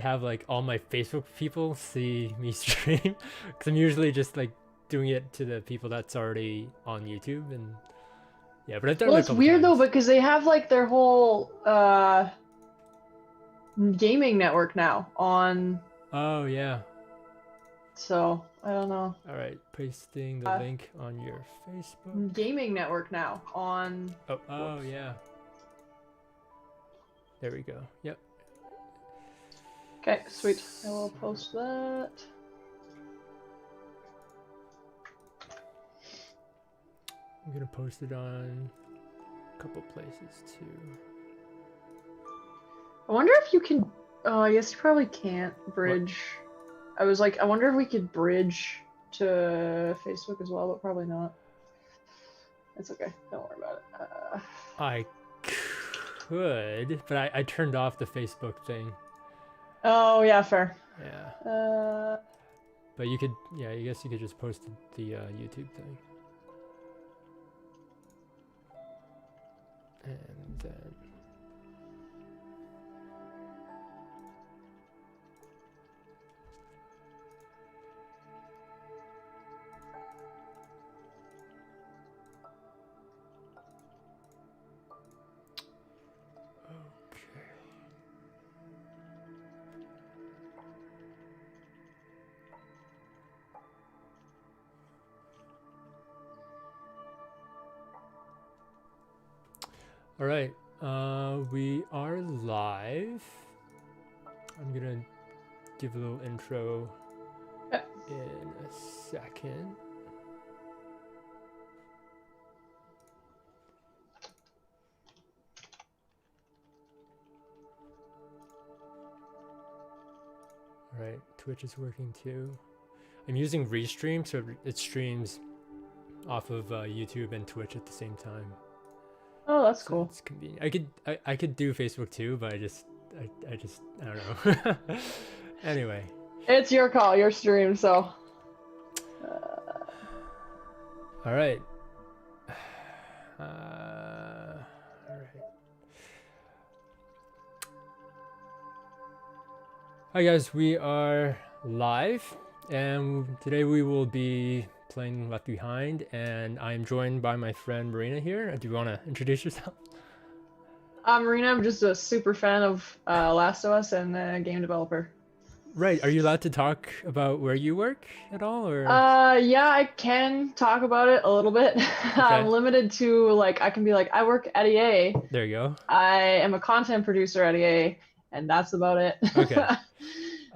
have like all my Facebook people see me stream because I'm usually just like doing it to the people that's already on YouTube and yeah, but I've done Well, it a it's couple weird though times. because they have like their whole gaming network now on. Oh yeah. So I don't know. All right, pasting the link on your Facebook. Gaming network now on. Oh yeah. There we go. Yep. Okay, sweet. I will post that. I'm gonna post it on a couple places too. I wonder if you can. Oh, I guess you probably can't bridge. What? I was like, I wonder if we could bridge to Facebook as well, but probably not. It's okay. Don't worry about it. I could, but I turned off the Facebook thing. Oh yeah, fair. Yeah. But you could, yeah, I guess you could just post the YouTube thing. And then. All right, we are live. I'm gonna give a little intro in a second. All right, Twitch is working too. I'm using Restream, so it streams off of YouTube and Twitch at the same time. Oh, that's so cool. It's convenient. I could do Facebook too, but I don't know. Anyway. It's your call, your stream, so. All right. All right. Hi guys, we are live, and today we will be playing Left Behind, and I'm joined by my friend Marina here. Do you want to introduce yourself? Marina, I'm just a super fan of Last of Us and a game developer. Right. Are you allowed to talk about where you work at all, or? Yeah, I can talk about it a little bit. Okay. I'm limited to like I can be like I work at EA. There you go. I am a content producer at EA, and that's about it. Okay.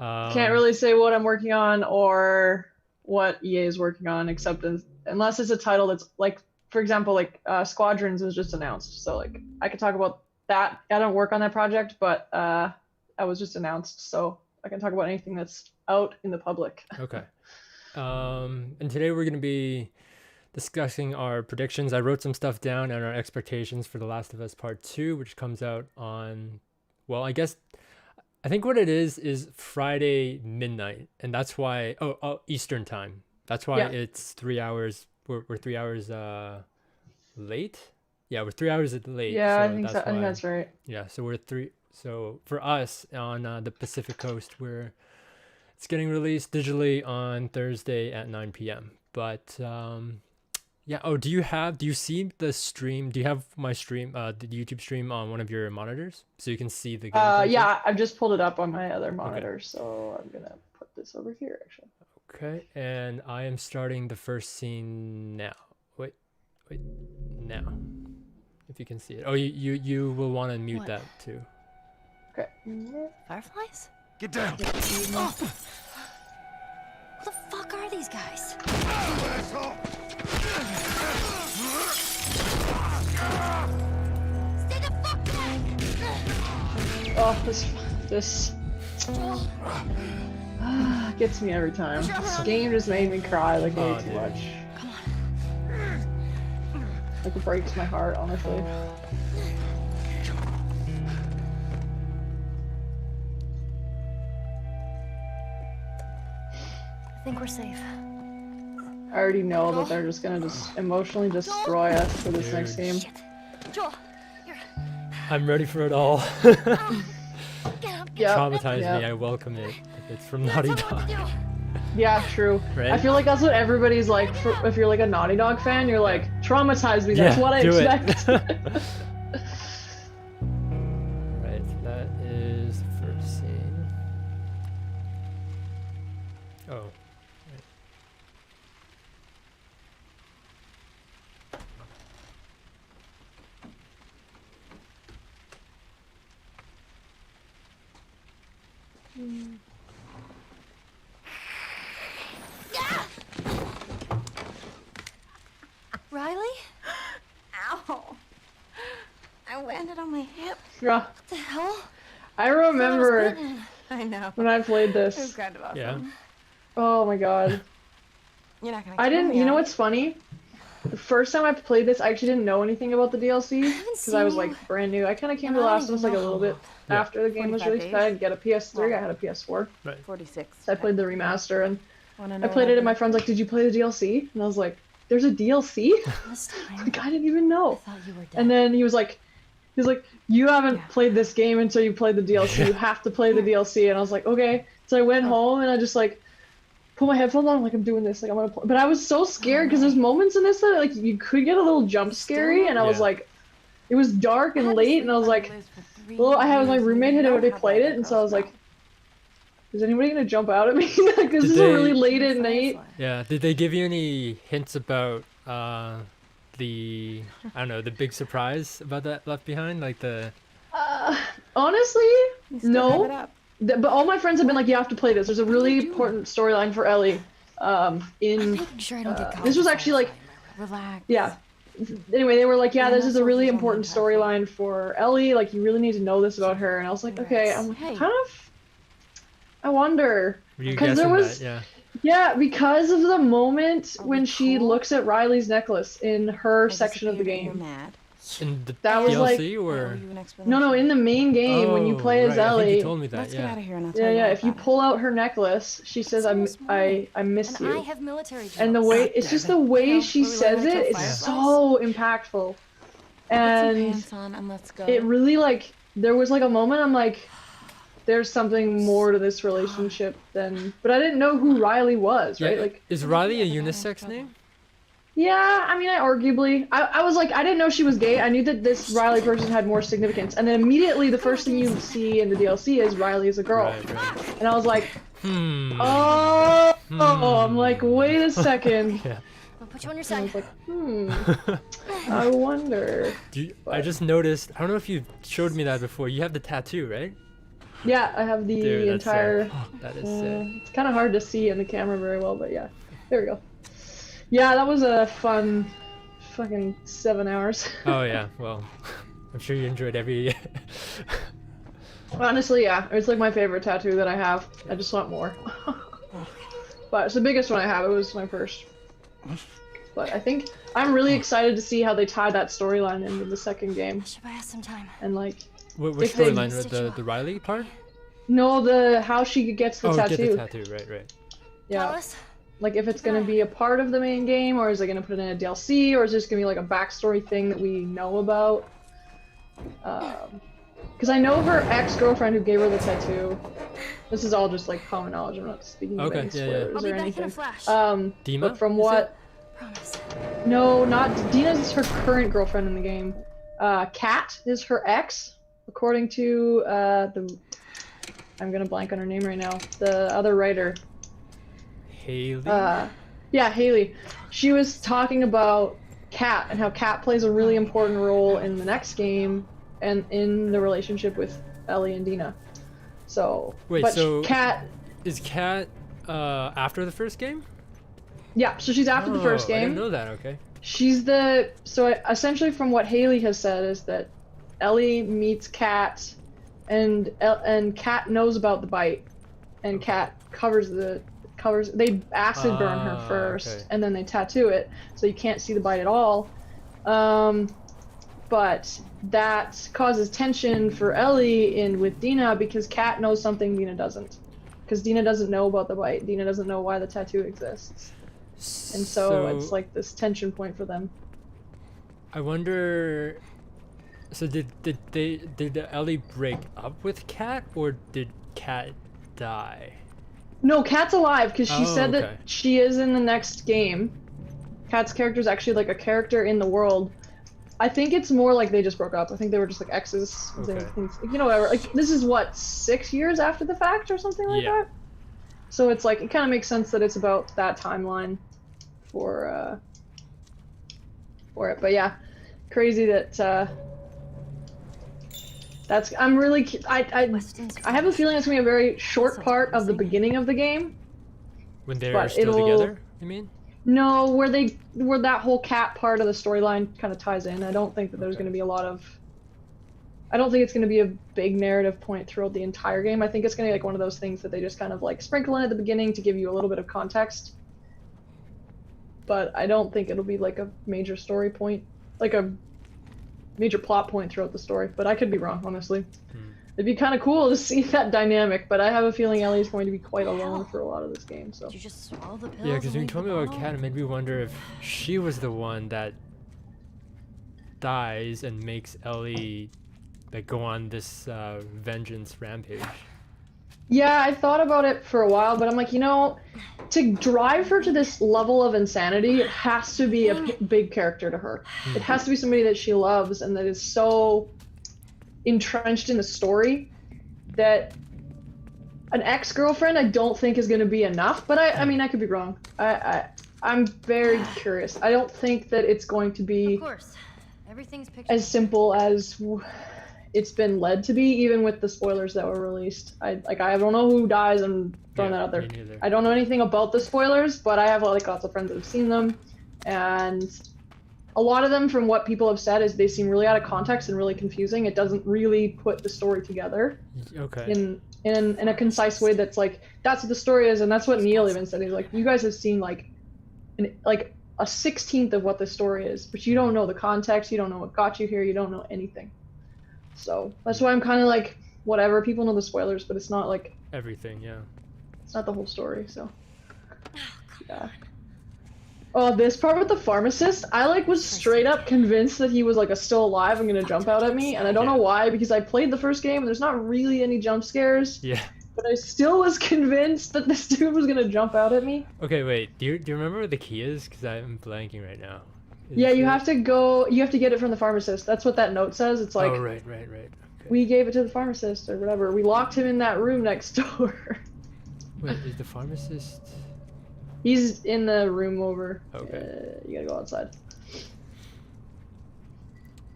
Can't really say what I'm working on or what EA is working on, except unless it's a title that's like, for example, like Squadrons was just announced, so like I could talk about that. I don't work on that project, but that was just announced, so I can talk about anything that's out in the public. Okay. And today we're going to be discussing our predictions. I wrote some stuff down and our expectations for The Last of Us Part 2, which comes out on, well, I think what it is Friday midnight, and that's why Eastern time. That's why it's 3 hours. We're 3 hours late. Yeah, we're 3 hours late. Yeah, so I think so. I think that's right. Yeah, so we're three. So for us on the Pacific Coast, it's getting released digitally on Thursday at 9 p.m. But yeah. Oh, do you see the stream? Do you have my stream, the YouTube stream on one of your monitors so you can see the game? Yeah, I've just pulled it up on my other monitor, so I'm gonna put this over here actually. Okay, and I am starting the first scene now. Wait, now. If you can see it. Oh, you will want to mute that too. Okay. Fireflies? Get down! Who the fuck are these guys? Stay the fuck back! Oh, this gets me every time. This game just made me cry like way too much. Come on. Like it breaks my heart, honestly. I think we're safe. I already know that they're just gonna emotionally destroy us for this next game. Shit. Joel, you're... I'm ready for it all. Yeah. traumatized Yeah. me, I welcome it. If it's from Now Naughty tell me what Dog. to do. Yeah, true. Right? I feel like that's what everybody's like. If you're like a Naughty Dog fan, you're like, traumatize me. That's Yeah, what I do it. expect. Right, so that is the first scene. Oh. Right. Riley? Ow. I landed on my hip. Yeah. What the hell? I I thought I was remember bitten. I know. when I played It was this. kind of awesome. Yeah. Oh my god. You're not gonna I kill didn't. me, You know are what's funny? The first time I played this, I actually didn't know anything about the DLC haven't because I was seen like brand new. I kind of came and to The I don't Last of Us even like a know little how bit long. Yeah. after the game was 45 released. I didn't get a PS3. I had a PS4. Right. 46. So I played the remaster, and Wanna I know played what it, and my I've friend's like, "Did you play the DLC?" And I was like, "There's a DLC?" This time, Like I didn't even I know. thought you were dead. And then he was like, "You haven't Yeah. played this game until you played the DLC. You have to play the DLC." And I was like, "Okay." So I went home and I just like put my headphones on, like I'm doing this, like I'm gonna play. But I was so scared because there's moments in this that like you could get a little jump scary, and I was Yeah. like, it was dark I and had to late, sleep and I was by like, Liz for 3 well, I had my years, roommate and had you already know how played bad it, that and so I was girl like, is anybody gonna jump out at me? Because this is they- really smells. late at night. Firefly. Yeah. Did they give you any hints about the I don't know, the big surprise about that Left Behind? Like the Honestly, You still no. have it up. But all my friends have been like, you have to play this. There's a really important storyline for Ellie. I'm In making sure I don't get caught. this was with actually like, Relax. yeah. Anyway, they were like, yeah, Yeah, this no is a really soldiers on important the entire storyline for Ellie. Like, you really need to know this about her. And I was like, okay, I'm Hey. kind of. I wonder. were you 'Cause there guessing was- that? Yeah. Yeah, because of the moment Are when we she cool? looks at Riley's necklace in her I section of the disappeared and game. You're mad. In the That was DLC I owe or you an explanation. No, in the main game when you Oh, play as right, I think Ellie. you told me that. Let's get Yeah. out of here and I'll tell Yeah, you yeah. all If you about it. pull out her necklace, she says, almost morning. I miss And I you. have military drills. And the way it's just the way know. she Are we says learning it to is kill so impactful. Put some And pants on and let's go. it really like there was like a moment I'm like, there's something more to this relationship than, but I didn't know who Riley was, right? Yeah, Like, is Riley a Yeah, but I unisex am name? yeah, I mean, I was like, I didn't know she was gay. I knew that this Riley person had more significance, and then immediately the first thing you see in the DLC is Riley is a girl, Right. and I was like, Hmm. oh, Hmm. I'm like, wait a second. Yeah. I'll put you on your And I side. was like, I wonder. I just noticed. I don't know if you showed me that before. You have the tattoo, right? Yeah, I have the Dude, that's entire. sick. That is sick. It's kind of hard to see in the camera very well, but yeah. There we go. Yeah, that was a fun fucking 7 hours. Oh yeah. Well, I'm sure you enjoyed every. Honestly, yeah. It's like my favorite tattoo that I have. I just want more. But it's the biggest one I have. It was my first. But I think I'm really excited to see how they tie that storyline into the second game. I should buy us some time. And like, Which If they- storyline? The Riley part? no, how she gets the tattoo. Get the tattoo. Right. Yeah. Tell us. Like if it's gonna be a part of the main game, or is it gonna put it in a DLC, or is it just gonna be like a backstory thing that we know about? Because I know her ex-girlfriend who gave her the tattoo. This is all just like common knowledge. I'm not speaking of Okay, any yeah, yeah. spoilers I'll be or back in a anything. flash. Dima? But from is what? Promise. No, not Dina's is her current girlfriend in the game. Kat is her ex, according to the. I'm gonna blank on her name right now. The other writer. Haley. Yeah, Haley. She was talking about Kat and how Kat plays a really important role in the next game and in the relationship with Ellie and Dena. So, Wait, but so- Kat, Is Kat after the first game? yeah, so she's after the first I didn't game. know that. Okay. She's the essentially from what Haley has said is that Ellie meets Kat, and Kat knows about the bite, and Kat covers they acid burn her Ah, first, okay. and then they tattoo it so you can't see the bite at all. But that causes tension for Ellie in with Dena because Kat knows something Dena doesn't, because Dena doesn't know about the bite. Dena doesn't know why the tattoo exists. And so it's like this tension point for them. I wonder. So did Ellie break up with Kat, or did Kat die? No, Kat's alive because she Oh, said okay. that she is in the next game. Kat's character is actually like a character in the world. I think it's more like they just broke up. I think they were just like exes. Okay. You know, whatever. Like this is what 6 years after the fact or something like Yeah. that. So it's like it kind of makes sense that it's about that timeline for it. But yeah, crazy that that's. I'm really. I have a feeling it's gonna be a very short part of the beginning of the game. When they're But still together, you mean? No, where that whole cat part of the storyline kind of ties in. I don't think that there's Okay. going to be a lot of. I don't think it's going to be a big narrative point throughout the entire game. I think it's going to be like one of those things that they just kind of like sprinkle in at the beginning to give you a little bit of context. But I don't think it'll be like a major story point, like a major plot point throughout the story. But I could be wrong, honestly. It'd be kind of cool to see that dynamic, but I have a feeling Ellie's going to be quite alone for a lot of this game. So. Did you just swallow the pills? Yeah, because and when you leave told the me about bottle? Kat, it made me wonder if she was the one that dies and makes Ellie like go on this vengeance rampage. Yeah, I thought about it for a while, but I'm like, you know, to drive her to this level of insanity, it has to be a big character to her. It has to be somebody that she loves and that is so entrenched in the story that an ex-girlfriend I don't think is going to be enough. But I mean, I could be wrong. I'm very curious. I don't think that it's going to be Of course. Everything's pictured. as simple as it's been led to be, even with the spoilers that were released. I don't know who dies. I'm throwing that out there. Me neither. I don't know anything about the spoilers, but I have like lots of friends that have seen them, and a lot of them, from what people have said, is they seem really out of context and really confusing. It doesn't really put the story together Okay. in a concise way that's like, that's what the story is, and that's what Neil even said. He's like, you guys have seen like a 16th of what the story is, but you don't know the context, you don't know what got you here, you don't know anything. So that's why I'm kind of like, whatever, people know the spoilers, but it's not like, Everything, yeah. it's not the whole story, so. Yeah. Oh, this part with the pharmacist, I like was straight up convinced that he was like still alive and gonna jump out at me, and I don't know why, because I played the first game and there's not really any jump scares, Yeah. but I still was convinced that this dude was gonna jump out at me. Okay, wait. Do you remember what the key is? Because I'm blanking right now. Yeah, you have to get it from the pharmacist. That's what that note says. It's like, Oh, right. Okay. we gave it to the pharmacist or whatever. We locked him in that room next door. Wait, is the pharmacist? He's in the room over. Okay. You gotta go outside.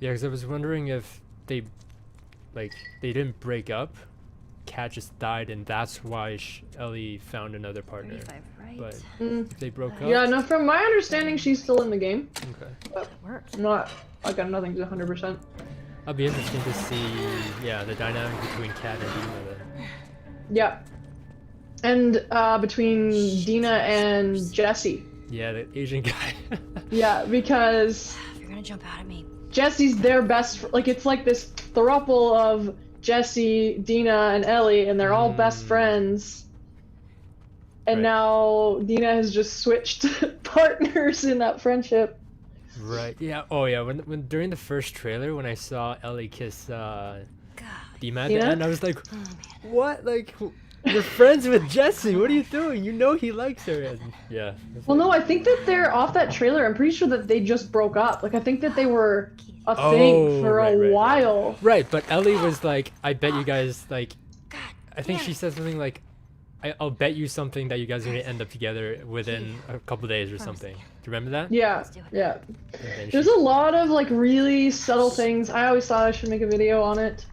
Yeah, because I was wondering if they didn't break up. Kat just died, and that's why Ellie found another partner. 35, right? But Mm. if they broke up. Yeah, no, from my understanding, she's still in the game. Okay. That worked. I'm not, I got nothing to 100%. That'll be interesting to see. Yeah, the dynamic between Kat and Dena then. Yeah. And between Dena and Jesse. Yeah, the Asian guy. Yeah, because You're gonna jump out at me. Jesse's their best, like it's like this throuple of Jesse, Dena, and Ellie, and they're all best friends. And Right. now Dena has just switched partners in that friendship. Right. Yeah. Oh, yeah. When during the first trailer, when I saw Ellie kiss God. Dena at the Dena? end, I was like, Oh, man. "What? Like, we're friends with Jesse. What are you doing? You know he likes her." And yeah. it's Well, like- no, I think that they're off that trailer. I'm pretty sure that they just broke up. Like, I think that they were a Oh, thing for right, a right. while. Right, but Ellie was like, "I bet you guys like." God. I think damn she it. said something like, I'll bet you something that you guys are gonna end up together within a couple days or something." Do you remember that? Yeah, Let's do it. yeah. And then There's she- a lot of like really subtle things. I always thought I should make a video on it,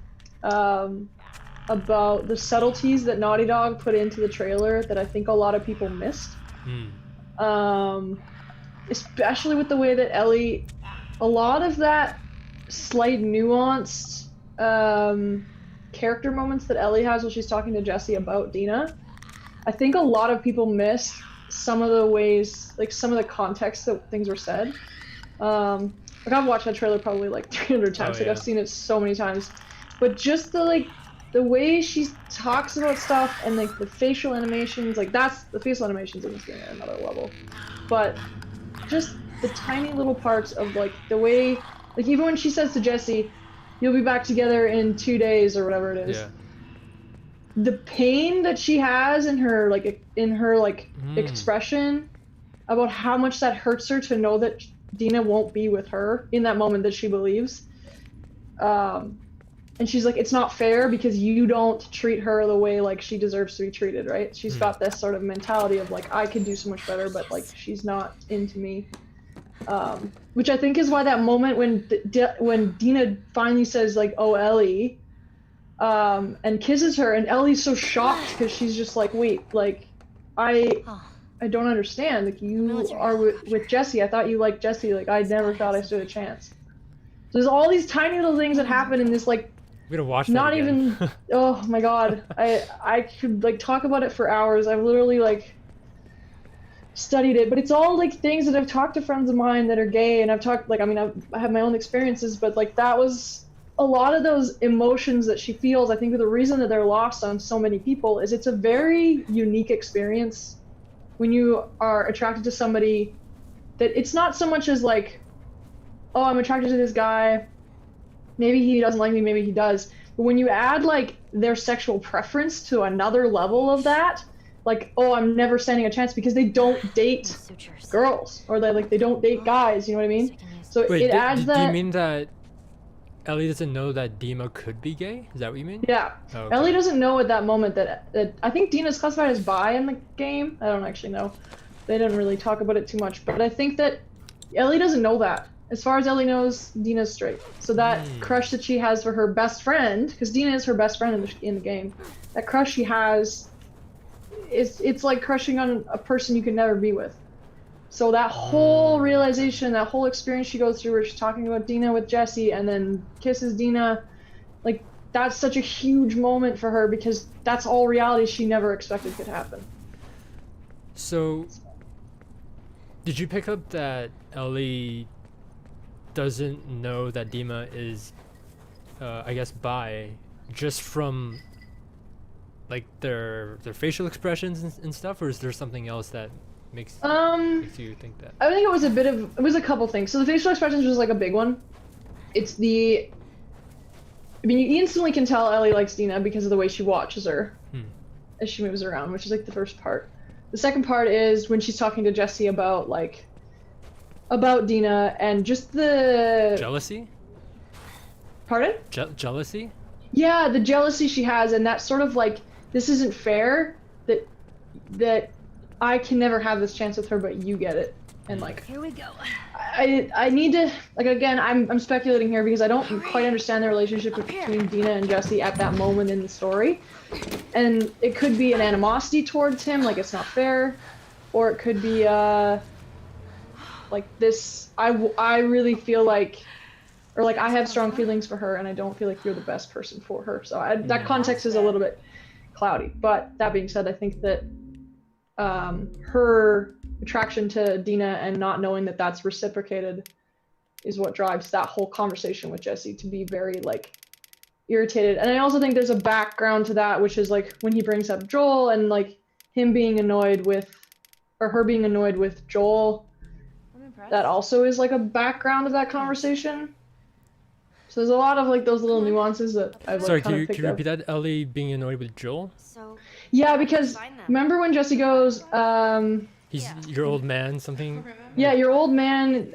about the subtleties that Naughty Dog put into the trailer that I think a lot of people missed. Especially with the way that Ellie, a lot of that slight nuanced character moments that Ellie has when she's talking to Jesse about Dena. I think a lot of people missed some of the ways, like some of the context that things were said. Like I've watched that trailer probably like 300 times. Oh, Like yeah. I've seen it so many times. But just the way she talks about stuff and like the facial animations, like that's the facial animations in this game at another level. But just the tiny little parts of like the way, like even when she says to Jesse, you'll be back together in 2 days or whatever it is. Yeah. The pain that she has in her expression about how much that hurts her to know that Dena won't be with her in that moment that she believes. And she's like, it's not fair because you don't treat her the way like she deserves to be treated, right? She's got this sort of mentality of like, I could do so much better, but like she's not into me. Which I think is why that moment when Dena finally says like, "Oh, Ellie," and kisses her, and Ellie's so shocked because she's just like, "Wait, like, I don't understand. Like, you are with Jesse. I thought you liked Jesse. Like, I never thought I stood a chance." So there's all these tiny little things that happen in this like. We gotta watch that Not again. even. Oh my god, I could like talk about it for hours. I've literally like studied it, but it's all like things that I've talked to friends of mine that are gay, and I've talked like I have my own experiences, but like that was a lot of those emotions that she feels. I think the reason that they're lost on so many people is it's a very unique experience when you are attracted to somebody that it's not so much as like, oh, I'm attracted to this guy. Maybe he doesn't like me, maybe he does. But when you add like their sexual preference to another level of that, like, oh, I'm never standing a chance because they don't date girls, or they don't date guys, you know what I mean? So Wait, it adds that. do you mean that Ellie doesn't know that Dena could be gay? Is that what you mean? Yeah. Oh, okay. Ellie doesn't know at that moment that I think Dena's classified as bi in the game. I don't actually know. They didn't really talk about it too much, but I think that Ellie doesn't know that. As far as Ellie knows, Dena's straight. So that crush that she has for her best friend, because Dena is her best friend in the game, that crush she has, it's like crushing on a person you can never be with. So that whole realization, that whole experience she goes through where she's talking about Dena with Jesse and then kisses Dena, like that's such a huge moment for her because that's all reality she never expected could happen. So, did you pick up that Ellie doesn't know that Dena is, I guess, bi, just from like their facial expressions and stuff, or is there something else that makes you think that? I think it was a couple things. So the facial expressions was like a big one. I mean, you instantly can tell Ellie likes Dena because of the way she watches her as she moves around, which is like the first part. The second part is when she's talking to Jesse about Dena and just the Jealousy? Pardon? Jealousy? Yeah, the jealousy she has, and that sort of like, this isn't fair that I can never have this chance with her, but you get it. And like, Here we go. I need to, like, again, I'm speculating here because I don't quite understand the relationship between Dena and Jesse at that moment in the story. And it could be an animosity towards him, like it's not fair, or it could be like this, I really feel like, or like I have strong feelings for her and I don't feel like you're the best person for her. So that context is a little bit cloudy. But that being said, I think that her attraction to Dena and not knowing that that's reciprocated is what drives that whole conversation with Jesse to be very like irritated. And I also think there's a background to that, which is like when he brings up Joel and like him being annoyed with, or her being annoyed with Joel, that also is like a background of that conversation. So there's a lot of like those little nuances that I've like, Sorry, kind of can picked you up. repeat that? Ellie being annoyed with Joel? So Yeah, because remember when Jesse goes, He's your old man, something yeah, your old man,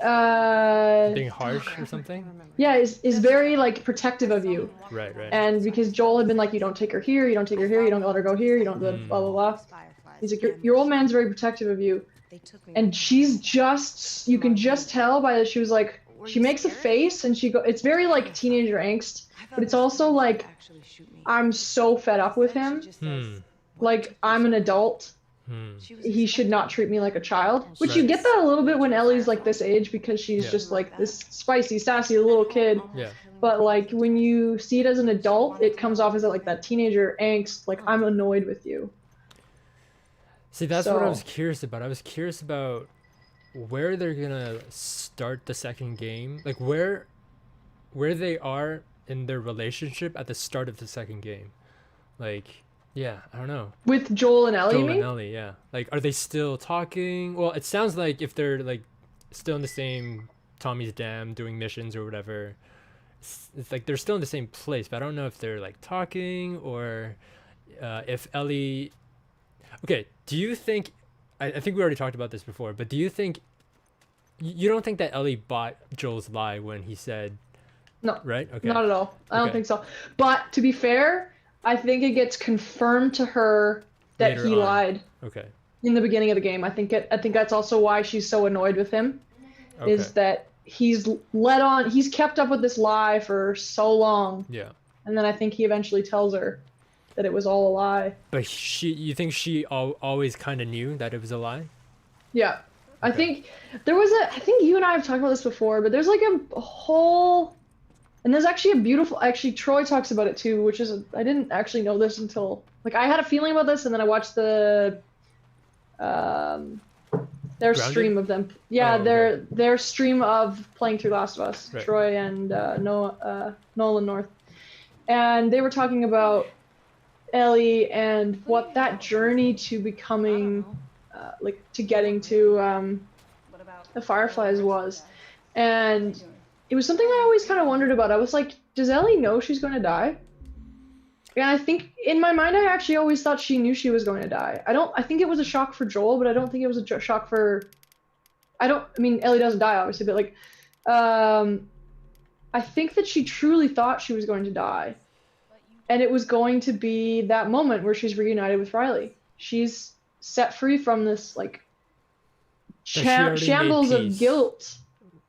being harsh or something? yeah, is very like protective of you. Right. And because Joel had been like, you don't take her here, you don't take her here, you don't let her go here, you don't blah blah blah. He's like, your old man's very protective of you. And she's just, you can just tell by that she was like, she makes a face and it's very like teenager angst, but it's also like, I'm so fed up with him. Like, I'm an adult. He should not treat me like a child. Which you get that a little bit when Ellie's like this age because she's just like this spicy, sassy little kid. Yeah. But like when you see it as an adult, it comes off as like that teenager angst, like I'm annoyed with you. See, that's what I was curious about. I was curious about where they're gonna start the second game, like where they are in their relationship at the start of the second game. Like, yeah, I don't know. With Joel and Ellie, you mean? And Ellie, yeah. Like, are they still talking? Well, it sounds like if they're like still in the same Tommy's Dam doing missions or whatever, it's like they're still in the same place, but I don't know if they're like talking or if Ellie. Okay, do you think? I think we already talked about this before, but do you think you don't think that Ellie bought Joel's lie when he said, No, right? Okay. not at all. I don't Okay. think so. But to be fair, I think it gets confirmed to her that Later he on. lied Okay. in the beginning of the game. I think that's also why she's so annoyed with him, Okay. is that he's kept up with this lie for so long, Yeah. and then I think he eventually tells her that it was all a lie. But you think she always kind of knew that it was a lie? Yeah. I Okay. think I think you and I have talked about this before, but there's like a whole, and there's actually actually Troy talks about it too, which is, I didn't actually know this until, like, I had a feeling about this and then I watched their Grounded? stream of them. Yeah, Oh, okay. their stream of playing through Last of Us, Right. Troy and Nolan North. And they were talking about Ellie and what that journey to becoming like to getting to the Fireflies was, and it was something I always kind of wondered about. I was like, does Ellie know she's going to die? And I think in my mind I actually always thought she knew she was going to die. I think it was a shock for Joel, but I don't think it was a shock for, I mean, Ellie doesn't die obviously, but like I think that she truly thought she was going to die, and it was going to be that moment where she's reunited with Riley. She's set free from this like But she already made shambles of peace. guilt,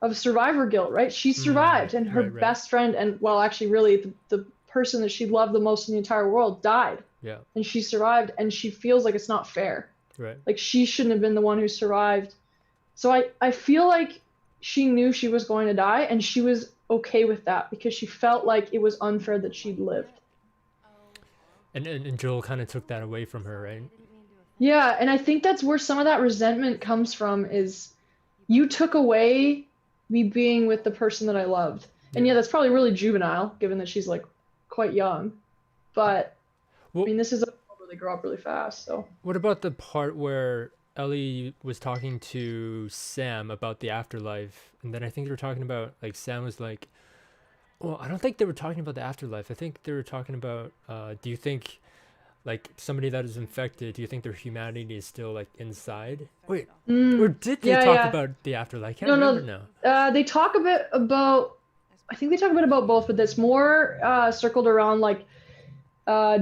of survivor guilt, right? She survived, and her right. best friend, and well, actually, really, the person that she loved the most in the entire world died, Yeah. and she survived, and she feels like it's not fair. Right. Like she shouldn't have been the one who survived. So I feel like she knew she was going to die, and she was okay with that because she felt like it was unfair that she'd lived. And Joel kind of took that away from her, right? Yeah, and I think that's where some of that resentment comes from, is you took away me being with the person that I loved. And yeah, that's probably really juvenile, given that she's like quite young. But Well, I mean, this is a world where they grow up really fast, so. what about the part where Ellie was talking to Sam about the afterlife, and then I think they were talking about, like, Sam was like, well, I don't think they were talking about the afterlife. I think they were talking about, do you think, like, somebody that is infected, do you think their humanity is still, like, inside? Wait, or did they talk about the afterlife? I can't remember now. They talk a bit about, I think they talk a bit about both, but that's more circled around, like,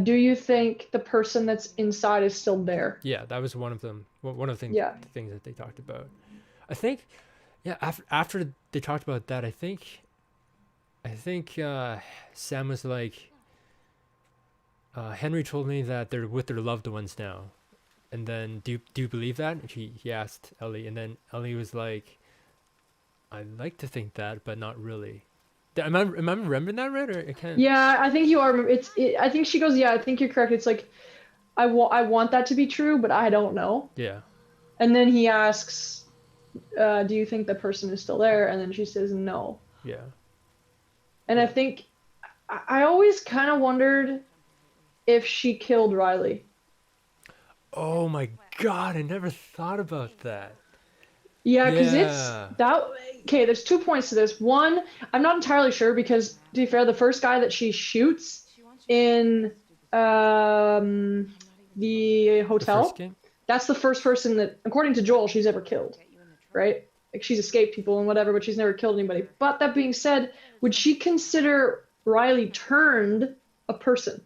do you think the person that's inside is still there? Yeah, that was one of them. One of the things that they talked about. I think, yeah, after they talked about that, I think Sam was like, Henry told me that they're with their loved ones now, and then do you believe that? And he asked Ellie, and then Ellie was like, I'd like to think that, but not really. Am I remembering that right, or I can't? Yeah, I think you are. I think she goes, yeah, I think you're correct. It's like, I want that to be true, but I don't know. Yeah. And then he asks, do you think the person is still there? And then she says no. Yeah. And I think I always kind of wondered if she killed Riley. Oh my God, I never thought about that. Yeah, because it's that. Okay, there's 2 points to this. One, I'm not entirely sure because, to be fair, the first guy that she shoots in the hotel, The first game? that's the first person that, according to Joel, she's ever killed, right? Like, she's escaped people and whatever, but she's never killed anybody. But that being said, would she consider Riley turned a person?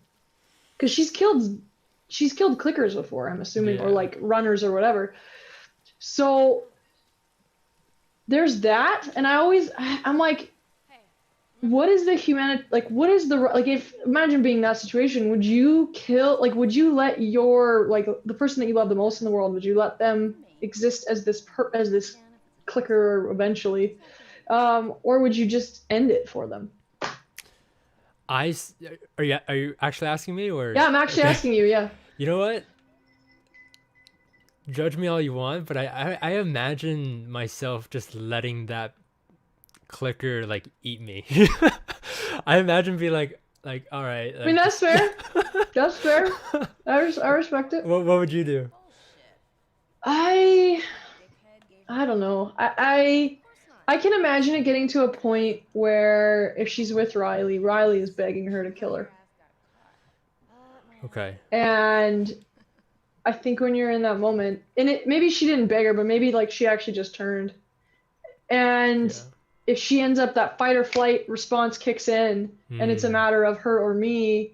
Because she's killed clickers before, I'm assuming, or like runners or whatever. So there's that, and I'm like, what is the humanity, like, what is the, like, if, imagine being in that situation, would you let your, like, the person that you love the most in the world, would you let them exist as this clicker eventually, or would you just end it for them? Are you actually asking me, or? Yeah, I'm actually asking you, yeah. You know what? Judge me all you want, but I imagine myself just letting that clicker, like, eat me. I imagine being like, all right. I mean, that's fair. That's fair. I respect it. What would you do? I don't know. I can imagine it getting to a point where if she's with Riley, Riley is begging her to kill her. Okay. And I think when you're in that moment, and maybe she didn't beg her, but maybe like she actually just turned. And Yeah. if she ends up, that fight or flight response kicks in, and it's a matter of her or me.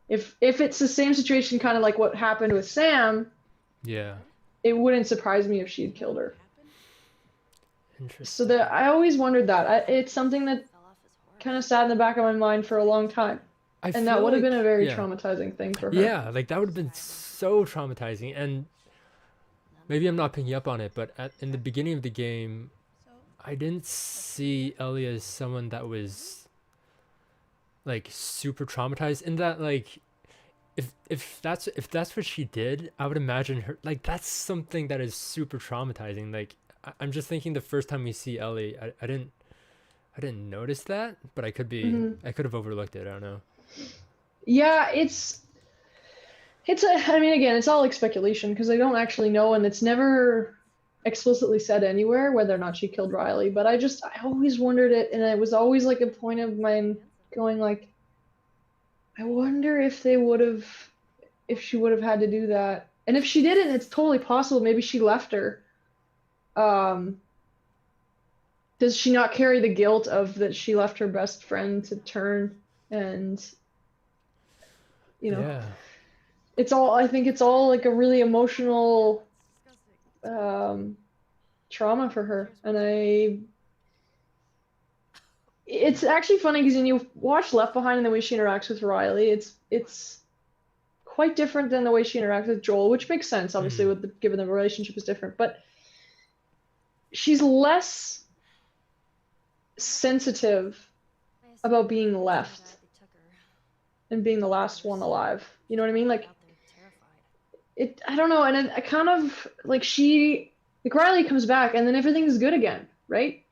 If it's the same situation, kind of like what happened with Sam, Yeah. it wouldn't surprise me if she had killed her. So Interesting. that I always wondered that. It's something that kind of sat in the back of my mind for a long time. I And that feel would have like, been a very yeah. traumatizing thing for her. Yeah, like that would have been so traumatizing. And maybe I'm not picking up on it, but in the beginning of the game, I didn't see Ellie as someone that was like super traumatized. In that, like, if that's what she did, I would imagine her like that's something that is super traumatizing. Like, I'm just thinking the first time we see Ellie, I didn't notice that, but I could have overlooked it. I don't know. Yeah, I mean, again, it's all like speculation because I don't actually know, and it's never explicitly said anywhere whether or not she killed Riley. But I always wondered it, and it was always like a point of mine going like, I wonder if she would have had to do that, and if she didn't, it's totally possible. Maybe she left her. Does she not carry the guilt of that she left her best friend to turn and, Yeah. I think it's all like a really emotional trauma for her. And it's actually funny because when you watch Left Behind and the way she interacts with Riley, it's quite different than the way she interacts with Joel, which makes sense, obviously, given the relationship is different. But she's less sensitive about being left and being the last one alive. You know what I mean? Like, I don't know. And I kind of like Riley comes back and then everything's good again, right?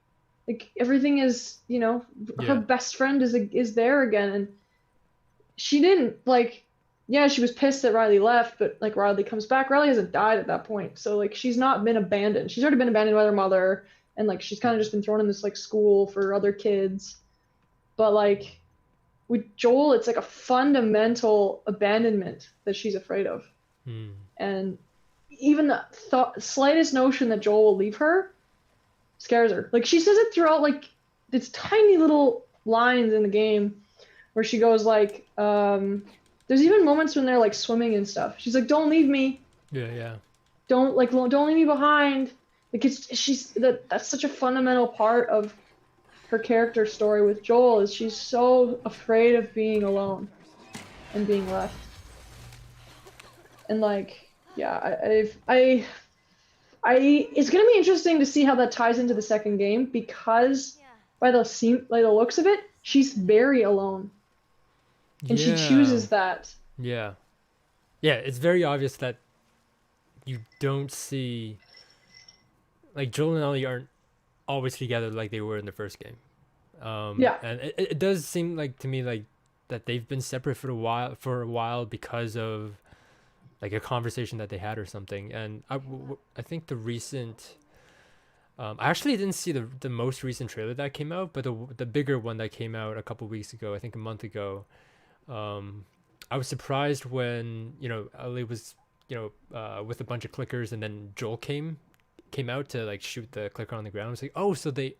Like everything is, her best friend is there again. And she didn't she was pissed that Riley left, but like Riley comes back. Riley hasn't died at that point. So like she's not been abandoned. She's already been abandoned by her mother. And like she's kind of just been thrown in this like school for other kids. But like with Joel, it's like a fundamental abandonment that she's afraid of. And even the slightest notion that Joel will leave her scares her. Like she says it throughout like these tiny little lines in the game where she goes like, there's even moments when they're like swimming and stuff. She's like, "Don't leave me. Yeah. Don't leave me behind." Like that's such a fundamental part of her character story with Joel is she's so afraid of being alone and being left. And like, yeah, it's gonna be interesting to see how that ties into the second game because by the looks of it, she's very alone, and she chooses that. Yeah, it's very obvious that you don't see like Joel and Ellie aren't always together like they were in the first game. And it does seem like to me like that they've been separate for a while because of like a conversation that they had or something. And I think the recent I actually didn't see the most recent trailer that came out, but the bigger one that came out a couple weeks ago, I think a month ago. I was surprised when Ellie was with a bunch of clickers, and then Joel came out to like shoot the clicker on the ground. I was like, oh, so they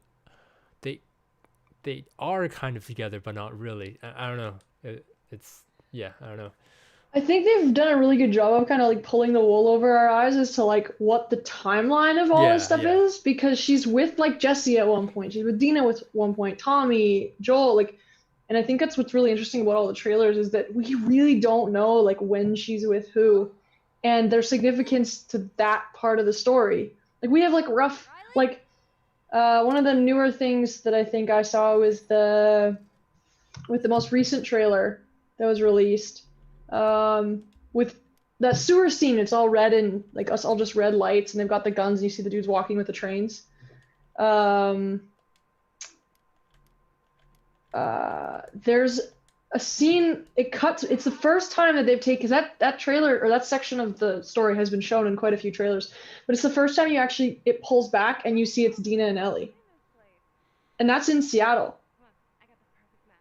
are kind of together, but not really. I don't know. I don't know. I think they've done a really good job of kind of like pulling the wool over our eyes as to like what the timeline of all this stuff is, because she's with like Jesse at one point, she's with Dena at one point, Tommy, Joel, like, and I think that's what's really interesting about all the trailers is that we really don't know like when she's with who, and there's significance to that part of the story. Like we have like rough like one of the newer things that I think I saw was with the most recent trailer that was released. With that sewer scene, it's all red and like us all just red lights, and they've got the guns, and you see the dudes walking with the trains. There's a scene. It's the first time that they've taken that trailer or that section of the story has been shown in quite a few trailers, but it's the first time it pulls back and you see it's Dena and Ellie. and that's in Seattle.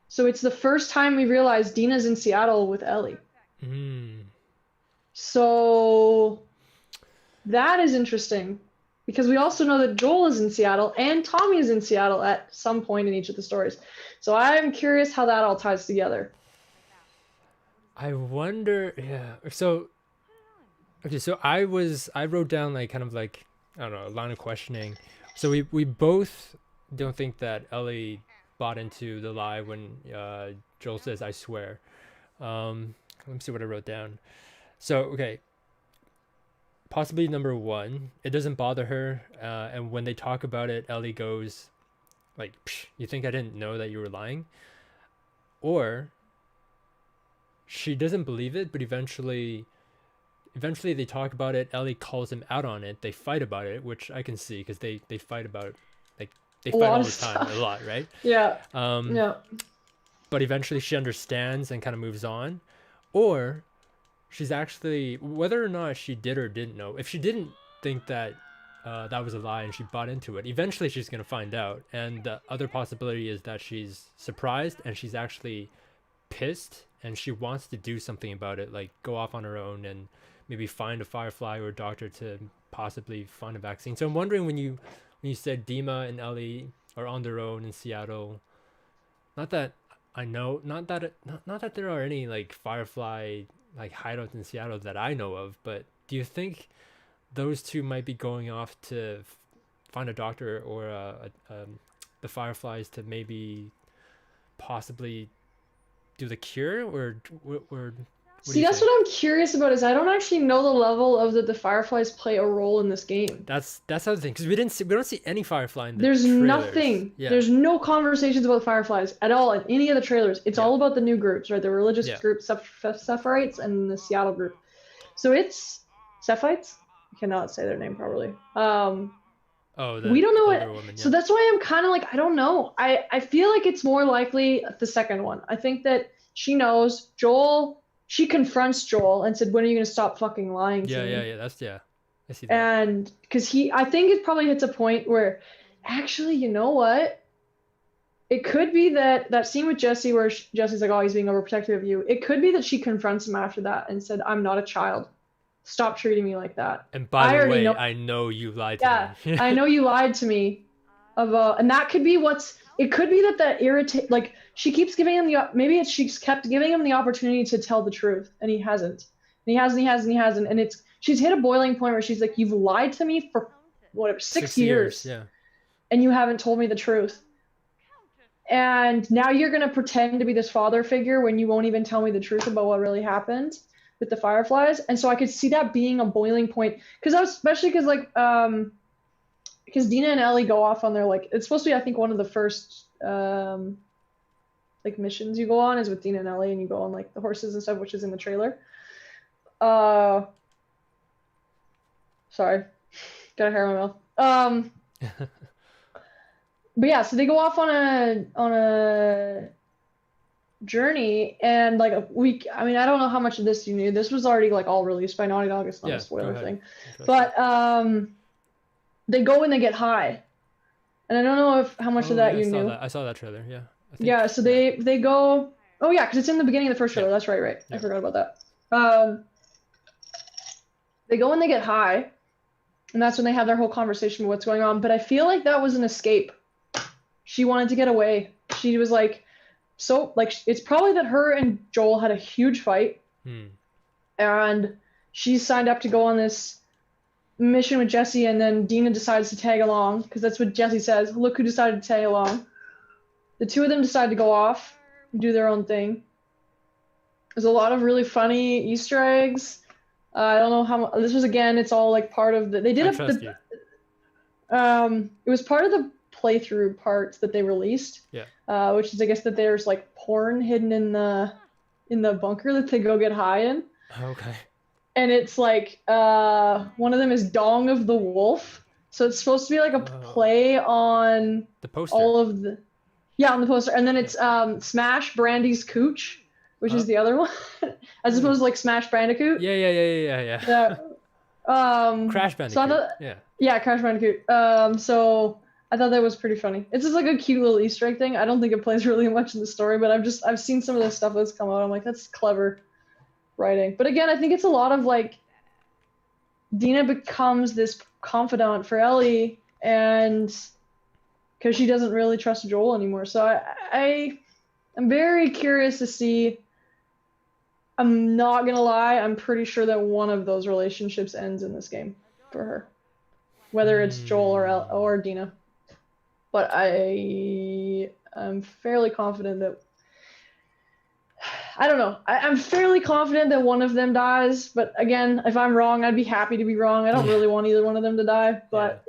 So it's the first time we realize Dena's in Seattle with Ellie. So that is interesting because we also know that Joel is in Seattle and Tommy is in Seattle at some point in each of the stories. So I'm curious how that all ties together. I wonder, yeah. So, okay, so I wrote down like kind of like, I don't know, a line of questioning. So we both don't think that Ellie bought into the lie when Joel says, I swear. Let me see what I wrote down. So, okay. Possibly number one, it doesn't bother her. And when they talk about it, Ellie goes like, you think I didn't know that you were lying? Or she doesn't believe it, but eventually they talk about it. Ellie calls him out on it. They fight about it, which I can see because they fight about, like, they fight all the time, a lot, right? Yeah. Yeah. But eventually she understands and kind of moves on. Or she's actually, whether or not she did or didn't know, if she didn't think that that was a lie and she bought into it, eventually she's going to find out. And the other possibility is that she's surprised and she's actually pissed and she wants to do something about it, like go off on her own and maybe find a firefly or a doctor to possibly find a vaccine. So I'm wondering when you said Dena and Ellie are on their own in Seattle, not that I know, not that there are any like firefly like hideouts in Seattle that I know of, but do you think those two might be going off to find a doctor or the fireflies to maybe possibly do the cure or See, that's what I'm curious about. Is I don't actually know the level of that the fireflies play a role in this game. That's the other thing because we don't see any firefly in the There's trailers. nothing. Yeah. There's no conversations about fireflies at all in any of the trailers. It's all about the new groups, right? The religious group, Sephites, and the Seattle group. So it's Sephites. I cannot say their name properly. We don't know what. Woman, so that's why I'm kind of like, I don't know. I feel like it's more likely the second one. I think that she knows Joel. She confronts Joel and said, "When are you gonna stop fucking lying to me?" Yeah. I see that. And because I think it probably hits a point where, actually, you know what? It could be that scene with Jesse where Jesse's like, "Oh, he's being overprotective of you." It could be that she confronts him after that and said, "I'm not a child. Stop treating me like that." And by the way, I know you lied to me. I know you lied to me. And that could be it could be that irritate, like she keeps giving him she's kept giving him the opportunity to tell the truth and he hasn't. And he hasn't. And she's hit a boiling point where she's like, you've lied to me for whatever, 6 years. Yeah. And you haven't told me the truth. And now you're going to pretend to be this father figure when you won't even tell me the truth about what really happened with the fireflies. And so I could see that being a boiling point especially because like, because Dena and Ellie go off on their, like, it's supposed to be, I think, one of the first, like, missions you go on is with Dena and Ellie, and you go on, like, the horses and stuff, which is in the trailer. Sorry. Got a hair in my mouth. But yeah, so they go off on a journey, and, like, a week, I mean, I don't know how much of this you knew. This was already, like, all released by Naughty Dog. It's not a spoiler thing. But, they go and they get high, and I don't know how much of that you knew. I saw that trailer. Yeah. So they go. Oh yeah, because it's in the beginning of the first trailer. That's right. I forgot about that. They go and they get high, and that's when they have their whole conversation about what's going on. But I feel like that was an escape. She wanted to get away. She was like, it's probably that her and Joel had a huge fight, and she signed up to go on this mission with Jesse, and then Dena decides to tag along because that's what Jesse says. Look who decided to tag along. The two of them decide to go off and do their own thing. There's a lot of really funny Easter eggs. I don't know how this was, again, it's all like part of they did it was part of the playthrough parts that they released, which is, I guess, that there's like porn hidden in the bunker that they go get high in. Okay. And it's like, one of them is Dong of the Wolf. So it's supposed to be like a play on the poster. All of the, on the poster. And then it's Smash Brandy's Cooch, which is the other one, as opposed to like Smash Bandicoot. Yeah. Crash Bandicoot. So Crash Bandicoot. So I thought that was pretty funny. It's just like a cute little Easter egg thing. I don't think it plays really much in the story, but I've seen some of the stuff that's come out. I'm like, that's clever writing. But again, I think it's a lot of like Dena becomes this confidant for Ellie, and because she doesn't really trust Joel anymore. So I'm very curious to see. I'm not gonna lie, I'm pretty sure that one of those relationships ends in this game for her, whether it's Joel or Dena. But I'm fairly confident that I don't know. I'm fairly confident that one of them dies. But again, if I'm wrong, I'd be happy to be wrong. I don't really want either one of them to die. But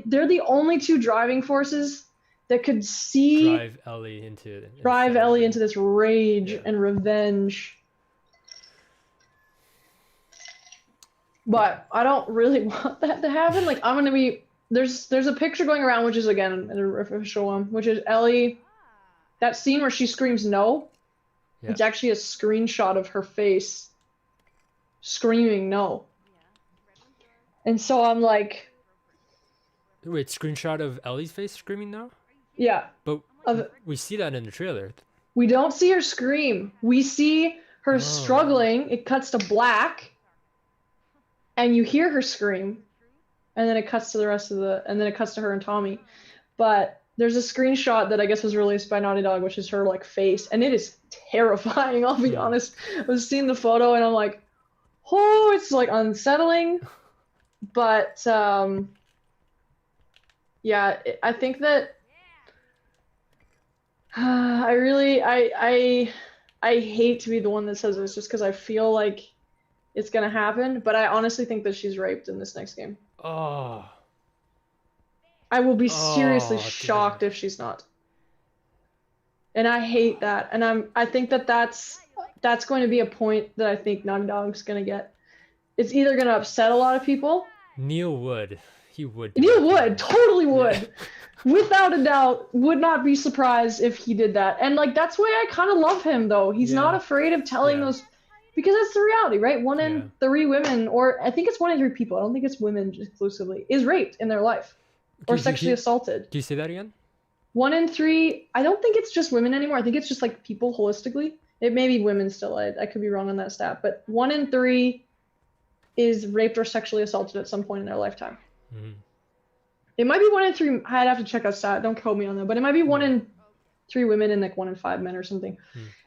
they're the only two driving forces that could drive Ellie into this rage and revenge. But I don't really want that to happen. Like, I'm gonna be there's a picture going around, which is again an official one, which is Ellie. That scene where she screams no. Yeah. It's actually a screenshot of her face screaming no. And so I'm like, wait, screenshot of Ellie's face screaming no? Yeah. But we see that in the trailer. We don't see her scream. We see her struggling. It cuts to black. And you hear her scream, and then it cuts to and then it cuts to her and Tommy. But there's a screenshot that I guess was released by Naughty Dog, which is her like face, and it is terrifying. I'll be honest. I was seeing the photo, and I'm like, oh, it's like unsettling. But yeah, I think that I hate to be the one that says this, just because I feel like it's gonna happen, but I honestly think that she's raped in this next game. Oh. I will be seriously shocked if she's not. And I hate that. And I think that that's going to be a point that I think Naughty Dog's gonna get. It's either gonna upset a lot of people. Neil would. He would. Neil would. Totally would. Yeah. Without a doubt, would not be surprised if he did that. And like that's why I kind of love him though. He's not afraid of telling those. Because that's the reality, right? 1 in 3 women, or I think it's 1 in 3 people, I don't think it's women exclusively, is raped in their life or sexually assaulted. Do you say that again? 1 in 3, I don't think it's just women anymore. I think it's just like people holistically. It may be women still. I could be wrong on that stat, but 1 in 3 is raped or sexually assaulted at some point in their lifetime. Mm-hmm. It might be 1 in 3. I'd have to check that stat. Don't quote me on that, but it might be 1 in 3 women and like 1 in 5 men or something.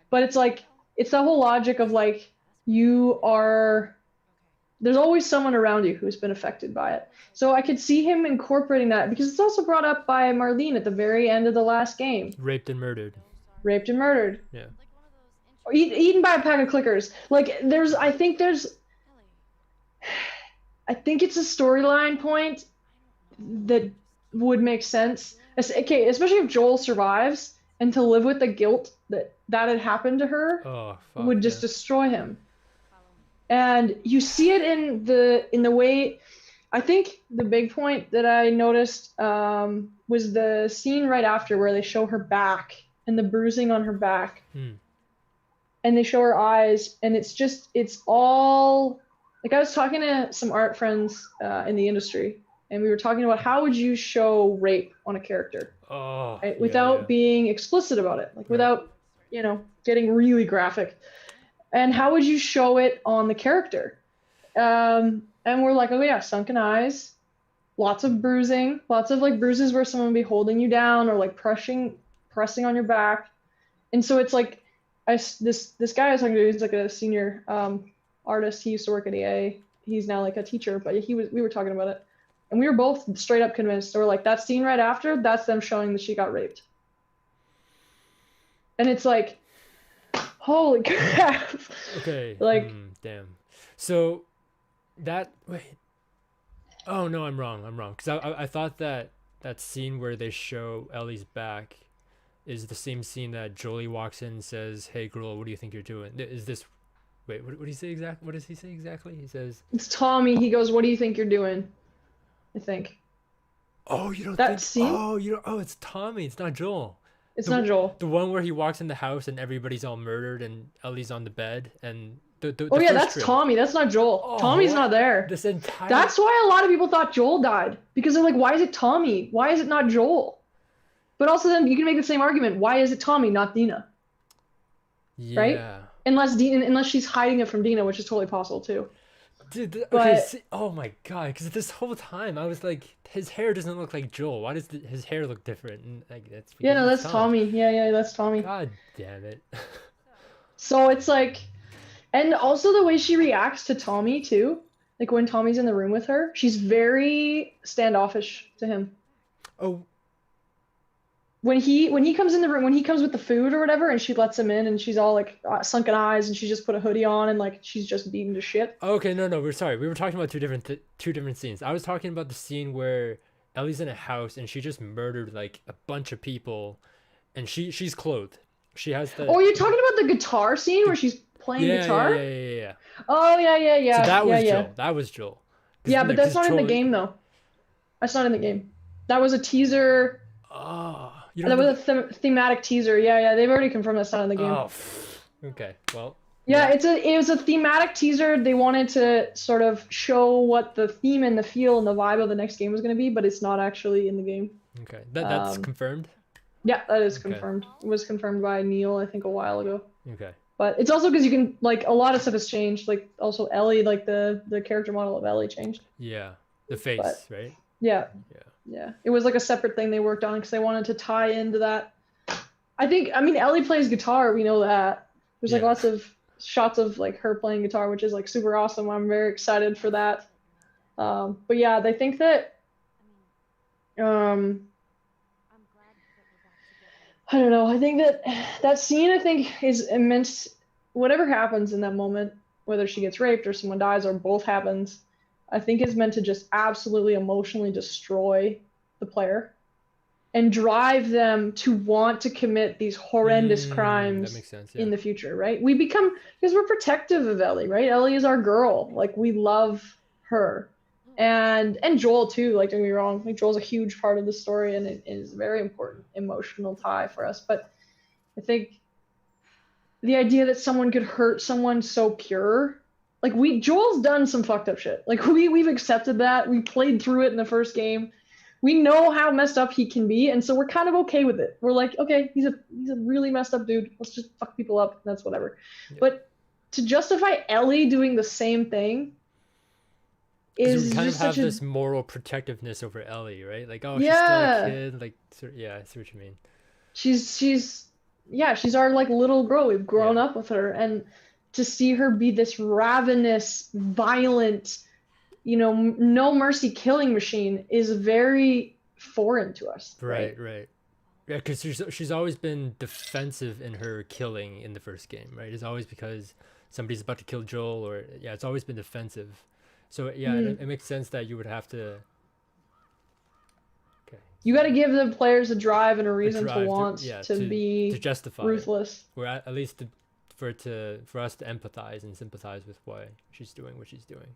But it's like, it's the whole logic of like, there's always someone around you who's been affected by it. So I could see him incorporating that, because it's also brought up by Marlene at the very end of the last game. Raped and murdered. Yeah. Or eaten by a pack of clickers. Like I think it's a storyline point that would make sense. Okay, especially if Joel survives, and to live with the guilt that had happened to her would just destroy him. And you see it in the way. I think the big point that I noticed was the scene right after where they show her back and the bruising on her back, and they show her eyes, and it's all like, I was talking to some art friends in the industry, and we were talking about how would you show rape on a character without being explicit about it, like without getting really graphic. And how would you show it on the character? And we're like, oh yeah, sunken eyes, lots of bruising, lots of like bruises where someone would be holding you down or like pressing on your back. And so it's like, this guy I was talking to, he's like a senior artist. He used to work at EA. He's now like a teacher, but we were talking about it. And we were both straight up convinced. We're like, that scene right after, that's them showing that she got raped. And it's like, holy crap. Okay. Like, damn. So wait. Oh no, I'm wrong. Because I thought that scene where they show Ellie's back is the same scene that Jolie walks in and says, "Hey girl, what do you think you're doing?" Is this? Wait, what did he say exactly? What does he say exactly? He says, "It's Tommy." He goes, "What do you think you're doing?" I think. Oh, you don't that think? Scene? Oh, you don't. Oh, it's Tommy. It's not Joel. It's not Joel. The one where he walks in the house and everybody's all murdered and Ellie's on the bed and The Oh yeah, first that's trip. Tommy. That's not Joel. Oh, Tommy's what? not there. This entire. That's why a lot of people thought Joel died because they're like, why is it Tommy? Why is it not Joel? But also then you can make the same argument. Why is it Tommy, not Dena? Yeah. Right? Unless she's hiding it from Dena, which is totally possible too. Dude, okay. But Oh my god! Because this whole time I was like, his hair doesn't look like Joel. Why does his hair look different? And like that's yeah, no, because that's it's Tom. Tommy. Yeah, that's Tommy. God damn it. So it's like, and also the way she reacts to Tommy too. Like when Tommy's in the room with her, she's very standoffish to him. Oh. When he comes in the room, when he comes with the food or whatever, and she lets him in, and she's all like sunken eyes, and she just put a hoodie on, and like she's just beaten to shit. Okay, no, we're sorry. We were talking about two different scenes. I was talking about the scene where Ellie's in a house and she just murdered like a bunch of people, and she's clothed. She has the. Oh, you're talking about the guitar scene where she's playing guitar? Yeah. Oh yeah. So that was yeah. Joel. That was Joel. Yeah, but that's not in the game though. That's not in the game. That was a teaser. Oh, That was a thematic teaser. Yeah. They've already confirmed that's not in the game. Oh, okay. Well. Yeah, it was a thematic teaser. They wanted to sort of show what the theme and the feel and the vibe of the next game was going to be, but it's not actually in the game. Okay, that's confirmed. Yeah, that is confirmed. It was confirmed by Neil, I think, a while ago. Okay. But it's also because you can like a lot of stuff has changed. Like also Ellie, like the character model of Ellie changed. Yeah, the face, right? Yeah. It was like a separate thing they worked on because they wanted to tie into that. I mean, Ellie plays guitar. We know that. There's like lots of shots of like her playing guitar, which is like super awesome. I'm very excited for that. But yeah, they think that. I don't know. I think that scene, I think, is immense. Whatever happens in that moment, whether she gets raped or someone dies or both happens, I think is meant to just absolutely emotionally destroy the player and drive them to want to commit these horrendous crimes that makes sense, in the future, right? Because we're protective of Ellie, right? Ellie is our girl. Like, we love her. And Joel too, like, don't get me wrong, like Joel's a huge part of the story and it is a very important emotional tie for us. But I think the idea that someone could hurt someone so pure, like Joel's done some fucked up shit. Like we've accepted that. We played through it in the first game. We know how messed up he can be, and so we're kind of okay with it. We're like, okay, he's a really messed up dude. Let's just fuck people up. That's whatever. Yeah. But to justify Ellie doing the same thing is we kind just of have such this moral protectiveness over Ellie, right? Like, oh, she's still a kid. Like, yeah, I see what you mean. She's our like little girl. We've grown up with her, and to see her be this ravenous, violent, no mercy killing machine is very foreign to us. Right. Yeah, because she's always been defensive in her killing in the first game, right? It's always because somebody's about to kill Joel, or it's always been defensive. So yeah, it makes sense that you would have to. Okay. You got to give the players a drive and a reason to want to justify ruthless, or at least for us to empathize and sympathize with why she's doing what she's doing.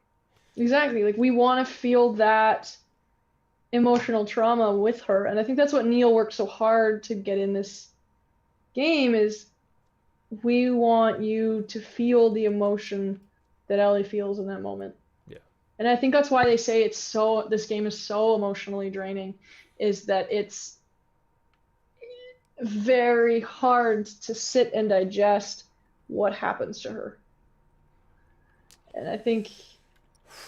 Exactly. Like we want to feel that emotional trauma with her, and I think that's what Neil worked so hard to get in this game. Is we want you to feel the emotion that Ellie feels in that moment. And I think that's why they say this game is so emotionally draining, is that it's very hard to sit and digest what happens to her. And I think,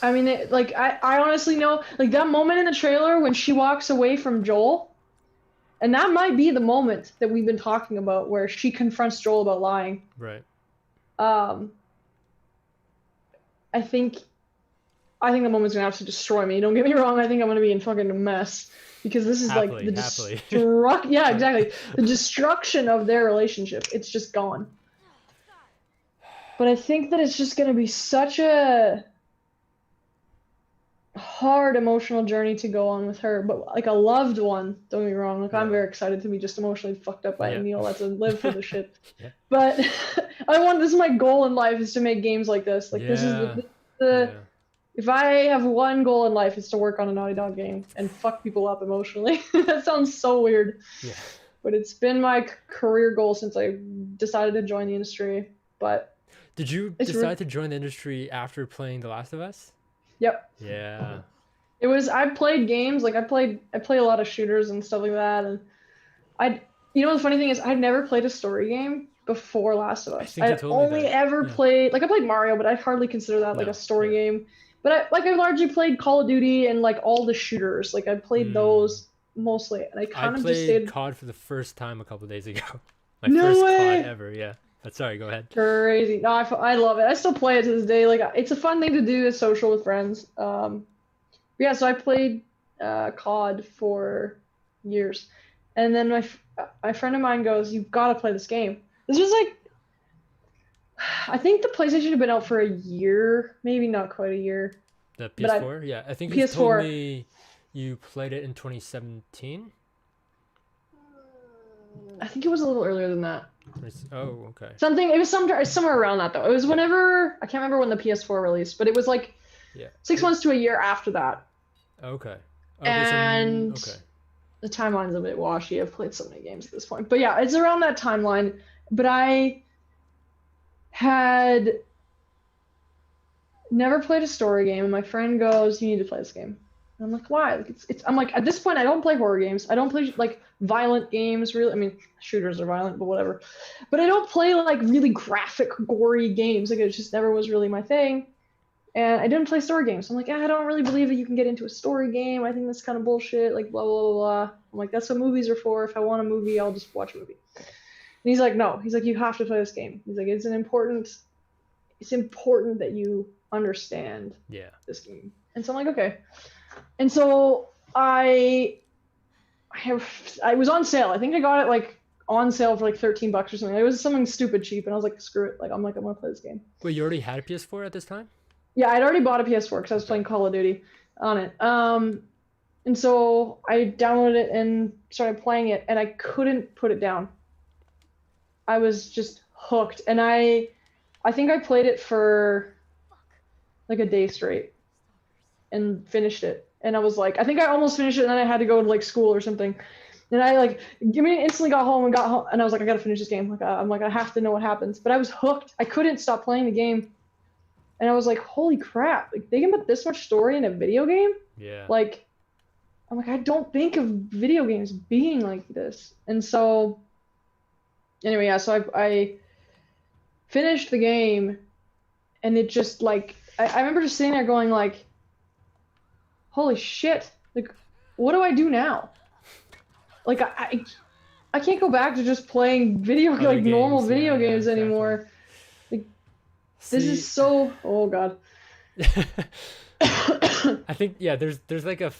I honestly know, like that moment in the trailer when she walks away from Joel, and that might be the moment that we've been talking about where she confronts Joel about lying. Right. I think the moment's gonna absolutely destroy me. Don't get me wrong. I think I'm gonna be in fucking a mess because this is happily. Yeah, exactly. The destruction of their relationship. It's just gone. But I think that it's just gonna be such a hard emotional journey to go on with her, but like a loved one. Don't get me wrong. Like I'm very excited to be just emotionally fucked up by Neil. That's to live for the shit. But this is my goal in life, is to make games like this. Like this is the if I have one goal in life, it's to work on a Naughty Dog game and fuck people up emotionally. That sounds so weird. Yeah. But it's been my career goal since I decided to join the industry. But Did you It's decide to join the industry after playing The Last of Us? Yep. Yeah. It was I played games like I play a lot of shooters and stuff like that, and I you know the funny thing is I've never played a story game before Last of I Us. think you I told me only that. ever Yeah. played like I played Mario, but I hardly consider that like No. a story Yeah. game. But I largely played Call of Duty and like all the shooters. Like I played those mostly, and I I kind of just played stayed. COD for the first time a couple days ago. My No first COD way! ever. Yeah. But sorry, go ahead. Crazy. No, I love it. I still play it to this day. Like it's a fun thing to do, is social with friends. Yeah, so I played COD for years, and then my friend of mine goes, "You've got to play this game." This was like, I think the PlayStation had been out for a year, maybe not quite a year, The but PS4? Yeah. I think you told PS4. me you played it in 2017. I think it was a little earlier than that. Oh, okay. Something. It was somewhere around that though. It was whenever I can't remember when the PS4 released, but it was like Yeah. 6 months to a year after that. Okay. And okay. the timeline's a bit washy. I've played so many games at this point. But yeah, it's around that timeline. But I had never played a story game, and my friend goes, "You need to play this game." And I'm like, "Why?" Like it's I'm like, at this point I don't play horror games. I don't play like violent games really. I mean, shooters are violent, but whatever. But I don't play like really graphic, gory games. Like it just never was really my thing. And I didn't play story games. So I'm like, I don't really believe that you can get into a story game. I think that's kind of bullshit. Like blah blah blah blah. I'm like, that's what movies are for. If I want a movie, I'll just watch a movie. And he's like, no. He's like, you have to play this game. He's like, it's important that you understand this game. And so I'm like, okay. And so I was on sale. I think I got it like on sale for like $13 or something. It was something stupid cheap, and I was like, screw it. Like I'm gonna play this game. Wait, you already had a PS4 at this time? Yeah, I'd already bought a PS4 because I was playing Call of Duty on it. And so I downloaded it and started playing it, and I couldn't put it down. I was just hooked, and I think I played it for like a day straight and finished it. And I was like, I think I almost finished it, and then I had to go to like school or something. And I like, instantly got home, and I was like, I gotta finish this game. Like, I'm like, I have to know what happens. But I was hooked. I couldn't stop playing the game. And I was like, holy crap, like they can put this much story in a video game? Yeah. Like, I'm like, I don't think of video games being like this. And so, anyway, yeah, so I finished the game, and it just like, I remember just sitting there going like, holy shit, like, what do I do now? Like, I can't go back to just playing normal video games exactly. anymore. This is so. Oh god. I think there's like a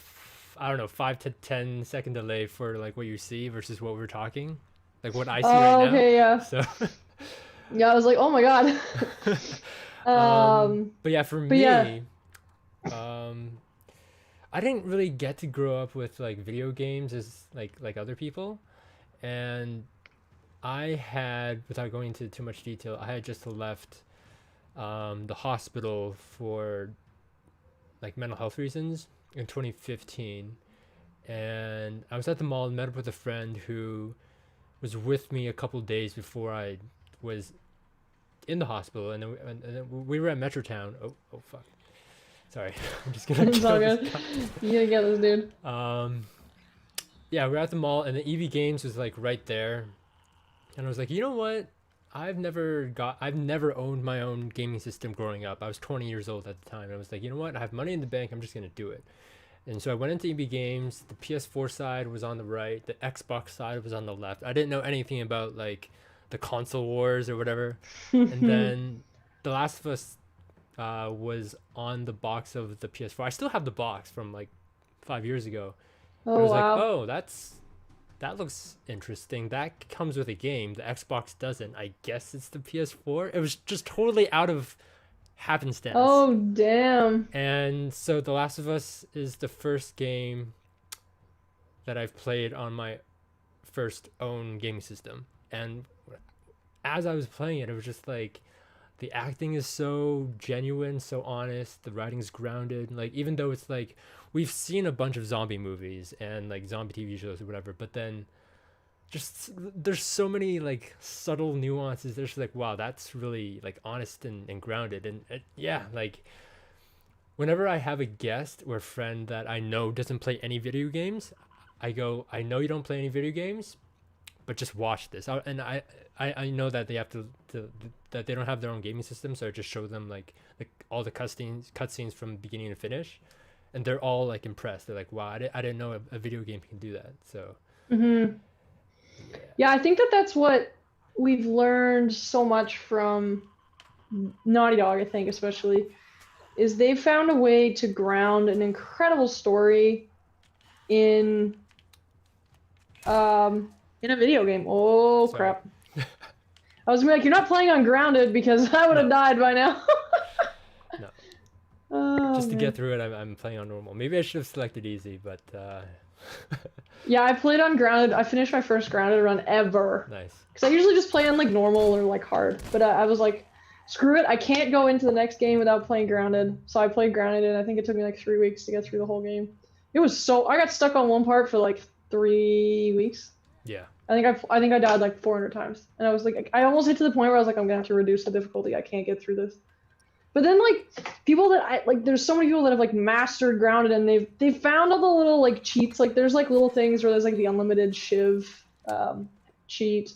I don't know 5 to 10 second delay for like what you see versus what we're talking, like what I see right now. Okay, yeah. So. Yeah, I was like, oh my god. But yeah, for me, I didn't really get to grow up with like video games as like other people, and I had, without going into too much detail, I had just left the hospital for like mental health reasons in 2015, and I was at the mall and met up with a friend who was with me a couple days before I was in the hospital, and then we were at Metrotown. Oh fuck, sorry. I'm just gonna It's all good. You gotta get this dude. Yeah, we were at the mall, and the EV Games was like right there, and I was like, you know what, I've never owned my own gaming system growing up. I was 20 years old at the time. And I was like, you know what? I have money in the bank. I'm just going to do it. And so I went into EB Games. The PS4 side was on the right. The Xbox side was on the left. I didn't know anything about like the console wars or whatever. And then The Last of Us was on the box of the PS4. I still have the box from like 5 years ago. Oh, I was wow. like, oh, that looks interesting. That comes with a game. The Xbox doesn't. I guess it's the PS4. It was just totally out of happenstance. Oh, damn. And so The Last of Us is the first game that I've played on my first own gaming system. And as I was playing it, it was just like, the acting is so genuine, so honest. The writing's grounded. Like, even though it's like, we've seen a bunch of zombie movies and like zombie TV shows or whatever, but then just there's so many like subtle nuances. There's like, wow, that's really like honest and grounded. And yeah, like whenever I have a guest or a friend that I know doesn't play any video games, I go, I know you don't play any video games, but just watch this. And I know that they have to that they don't have their own gaming system, so I just show them like all the cutscenes from beginning to finish, and they're all like impressed. They're like, wow, I didn't know a video game can do that. So Yeah, I think that's what we've learned so much from Naughty Dog, I think, especially, is they've found a way to ground an incredible story in a video game. Oh, Sorry. crap. I was gonna be like, you're not playing on Grounded because I would have died by now. No. Oh, Just to man. get through it, I'm playing on normal. Maybe I should have selected easy, but Yeah, I played on Grounded. I finished my first Grounded run ever. nice. Because I usually just play on like normal or like hard. But I was like, screw it. I can't go into the next game without playing Grounded. So I played Grounded, and I think it took me like 3 weeks to get through the whole game. It was so... I got stuck on one part for like 3 weeks. Yeah. I think I died like 400 times. And I was like, I almost hit to the point where I was like, I'm gonna have to reduce the difficulty. I can't get through this. But then like people that there's so many people that have like mastered Grounded, and they've found all the little like cheats. Like there's like little things where there's like the unlimited shiv cheat.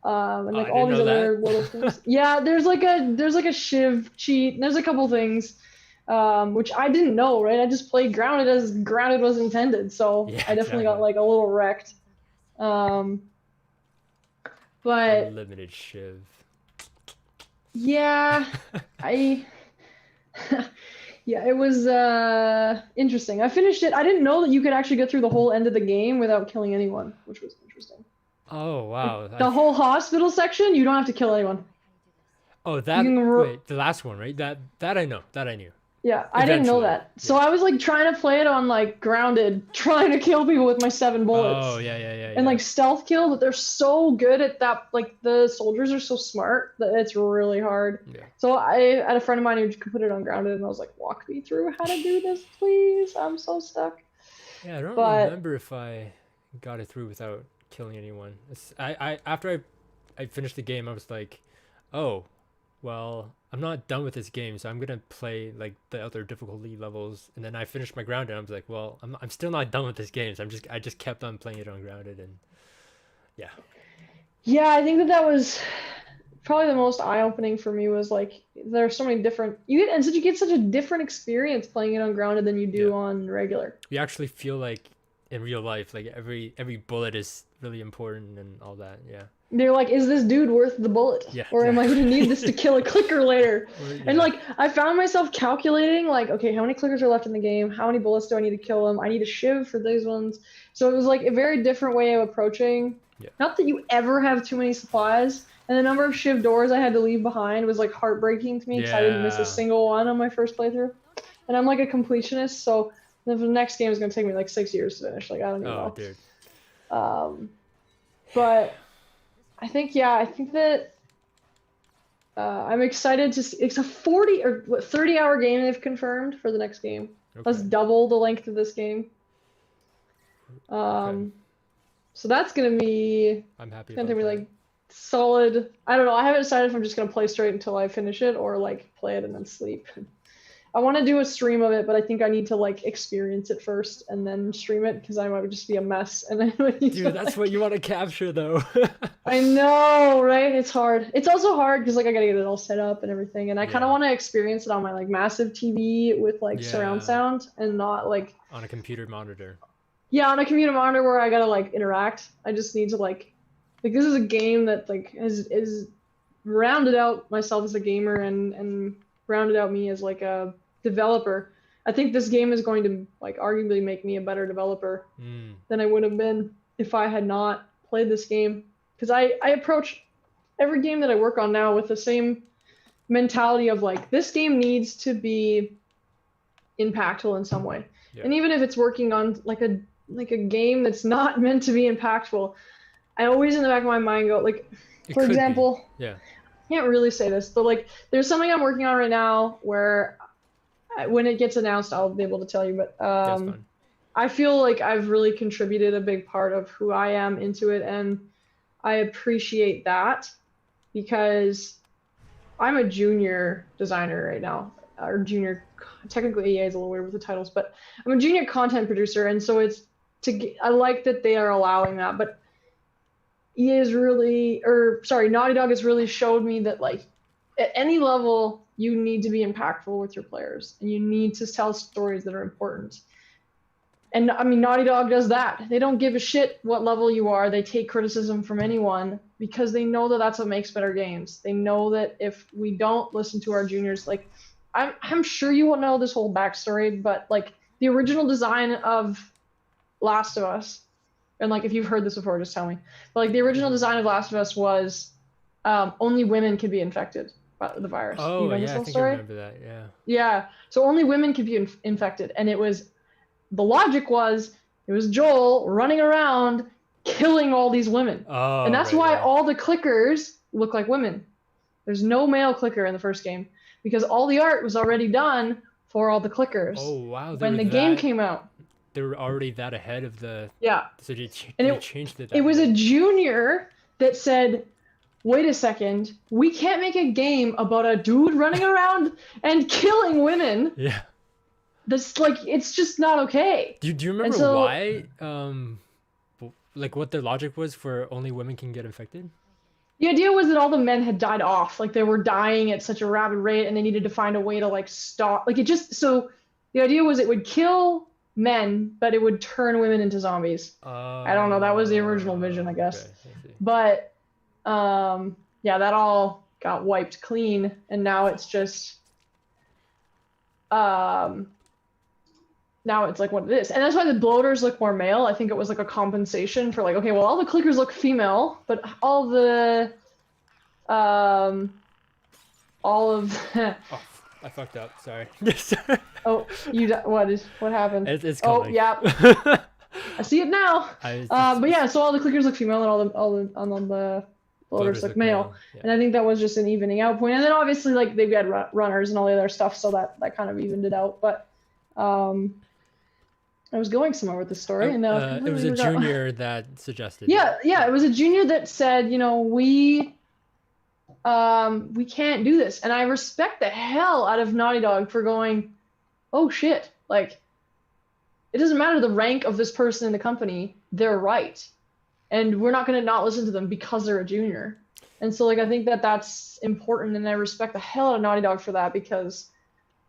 And like all these other little things. Yeah, there's like a shiv cheat, and there's a couple things. Which I didn't know, right? I just played Grounded as Grounded was intended, so Yeah, I definitely got exactly. like a little wrecked. But Unlimited shiv. yeah, yeah, it was interesting. I finished it. I didn't know that you could actually get through the whole end of the game without killing anyone, which was interesting. Oh wow. The whole hospital section, you don't have to kill anyone. Oh, that wait, the last one, right? That I know. That I knew. Yeah, I didn't know Eventually, that. So I was like trying to play it on like Grounded, trying to kill people with my 7 bullets. Oh, yeah. And like stealth kill, but they're so good at that. Like the soldiers are so smart that it's really hard. Yeah. So I had a friend of mine who could put it on Grounded, and I was like, walk me through how to do this, please. I'm so stuck. Yeah, I don't But- remember if I got it through without killing anyone. After I finished the game, I was like, oh, well, I'm not done with this game, so I'm gonna play like the other difficulty levels. And then I finished my Grounded, and I was like, well, I'm still not done with this game, so I just kept on playing it on Grounded, and yeah. Yeah, I think that was probably the most eye-opening for me. Was like there are so many different you get such a different experience playing it on Grounded than you do on regular. You actually feel like in real life, like every bullet is really important and all that. Yeah. They're like, is this dude worth the bullet? Yeah, Or am I going to need this to kill a clicker later? Or, And like, I found myself calculating, like, okay, how many clickers are left in the game? How many bullets do I need to kill them? I need a shiv for these ones. So it was like a very different way of approaching. Yeah. Not that you ever have too many supplies. And the number of shiv doors I had to leave behind was like heartbreaking to me because I didn't miss Yeah. a single one on my first playthrough. And I'm like a completionist, so the next game is going to take me like 6 years to finish. Like, I don't even know. Dude. But I think that I'm excited to see. It's a 40 or 30-hour game they've confirmed for the next game. That's Okay. double the length of this game. Okay. So that's gonna be I'm happy. gonna About take me that. like solid. I don't know. I haven't decided if I'm just gonna play straight until I finish it or like play it and then sleep. I want to do a stream of it, but I think I need to like experience it first and then stream it because I might just be a mess. And then Dude, that's what you want to capture, though. I know, right? It's hard. It's also hard because like I gotta get it all set up and everything, and I kind of Yeah. want to experience it on my like massive TV with like surround Yeah. sound and not like On a computer monitor. on a computer monitor where I gotta like interact. I just need to like this is a game that like is rounded out myself as a gamer and rounded out me as like a developer. I think this game is going to like arguably make me a better developer than I would have been if I had not played this game. Because I approach every game that I work on now with the same mentality of like, this game needs to be impactful in some way. Yeah. And even if it's working on like a game that's not meant to be impactful, I always in the back of my mind go like, It for could be. example, Yeah. I can't really say this, but like there's something I'm working on right now where when it gets announced, I'll be able to tell you, but That's fine. I feel like I've really contributed a big part of who I am into it, and I appreciate that because I'm a junior designer right now, or junior. Technically, EA is a little weird with the titles, but I'm a junior content producer, and so I like that they are allowing that. But EA is really, or sorry, Naughty Dog has really showed me that like at any level you need to be impactful with your players, and you need to tell stories that are important. And I mean, Naughty Dog does that. They don't give a shit what level you are. They take criticism from anyone because they know that that's what makes better games. They know that if we don't listen to our juniors, like I'm sure you won't know this whole backstory, but like the original design of Last of Us, and like if you've heard this before, just tell me. But like the original design of Last of Us was only women could be infected by the virus. Oh, you know yeah, this I whole think story? I remember that. Yeah. Yeah. So only women could be infected, and it was. The logic was it was Joel running around killing all these women. Oh, and that's right, why right. all the clickers look like women. There's no male clicker in the first game because all the art was already done for all the clickers. Oh, wow. When the game came out. They were already that ahead of the... Yeah. So they And changed it. It was a junior that said, wait a second, we can't make a game about a dude running around and killing women. Yeah. That's like, it's just not okay. Do you remember why? Like what the logic was for only women can get infected? The idea was that all the men had died off, like they were dying at such a rapid rate, and they needed to find a way to like stop. Like it just so the idea was it would kill men, but it would turn women into zombies. I don't know. That was the original vision, I guess. Okay, but yeah, that all got wiped clean, and now it's just now it's like what it is. And that's why the bloaters look more male. I think it was like a compensation for like, okay, well, all the clickers look female, but all the, all of... Oh, I fucked up. Sorry. Oh, what happened? It's oh, coming. yeah. I see it now. But yeah, so all the clickers look female and all the bloaters look male. Yeah. And I think that was just an evening out point. And then obviously like they've got runners and all the other stuff, so that kind of evened it out. But I was going somewhere with the story, and it was a junior that suggested. Yeah, it was a junior that said, you know, we can't do this, and I respect the hell out of Naughty Dog for going, oh shit, like it doesn't matter the rank of this person in the company, they're right, and we're not gonna not listen to them because they're a junior, and so like I think that's important, and I respect the hell out of Naughty Dog for that because,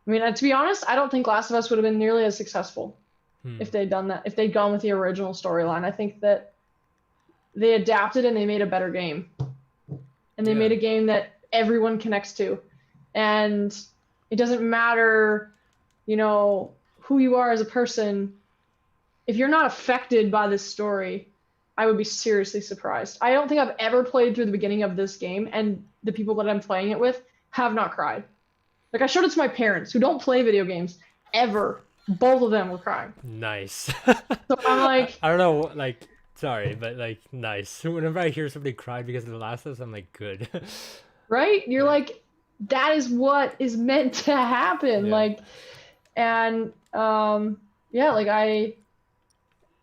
I mean, to be honest, I don't think Last of Us would have been nearly as successful if they'd done that, if they'd gone with the original storyline. I think that they adapted and they made a better game. And they made a game that everyone connects to. And it doesn't matter, you know, who you are as a person. If you're not affected by this story, I would be seriously surprised. I don't think I've ever played through the beginning of this game, and the people that I'm playing it with have not cried. Like, I showed it to my parents who don't play video games ever. Both of them were crying. Nice. So I'm like, I don't know, like, sorry, but like, nice. Whenever I hear somebody cry because of The Last of Us, I'm like, good. Right? You're like, that is what is meant to happen. Yeah. Like, and yeah, like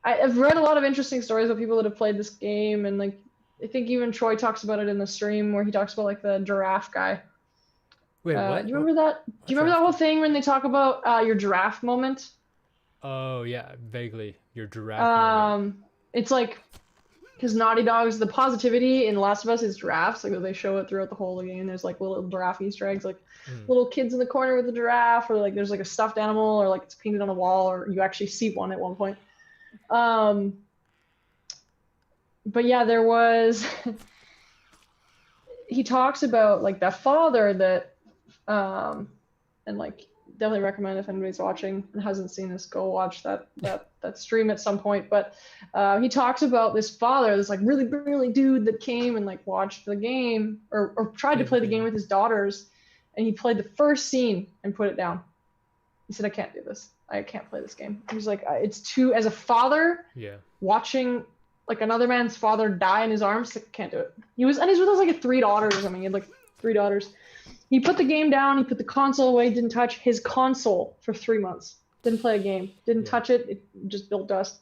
I've read a lot of interesting stories of people that have played this game, and like I think even Troy talks about it in the stream where he talks about like the giraffe guy. Wait, what? Do you remember that? Do you remember that whole thing when they talk about your giraffe moment? Oh yeah, vaguely. Your giraffe moment. It's like, because Naughty Dog's, the positivity in Last of Us is giraffes. Like they show it throughout the whole game. There's like little giraffe Easter eggs, like little kids in the corner with a giraffe, or like there's like a stuffed animal, or like it's painted on a wall, or you actually see one at one point. But yeah, there was. He talks about like that father that. And like definitely recommend if anybody's watching and hasn't seen this, go watch that stream at some point. But he talks about this father, this like really brilliant dude that came and like watched the game or tried to play the game with his daughters, and he played the first scene and put it down. He said, I can't do this. I can't play this game. He was like, it's too, as a father, watching like another man's father die in his arms, like, can't do it. He's with us like 3 daughters or something. He had like 3 daughters. He put the game down, he put the console away, didn't touch his console for 3 months. Didn't play a game, didn't touch it, it just built dust.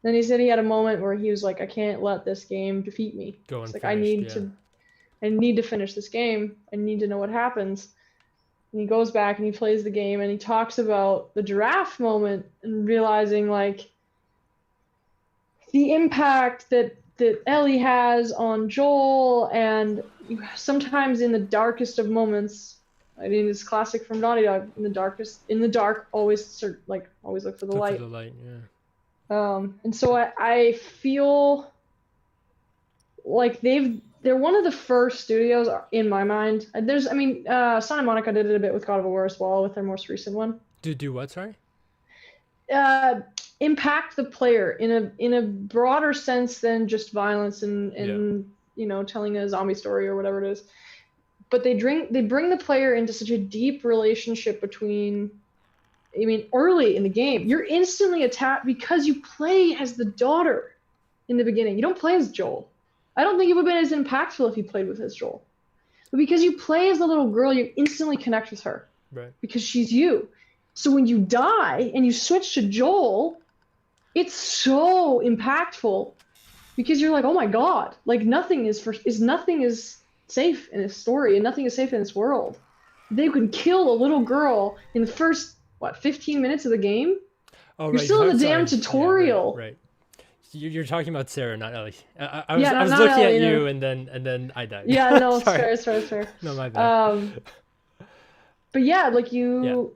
Then he said he had a moment where he was like, I can't let this game defeat me. Go It's like unfinished, I need to finish this game. I need to know what happens. And he goes back and he plays the game and he talks about the giraffe moment and realizing like the impact that Ellie has on Joel, and sometimes in the darkest of moments, I mean, it's classic from Naughty Dog. In the dark, always look for the light. For the light, yeah. And so I feel like they're one of the first studios in my mind. Santa Monica did it a bit with God of War as well with their most recent one. Do what? Sorry. Impact the player in a broader sense than just violence and telling a zombie story or whatever it is. But they bring the player into such a deep relationship between. I mean, early in the game, you're instantly attacked because you play as the daughter in the beginning. You don't play as Joel. I don't think it would have been as impactful if you played with as Joel. But because you play as the little girl, you instantly connect with her. Right. Because she's you. So when you die and you switch to Joel, it's so impactful because you're like, oh my god, like nothing is safe in this story and nothing is safe in this world. They can kill a little girl in the first 15 minutes of the game. Oh, you're right. still in the damn tutorial. Yeah, right. You're talking about Sarah, not Ellie. I was not looking Ellie, at you, and then I died. Yeah, no, it's fair. No, my bad. But yeah, like you,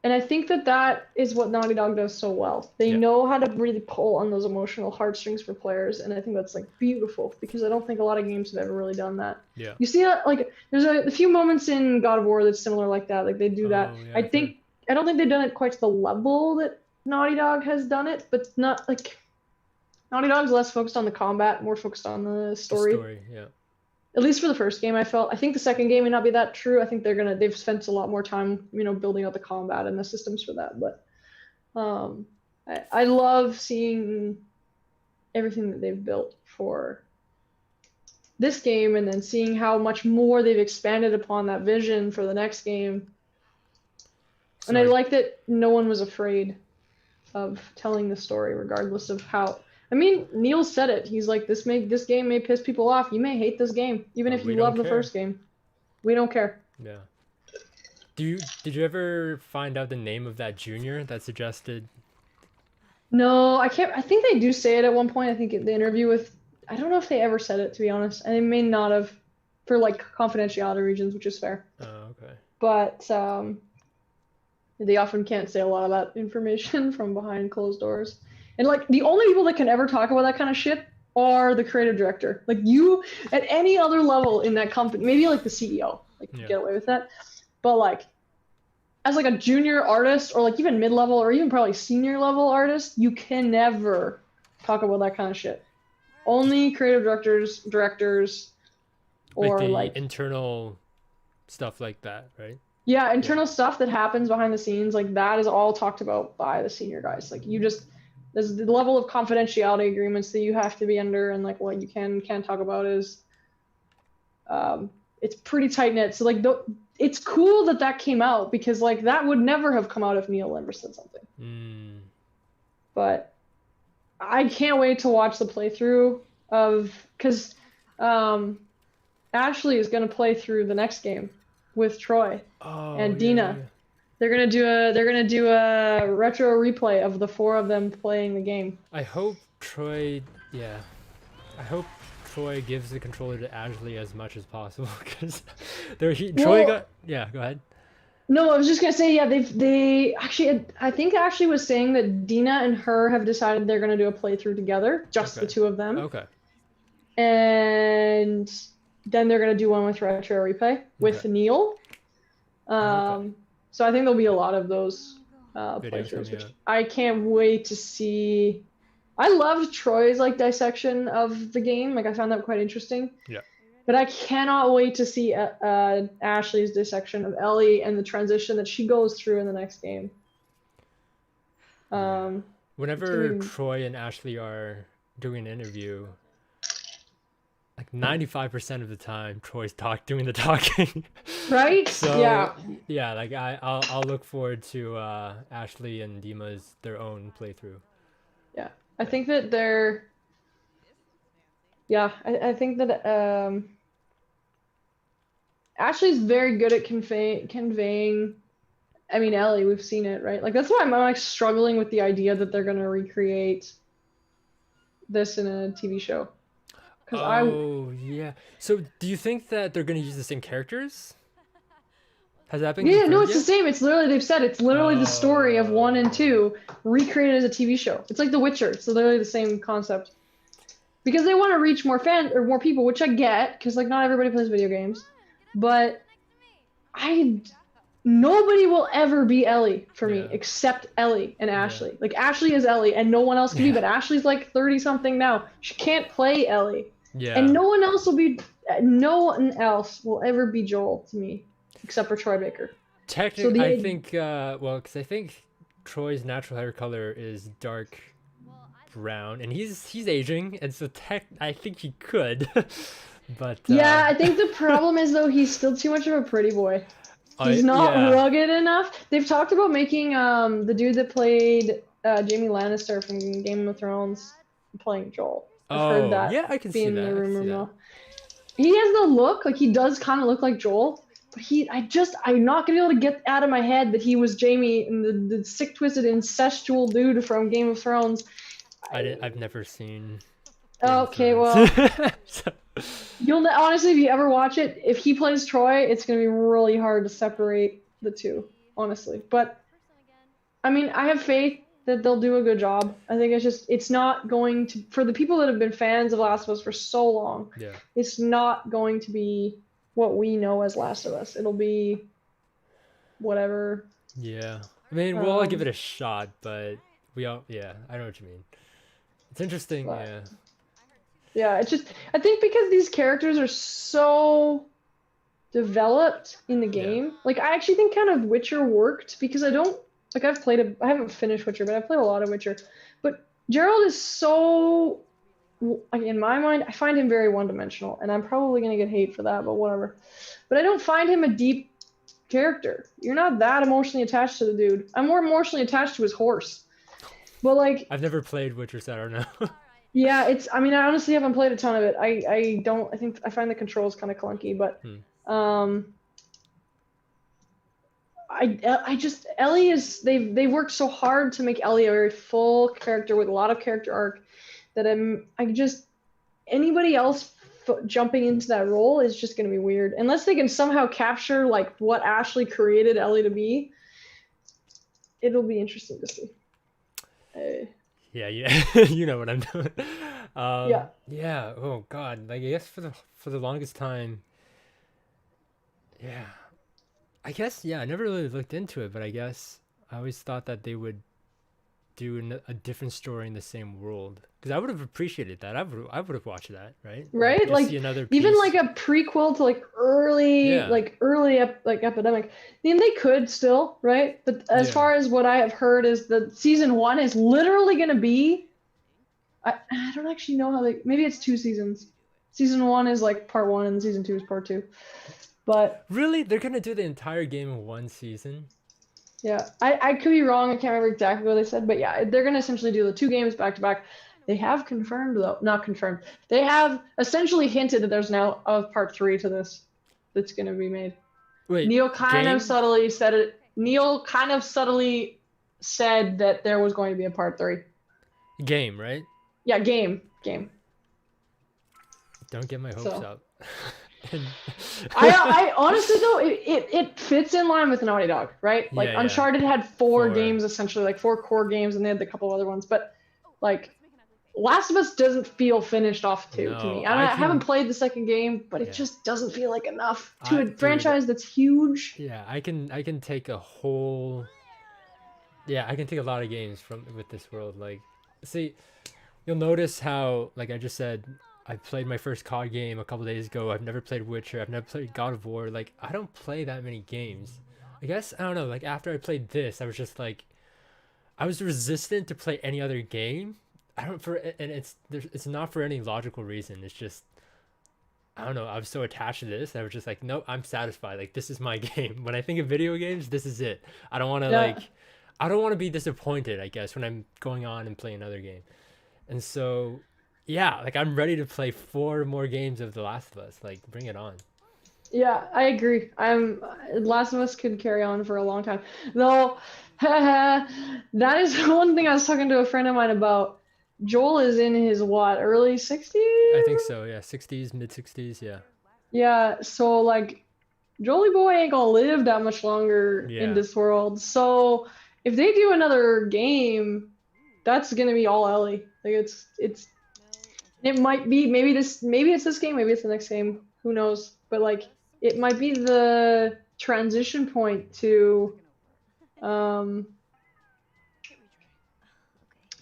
and I think that is what Naughty Dog does so well. They know how to really pull on those emotional heartstrings for players, and I think that's like beautiful because I don't think a lot of games have ever really done that. Yeah. You see that like there's a few moments in God of War that's similar like that. Like they do that. Yeah, I don't think they've done it quite to the level that Naughty Dog has done it, but not like Naughty Dog's less focused on the combat, more focused on the story. The story, yeah. At least for the first game, I think the second game may not be that true. I think they've spent a lot more time, building out the combat and the systems for that. But I love seeing everything that they've built for this game, and then seeing how much more they've expanded upon that vision for the next game. And I like that no one was afraid of telling the story, regardless of how. I mean, Neil said it. He's like, this game may piss people off. You may hate this game, even if you love the first game. We don't care. Yeah. Did you ever find out the name of that junior that suggested? No, I can't. I think they do say it at one point. I think in the interview with. I don't know if they ever said it, to be honest. And they may not have, for like confidentiality reasons, which is fair. Oh, okay. But they often can't say a lot of that information from behind closed doors. And like the only people that can ever talk about that kind of shit are the creative director. Like you, at any other level in that company, maybe like the CEO, like you get away with that. But like, as like a junior artist or like even mid-level or even probably senior level artist, you can never talk about that kind of shit. Only creative directors, or like internal stuff like that, right? Yeah, internal stuff that happens behind the scenes, like that is all talked about by the senior guys. Like there's the level of confidentiality agreements that you have to be under, and like what you can't talk about is, it's pretty tight knit. So like it's cool that came out because like that would never have come out if Neil never said something. But I can't wait to watch the playthrough because Ashley is going to play through the next game with Troy and Dena. Yeah. They're gonna do a retro replay of the four of them playing the game. I hope Troy gives the controller to Ashley as much as possible because Troy got. Yeah, go ahead. No, I was just gonna say, yeah, they actually, I think Ashley was saying that Dena and her have decided they're gonna do a playthrough together, just the two of them. Okay. And then they're gonna do one with retro replay with Neil. So I think there'll be a lot of those playthroughs, which I can't wait to see. I loved Troy's like dissection of the game. Like I found that quite interesting. Yeah. But I cannot wait to see Ashley's dissection of Ellie and the transition that she goes through in the next game. Whenever Troy and Ashley are doing an interview, like 95% of the time Troy's doing the talking. Right? So Yeah. yeah, like I'll look forward to Ashley and Dima's their own playthrough. Yeah. I think that they're yeah, I think that Ashley's very good at conveying. I mean, Ellie, we've seen it, right? Like that's why I'm like struggling with the idea that they're gonna recreate this in a TV show. Because Oh yeah. So do you think that they're gonna use the same characters? Has that been yeah, no, confirmed it's the yet? same. It's literally they've said it's literally the story of 1 and Oh. 2 recreated as a TV show. It's like The Witcher. It's literally the same concept. Because they want to reach more fans or more people, which I get, because like not everybody plays video games. But nobody will ever be Ellie for me Yeah. except Ellie and Yeah. Ashley. Like Ashley is Ellie and no one else can be, Yeah. but Ashley's like 30 something now. She can't play Ellie. Yeah. And no one else will ever be Joel to me except for Troy Baker. Technically, I think well, because I think Troy's natural hair color is dark brown, and he's aging, and so I think he could. But Yeah, I think the problem is though he's still too much of a pretty boy. He's not yeah. rugged enough. They've talked about making the dude that played Jaime Lannister from Game of Thrones playing Joel. I've heard that. Yeah, I can see being that. the I can rumor see that. mill. He has the look, like he does kind of look like Joel, but I'm not gonna be able to get out of my head that he was Jaime and the sick, twisted, incestual dude from Game of Thrones. I've never seen. Game of Okay, Thrones. well, So- honestly, if you ever watch it, if he plays Troy, it's gonna be really hard to separate the two, honestly. But I mean, I have faith that they'll do a good job. I think it's not going to, for the people that have been fans of Last of Us for so long, yeah. it's not going to be what we know as Last of Us. It'll be whatever. Yeah. I mean, we'll all give it a shot, but yeah, I know what you mean. It's interesting, But- yeah. Yeah, it's just, I think because these characters are so developed in the game, like I actually think kind of Witcher worked because I haven't finished Witcher, but I've played a lot of Witcher. But Gerald is so, like, in my mind, I find him very one-dimensional, and I'm probably gonna get hate for that, but whatever. But I don't find him a deep character. You're not that emotionally attached to the dude. I'm more emotionally attached to his horse. But like, I've never played Witcher, so I don't know. yeah, I mean, I honestly haven't played a ton of it. I find the controls kind of clunky, but Ellie is, they worked so hard to make Ellie a very full character with a lot of character arc that anybody else jumping into that role is just going to be weird unless they can somehow capture like what Ashley created Ellie to be. It'll be interesting to see. Yeah, you know what I'm doing. Yeah. Oh God, like I guess for the longest time. Yeah, I guess I never really looked into it, but I guess I always thought that they would do a different story in the same world because I would have appreciated that. I would have watched that, right? Right, Just like see another even piece. like a prequel to like early Epidemic. I mean, they could still, right? But as far as what I have heard is that season 1 is literally going to be. I don't actually know how maybe it's 2 seasons. Season 1 is like part 1 and season 2 is part 2. But really, they're gonna do the entire game in one season? Yeah, I could be wrong. I can't remember exactly what they said, but yeah, they're gonna essentially do the 2 games back to back. They have confirmed though, not confirmed. They have essentially hinted that there's now a part 3 to this that's gonna be made. Wait, Neil kind of subtly said it. Neil kind of subtly said that there was going to be a part 3. Game, right? Yeah, game. Don't get my hopes up. I honestly though it fits in line with Naughty Dog, right? Like Uncharted had 4 games essentially, like 4 core games, and they had a couple other ones, but like Last of Us doesn't feel finished off to me. I haven't played the second game, but it just doesn't feel like enough to a franchise that's huge. Yeah, I can take a whole. Yeah, I can take a lot of games with this world. Like, see, you'll notice how, like I just said, I played my first COD game a couple days ago. I've never played Witcher. I've never played God of War. Like, I don't play that many games. I guess, I don't know, like after I played this, I was just like, I was resistant to play any other game. It's not for any logical reason. It's just, I don't know, I was so attached to this. I was just like, nope, I'm satisfied. Like, this is my game. When I think of video games, this is it. I don't want to I don't want to be disappointed, I guess, when I'm going on and playing another game. And so, yeah, like I'm ready to play 4 more games of The Last of Us. Like, bring it on. Yeah, I agree. Last of Us could carry on for a long time. Though, that is one thing I was talking to a friend of mine about. Joel is in his what, early 60s? I think so, yeah. 60s, mid 60s, yeah. Yeah, so like Jolie Boy ain't gonna live that much longer in this world. So if they do another game, that's gonna be all Ellie. Like it might be maybe it's this game, maybe it's the next game, who knows? But like it might be the transition point to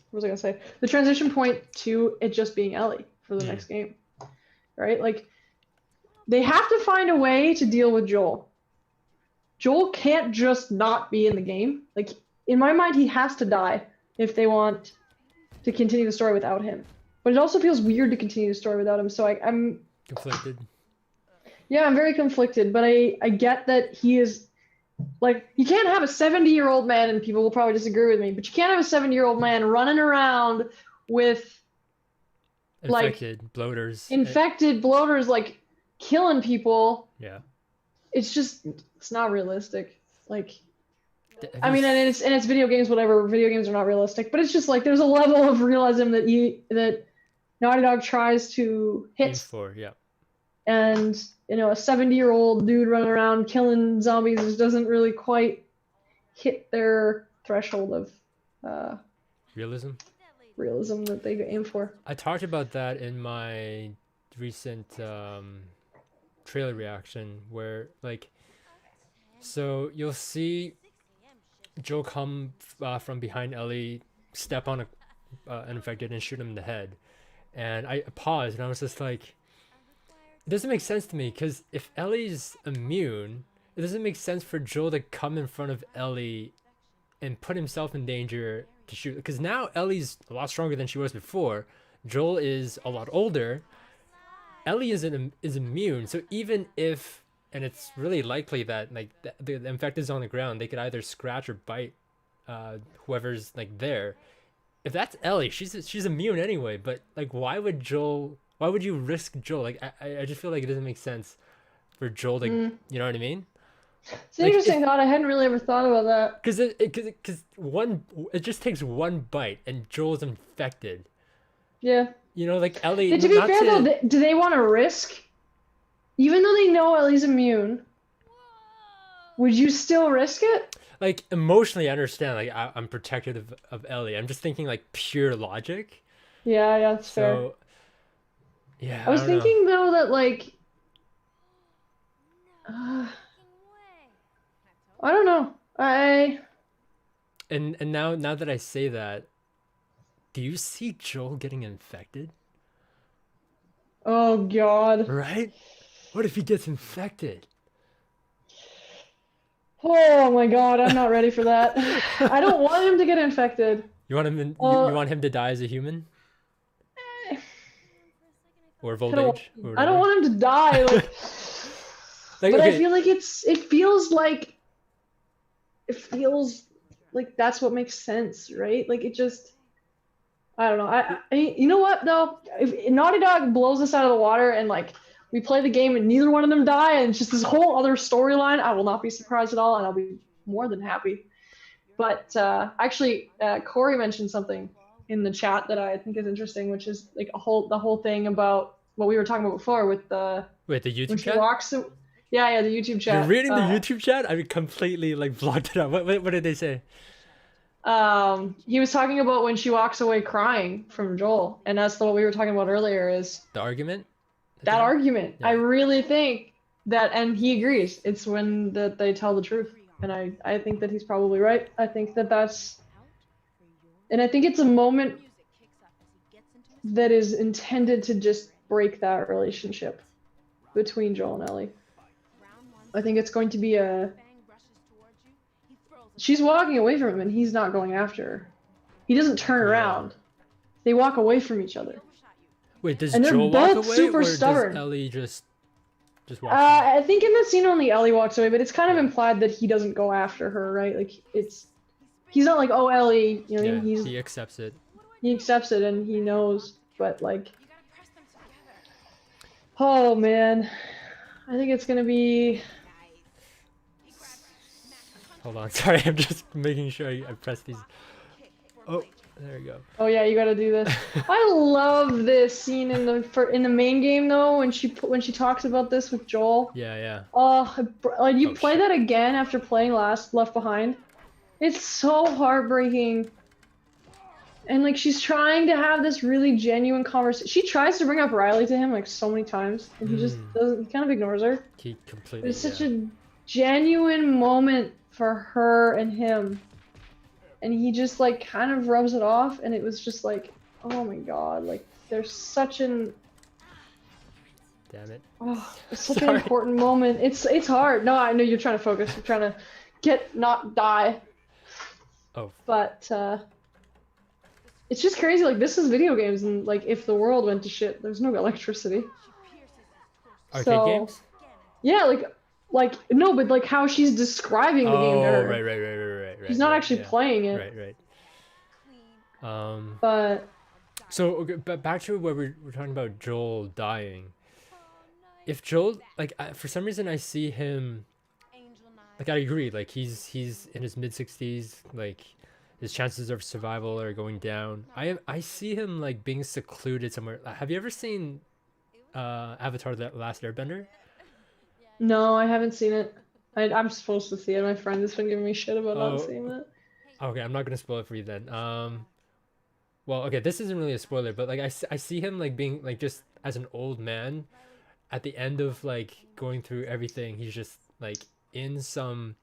what was I gonna say? The transition point to it just being Ellie for the next game. Right? Like they have to find a way to deal with Joel. Joel can't just not be in the game. Like in my mind, he has to die if they want to continue the story without him. But it also feels weird to continue the story without him. So I'm conflicted. Yeah, I'm very conflicted, but I get that he is like, you can't have a 70-year-old man, and people will probably disagree with me, but you can't have a 70-year-old man running around with infected bloaters, like killing people. Yeah. It's not realistic. Like, I mean, and it's video games, whatever. Video games are not realistic, but it's just like there's a level of realism that Naughty Dog tries to hit for, yeah. And a 70-year-old dude running around killing zombies just doesn't really quite hit their threshold of realism that they aim for. I talked about that in my recent trailer reaction, where like, so you'll see Joel come from behind Ellie, step on an infected and shoot him in the head, and I paused and I was just like, it doesn't make sense to me, because if Ellie's immune, it doesn't make sense for Joel to come in front of Ellie and put himself in danger to shoot, because now Ellie's a lot stronger than she was before. Joel is a lot older. Ellie is immune, so even if, and it's really likely that like the infected's on the ground, they could either scratch or bite whoever's like there. If that's Ellie, she's immune anyway. But like, why would you risk Joel? Like, I just feel like it doesn't make sense for Joel to, you know what I mean? It's an interesting thought. I hadn't really ever thought about that. Because it just takes one bite and Joel's infected. Yeah. Like Ellie. To be fair though, do they want to risk? Even though they know Ellie's immune, would you still risk it? Like emotionally, I understand. Like I'm protective of Ellie. I'm just thinking like pure logic. Yeah, that's fair. Yeah. I was thinking though that like, I don't know. And now that I say that, do you see Joel getting infected? Oh God. Right? What if he gets infected? Oh my God, I'm not ready for that. I don't want him to get infected. You want him? You want him to die as a human? Or of old age? I don't want him to die. Like, but okay. I feel like it feels like that's what makes sense, right? Like it just, I don't know. I you know what though? If Naughty Dog blows us out of the water and like we play the game and neither one of them die and it's just this whole other storyline, I will not be surprised at all and I'll be more than happy. But actually, Corey mentioned something in the chat that I think is interesting, which is like the whole thing about what we were talking about before with the YouTube chat. Yeah, the YouTube chat. You're reading the YouTube chat? I completely like blocked it out. What did they say? He was talking about when she walks away crying from Joel, and that's what we were talking about earlier. Is the argument? That argument? Yeah. I really think that, and he agrees. It's when that they tell the truth, and I think that he's probably right. I think that's, and I think it's a moment that is intended to just break that relationship between Joel and Ellie. I think it's going to be she's walking away from him and he's not going after her. He doesn't turn around. They walk away from each other. Wait, does and Joel walk away super or stubborn. does Ellie just just walks I think in the scene only Ellie walks away, but it's kind of implied that he doesn't go after her, right? Like he's not like, oh Ellie, you know, yeah, he he accepts it. accepts it and he knows, but like, oh man, I think it's gonna be. Hold on, sorry, I'm just making sure I press these. Oh, there we go. Oh yeah, you gotta do this. I love this scene in the main game though, when she talks about this with Joel. Yeah. Oh, like you play shit. that again after playing Left Behind. It's so heartbreaking. And like she's trying to have this really genuine conversation. She tries to bring up Riley to him like so many times, and he just doesn't. He kind of ignores her. He completely. It's such a genuine moment for her and him, and he just like kind of rubs it off, and it was just like, oh my god, like there's such an. Damn it. Oh, it's such an important moment. It's hard. No, I know you're trying to focus. You're trying to not die. Oh. But it's just crazy. Like this is video games, and like if the world went to shit, there's no electricity. Arcade games? Yeah, like no, but like how she's describing the game to her. Right. She's not actually playing it. Right. But. So okay, but back to what we're talking about, Joel dying. If Joel, like, for some reason I see him, like, I agree, like, he's in his mid-60s, like, his chances of survival are going down. I see him, like, being secluded somewhere. Have you ever seen Avatar: The Last Airbender? No, I haven't seen it. I'm supposed to see it. My friend has been giving me shit about not seeing it. Okay, I'm not gonna spoil it for you then. Well, okay, this isn't really a spoiler, but, like, I see him, like, being, like, just as an old man. At the end of like going through everything, he's just like in some,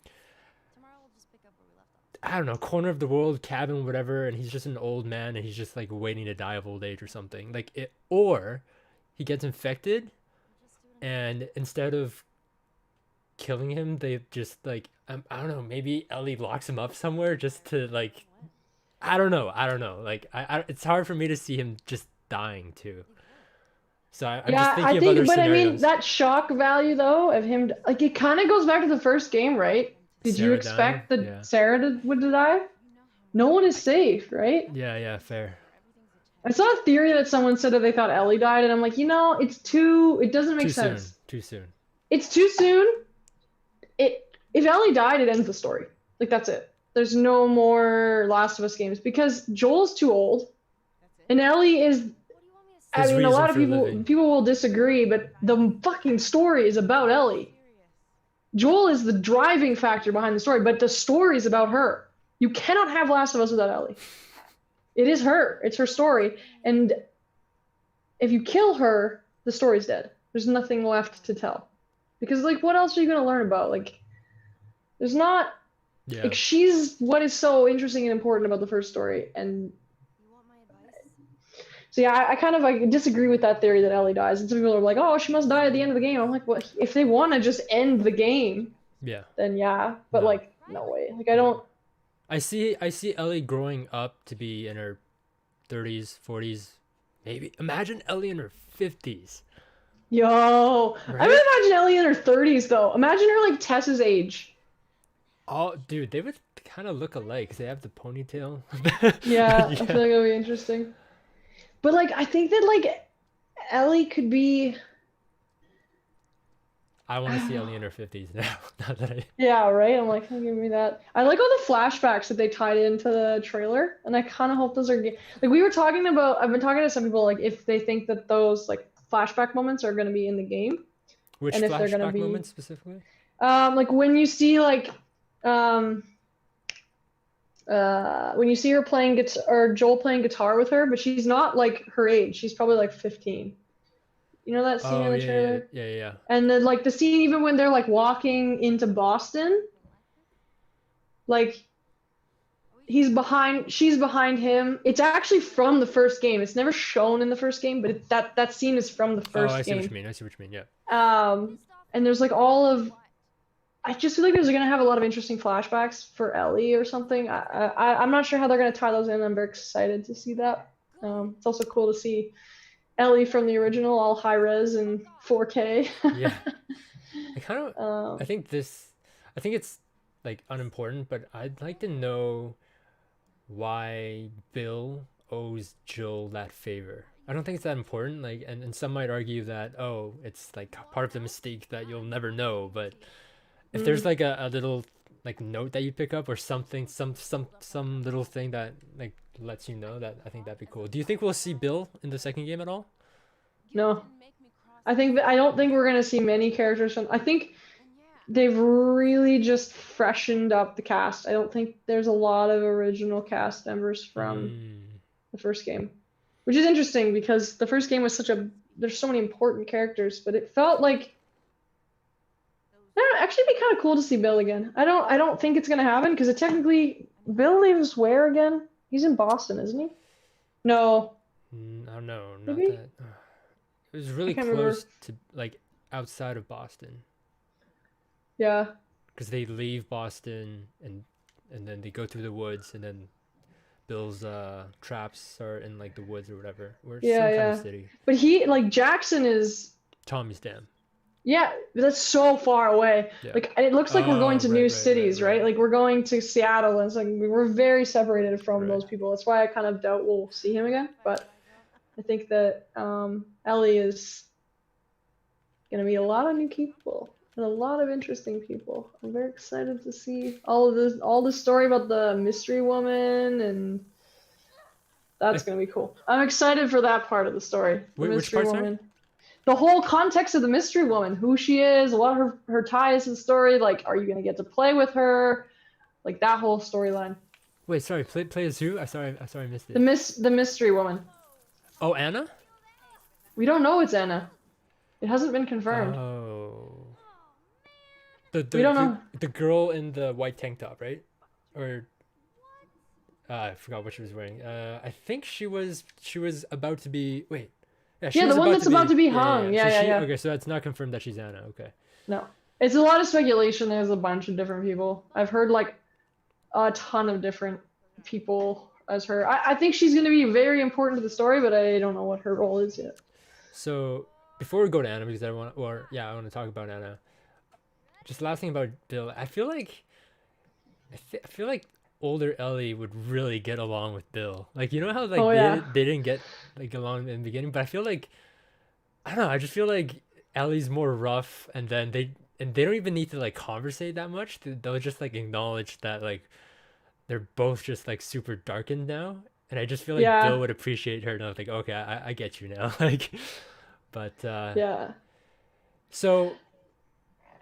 I don't know, corner of the world, cabin, whatever, and he's just an old man and he's just like waiting to die of old age or something. Like it, or he gets infected, and instead of killing him, they just like I don't know, maybe Ellie locks him up somewhere just to like, I don't know, like it's hard for me to see him just dying too. So I'm just thinking of other scenarios. I mean, that shock value though of him, like it kind of goes back to the first game, right? Did you expect that Sarah would die? No one is safe, right? Yeah, fair. I saw a theory that someone said that they thought Ellie died, and I'm like, it doesn't make sense. Too soon. It's too soon. If Ellie died, it ends the story. Like that's it. There's no more Last of Us games because Joel's too old, and Ellie is. I mean, a lot of people will disagree, but the fucking story is about Ellie. Joel is the driving factor behind the story, but the story is about her. You cannot have Last of Us without Ellie. It is her. It's her story. And if you kill her, the story's dead. There's nothing left to tell. Because, like, what else are you going to learn about? Like, there's not... Yeah. Like, she's what is so interesting and important about the first story, and... So yeah, I kind of like disagree with that theory that Ellie dies. And some people are like, "Oh, she must die at the end of the game." I'm like, "Well, if they want to just end the game, then yeah." But like, no way. Like, I don't. I see Ellie growing up to be in her 30s, 40s, maybe. Imagine Ellie in her 50s. Yo, right? I would imagine Ellie in her 30s though. Imagine her like Tess's age. Oh, dude, they would kind of look alike because they have the ponytail. Yeah, I feel like it would be interesting. But, like, I think that, like, Ellie could be... I want to see Ellie in her 50s now. Yeah, right? I'm like, give me that. I like all the flashbacks that they tied into the trailer, and I kind of hope those are... Like, we were talking about... I've been talking to some people, like, if they think that those, like, flashback moments are going to be in the game. Which and if flashback they're gonna be... moments specifically? Like, when you see, like... when you see her playing guitar, or Joel playing guitar with her, but she's not like her age. She's probably like 15. You know that scene in the trailer? Yeah. And then like the scene even when they're like walking into Boston, like she's behind him. It's actually from the first game. It's never shown in the first game, but that scene is from the first game. I see what you mean. Yeah. And there's like all of. I just feel like there's going to have a lot of interesting flashbacks for Ellie or something. I'm not sure how they're going to tie those in. I'm very excited to see that. It's also cool to see Ellie from the original, all high res and 4K. Yeah. I kind of um, I think it's like unimportant, but I'd like to know why Bill owes Joel that favor. I don't think it's that important. Like, and some might argue that, oh, it's like part of the mistake that you'll never know. But if there's mm, like a little like note that you pick up or something, some little thing that like lets you know that, I think that'd be cool. Do you think we'll see Bill in the second game at all? no, I don't think we're gonna see many characters from. I think they've really just freshened up the cast. I don't think there's a lot of original cast members from Mm. the first game, which is interesting because the first game was there's so many important characters, but it felt like I don't know, actually it'd be kind of cool to see Bill again. I don't think it's gonna happen because it technically Bill lives where again? He's in Boston, isn't he? No, I don't know, not maybe that. It was I really can't remember. close to like outside of Boston Yeah, because they leave Boston and then they go through the woods and then Bill's traps are in like the woods or whatever. Or some yeah, kind of yeah. city. But he like Jackson is Tommy's Dam. yeah, that's so far away. Yeah. Like, and it looks like we're going Oh, to right, new right, cities, right. right? Like, we're going to Seattle, and it's like we're very separated from Right. those people. That's why I kind of doubt we'll see him again. But I think that Ellie is gonna be a lot of new people and a lot of interesting people. I'm very excited to see all the story about the mystery woman, and that's gonna be cool. I'm excited for that part of the story. The Which mystery part, sorry? woman. The whole context of the mystery woman, who she is, what her ties to the story, like, are you gonna get to play with her, like that whole storyline. Wait, sorry. Play as who? I sorry, I missed it. The mystery woman. Oh, Anna? We don't know it's Anna. It hasn't been confirmed. Oh. We don't know. The girl in the white tank top, right? Or I forgot what she was wearing. I think she was about to be. Wait. Yeah, she Yeah, was the one that's about to be hung. So Yeah. Okay, so that's not confirmed that she's Anna. Okay. No, it's a lot of speculation. There's a bunch of different people. I've heard like a ton of different people as her. I think she's gonna be very important to the story, but I don't know what her role is yet. So before we go to Anna, because I want to talk about Anna. Just last thing about Bill, I feel like older Ellie would really get along with Bill. Like, you know how like Oh yeah. they didn't get like along in the beginning, but I feel like I don't know. I just feel like Ellie's more rough, and then they don't even need to like conversate that much. They'll just like acknowledge that like they're both just like super darkened now, and I just feel like Yeah. Bill would appreciate her. And I was like, okay, I get you now. Like, but Yeah. so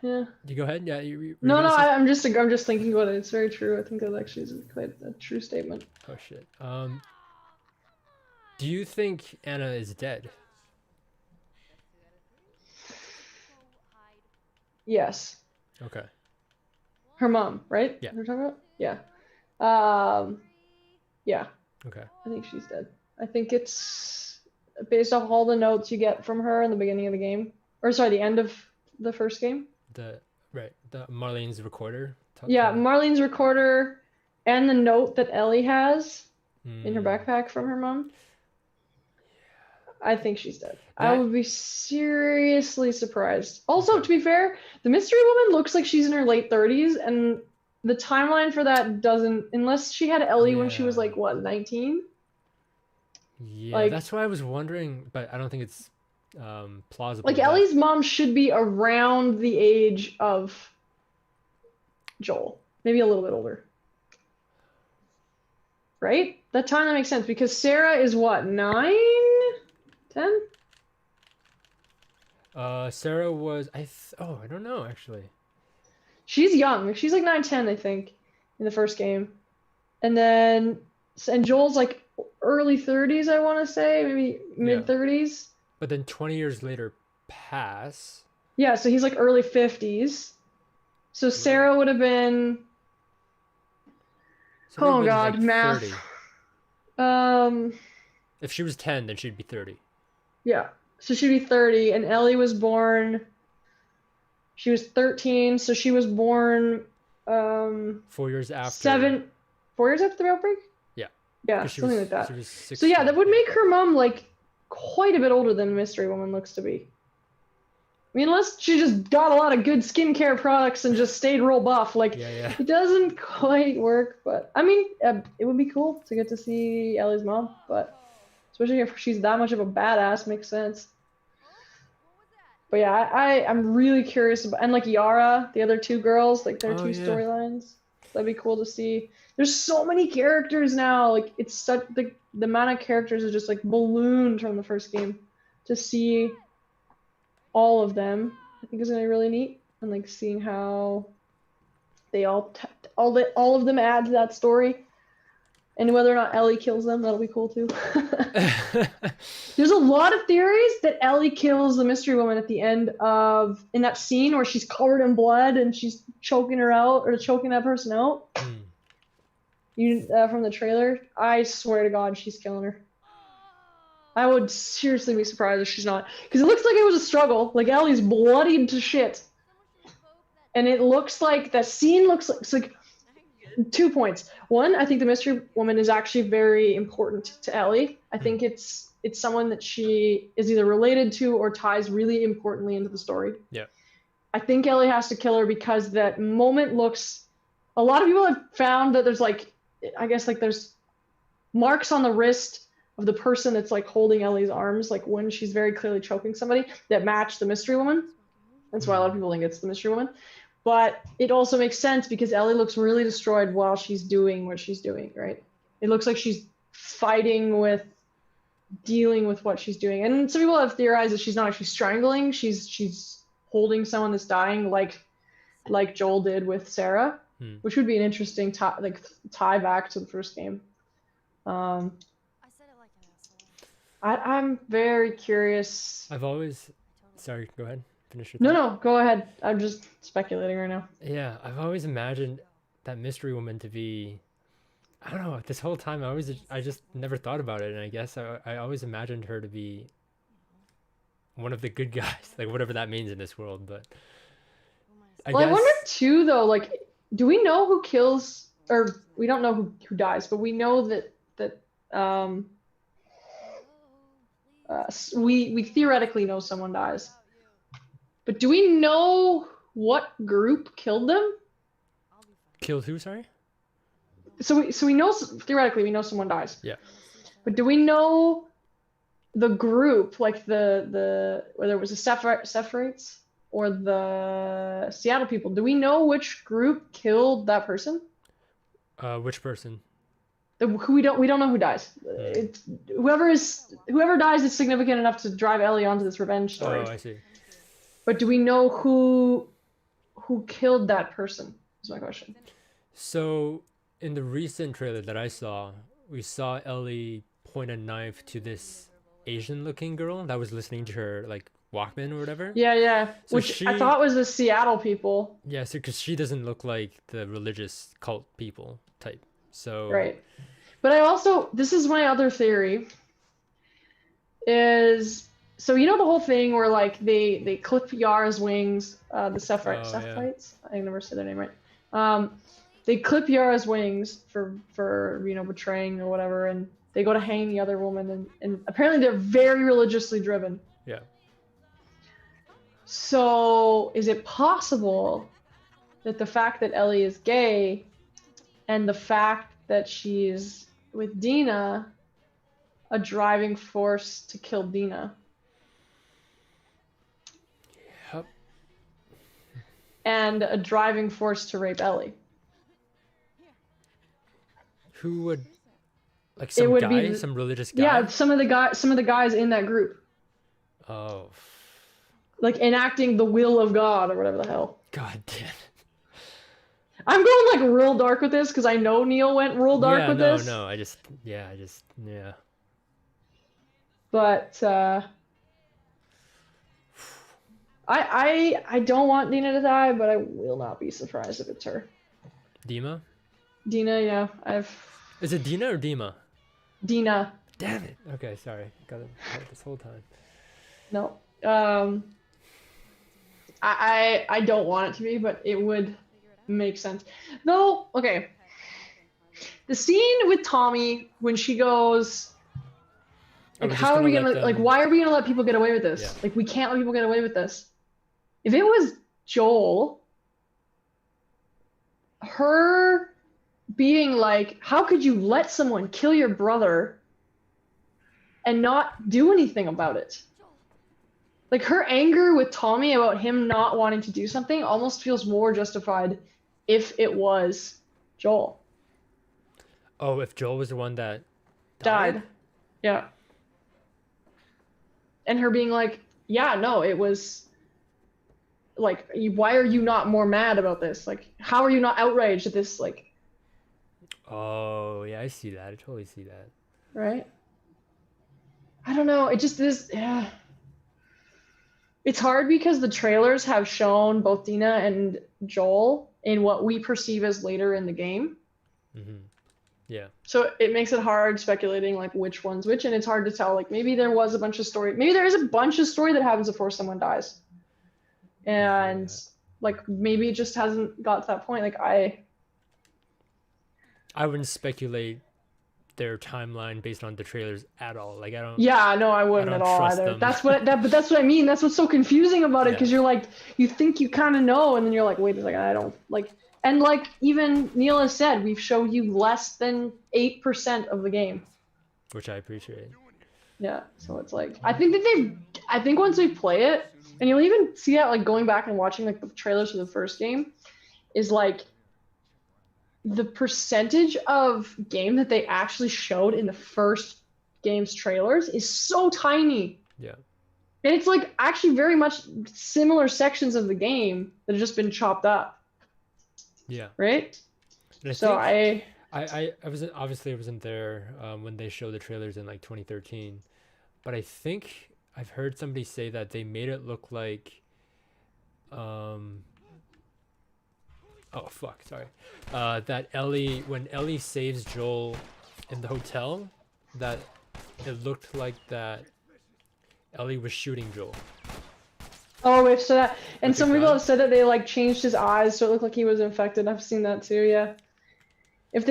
Yeah. you go ahead. Yeah, you were No, gonna say I'm just thinking about it. It's very true. I think that actually is quite a true statement. oh shit. Do you think Anna is dead? Yes. Okay. Her mom, right? Yeah. We're talking about? Yeah. Yeah. Okay. I think she's dead. I think it's based off all the notes you get from her in the beginning of the game. Or sorry, the end of the first game. The Marlene's recorder. Yeah, Marlene's recorder and the note that Ellie has in her Hmm. backpack from her mom. I think she's dead. I That- would be seriously surprised. Also, to be fair, the mystery woman looks like she's in her late 30s, and the timeline for that doesn't, unless she had Ellie when she was Yeah. like, what, 19? Yeah, Like- that's why I was wondering, but I don't think it's plausible. Like, that- Ellie's mom should be around the age of Joel. Maybe a little bit older. Right? That time makes sense, because Sarah is what, 9? 10? Sarah was I don't know actually. She's young. She's like 9, 10, I think, in the first game. And Joel's like early 30s, I want to say, maybe mid 30s. But then 20 years later pass. Yeah, so he's like early 50s. So Sarah would have been, So maybe oh like God, math. 30. If she was 10, then she'd be 30. Yeah. So she'd be 30, and Ellie was born, she was 13, so she was born 4 years after. 4 years after the outbreak? Yeah. Yeah, 'Cause she something was- like that. She was 6. So yeah, that would make her mom like quite a bit older than Mystery Woman looks to be. I mean, unless she just got a lot of good skincare products and just stayed real buff, like, Yeah. it doesn't quite work. But I mean, it would be cool to get to see Ellie's mom, but especially if she's that much of a badass, makes sense. But yeah, I'm really curious about, and like Yara, the other two girls, like their two storylines. That'd be cool to see. There's so many characters now. Like it's such the amount of characters is just like ballooned from the first game. To see all of them, I think is gonna be really neat, and like seeing how they all of them add to that story, and whether or not Ellie kills them, that'll be cool too. There's a lot of theories that Ellie kills the Mystery Woman at the end of in that scene where she's covered in blood and she's choking her out or choking that person out. You from the trailer, I swear to God, she's killing her. I would seriously be surprised if she's not, because it looks like it was a struggle. Like Ellie's bloodied to shit, and it looks like that scene looks like it's like 2 points. One, I think the Mystery Woman is actually very important to Ellie. I think it's someone that she is either related to or ties really importantly into the story. Yeah. I think Ellie has to kill her because that moment looks. A lot of people have found that there's like, I guess like there's marks on the wrist of the person that's like holding Ellie's arms, like when she's very clearly choking somebody, that match the Mystery Woman. That's why a lot of people think it's the Mystery Woman. But it also makes sense because Ellie looks really destroyed while she's doing what she's doing, right? It looks like she's dealing with what she's doing. And some people have theorized that she's not actually strangling, she's holding someone that's dying, like Joel did with Sarah, which would be an interesting tie back to the first game. I'm very curious. Sorry, go ahead. Finish your thought. No, go ahead. I'm just speculating right now. Yeah, I've always imagined that Mystery Woman to be, I don't know, this whole time I just never thought about it, and I guess I always imagined her to be one of the good guys, like whatever that means in this world, but I wonder too though, like, do we know who kills, or we don't know who dies, but we know that we theoretically know someone dies. But do we know what group killed them? Killed who, sorry? So we know, theoretically we know someone dies. Yeah. But do we know the group, like the whether it was the Separates or the Seattle people, do we know which group killed that person? Which person? We don't know who dies. It's whoever dies is significant enough to drive Ellie onto this revenge story. Oh, I see. But do we know who killed that person? Is my question. So in the recent trailer that I saw, we saw Ellie point a knife to this Asian-looking girl that was listening to her like Walkman or whatever. Yeah. So which I thought was the Seattle people. Yeah, so because she doesn't look like the religious cult people type. So right. But this is my other theory, is, so you know the whole thing where like they clip Yara's wings, the Sephites? I never said their name right. They clip Yara's wings for betraying or whatever, and they go to hang the other woman, and apparently they're very religiously driven. Yeah. So is it possible that the fact that Ellie is gay and the fact that she's with Dena, a driving force to kill Dena? Yep. And a driving force to rape Ellie? Who would, like some guy, some religious guy? Yeah, some of the guys in that group. Oh. Like enacting the will of God or whatever the hell. God damn it. I'm going like real dark with this because I know Neil went real dark with this. No, I just. But I don't want Dena to die, but I will not be surprised if it's her. Dena, yeah. Is it Dena or Dima? Dena. Damn it. Okay, sorry. Got it this whole time. No. I don't want it to be, but it would make sense. Though, okay. The scene with Tommy when she goes, Are Like, we just how are we let gonna like? them- Why are we gonna let people get away with this? Yeah. Like, we can't let people get away with this. If it was Joel, her being like, how could you let someone kill your brother and not do anything about it? Like, her anger with Tommy about him not wanting to do something almost feels more justified if it was Joel. Oh, if Joel was the one that Died. Yeah. And her being like, yeah, no, it was like, why are you not more mad about this? Like, how are you not outraged at this? Like, Oh, yeah, I see that. I totally see that. right? I don't know. It just is. Yeah. It's hard because the trailers have shown both Dena and Joel in what we perceive as later in the game. Yeah. So it makes it hard speculating like which one's which, and it's hard to tell. Like, maybe there was a bunch of story. Maybe there is a bunch of story that happens before someone dies, and Yeah. like maybe it just hasn't got to that point. Like, I wouldn't speculate their timeline based on the trailers at all. Like, I don't. Yeah, no, I wouldn't don't at all trust either. them. But that's what I mean. That's what's so confusing about it, Yeah. because you're like, you think you kind of know, and then you're like, wait a second, I don't like. And like even Neil has said, we've showed you less than 8% of the game. Which I appreciate. Yeah, so it's like, I think once we play it, and you'll even see that like going back and watching like the trailers for the first game, is like the percentage of game that they actually showed in the first game's trailers is so tiny. Yeah. And it's like actually very much similar sections of the game that have just been chopped up. Yeah. Right? And So I wasn't, obviously I wasn't there when they showed the trailers in like 2013, but I think I've heard somebody say that they made it look like oh fuck, sorry. That when Ellie saves Joel in the hotel, that it looked like that Ellie was shooting Joel. Oh, if so that, and With the some people gun? have said that they like changed his eyes so it looked like he was infected. I've seen that too, yeah. If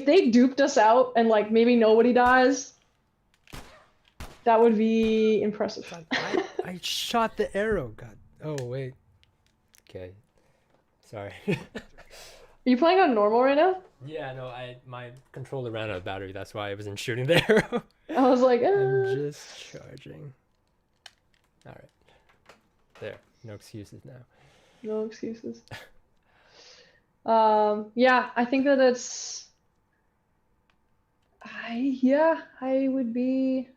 they duped us out and like maybe nobody dies, that would be impressive. God, I shot the arrow. God. Oh wait. Okay. Sorry. Are you playing on normal right now? Yeah, no, my controller ran out of battery. That's why I wasn't shooting the arrow. I was like, I'm just charging. All right. There. No excuses now. No excuses. Yeah, I think that it's. I would be.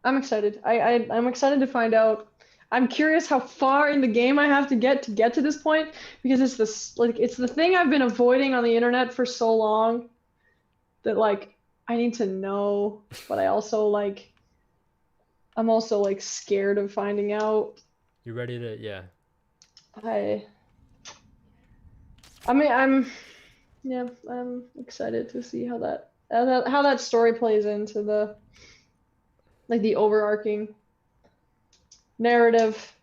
I'm excited. I'm excited to find out. I'm curious how far in the game I have to get to this point, because it's the thing I've been avoiding on the internet for so long that like I need to know, but I'm also like scared of finding out. You ready to? Yeah. I'm excited to see how that story plays into the overarching narrative.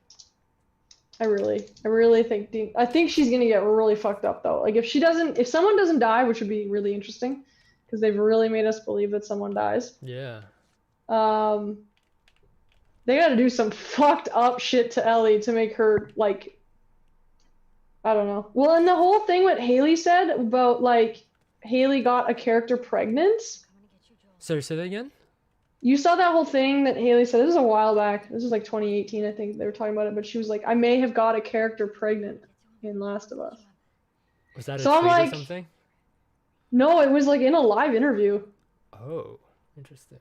I really think I think she's gonna get really fucked up though. Like if someone doesn't die, which would be really interesting, because they've really made us believe that someone dies. Yeah. They gotta do some fucked up shit to Ellie to make her like, I don't know. Well, and the whole thing what Haley said about like Haley got a character pregnant. Sorry, say that again? You saw that whole thing that Haley said. This was a while back. This was like 2018, I think they were talking about it. But she was like, I may have got a character pregnant in Last of Us. Was that a So I'm tweet like- or something? No, it was like in a live interview. Oh, interesting.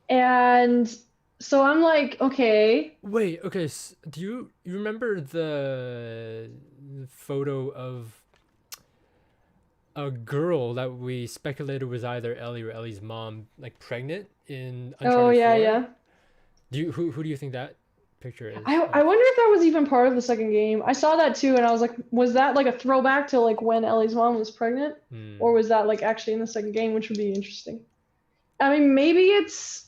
And so I'm like, okay. Wait, okay. Do you remember the photo of a girl that we speculated was either Ellie or Ellie's mom, like pregnant in Uncharted Oh, yeah, 4? yeah. Who do you think that picture is? I wonder if that was even part of the second game. I saw that too, and I was like, was that like a throwback to like when Ellie's mom was pregnant? Or was that like actually in the second game, which would be interesting. I mean, maybe it's,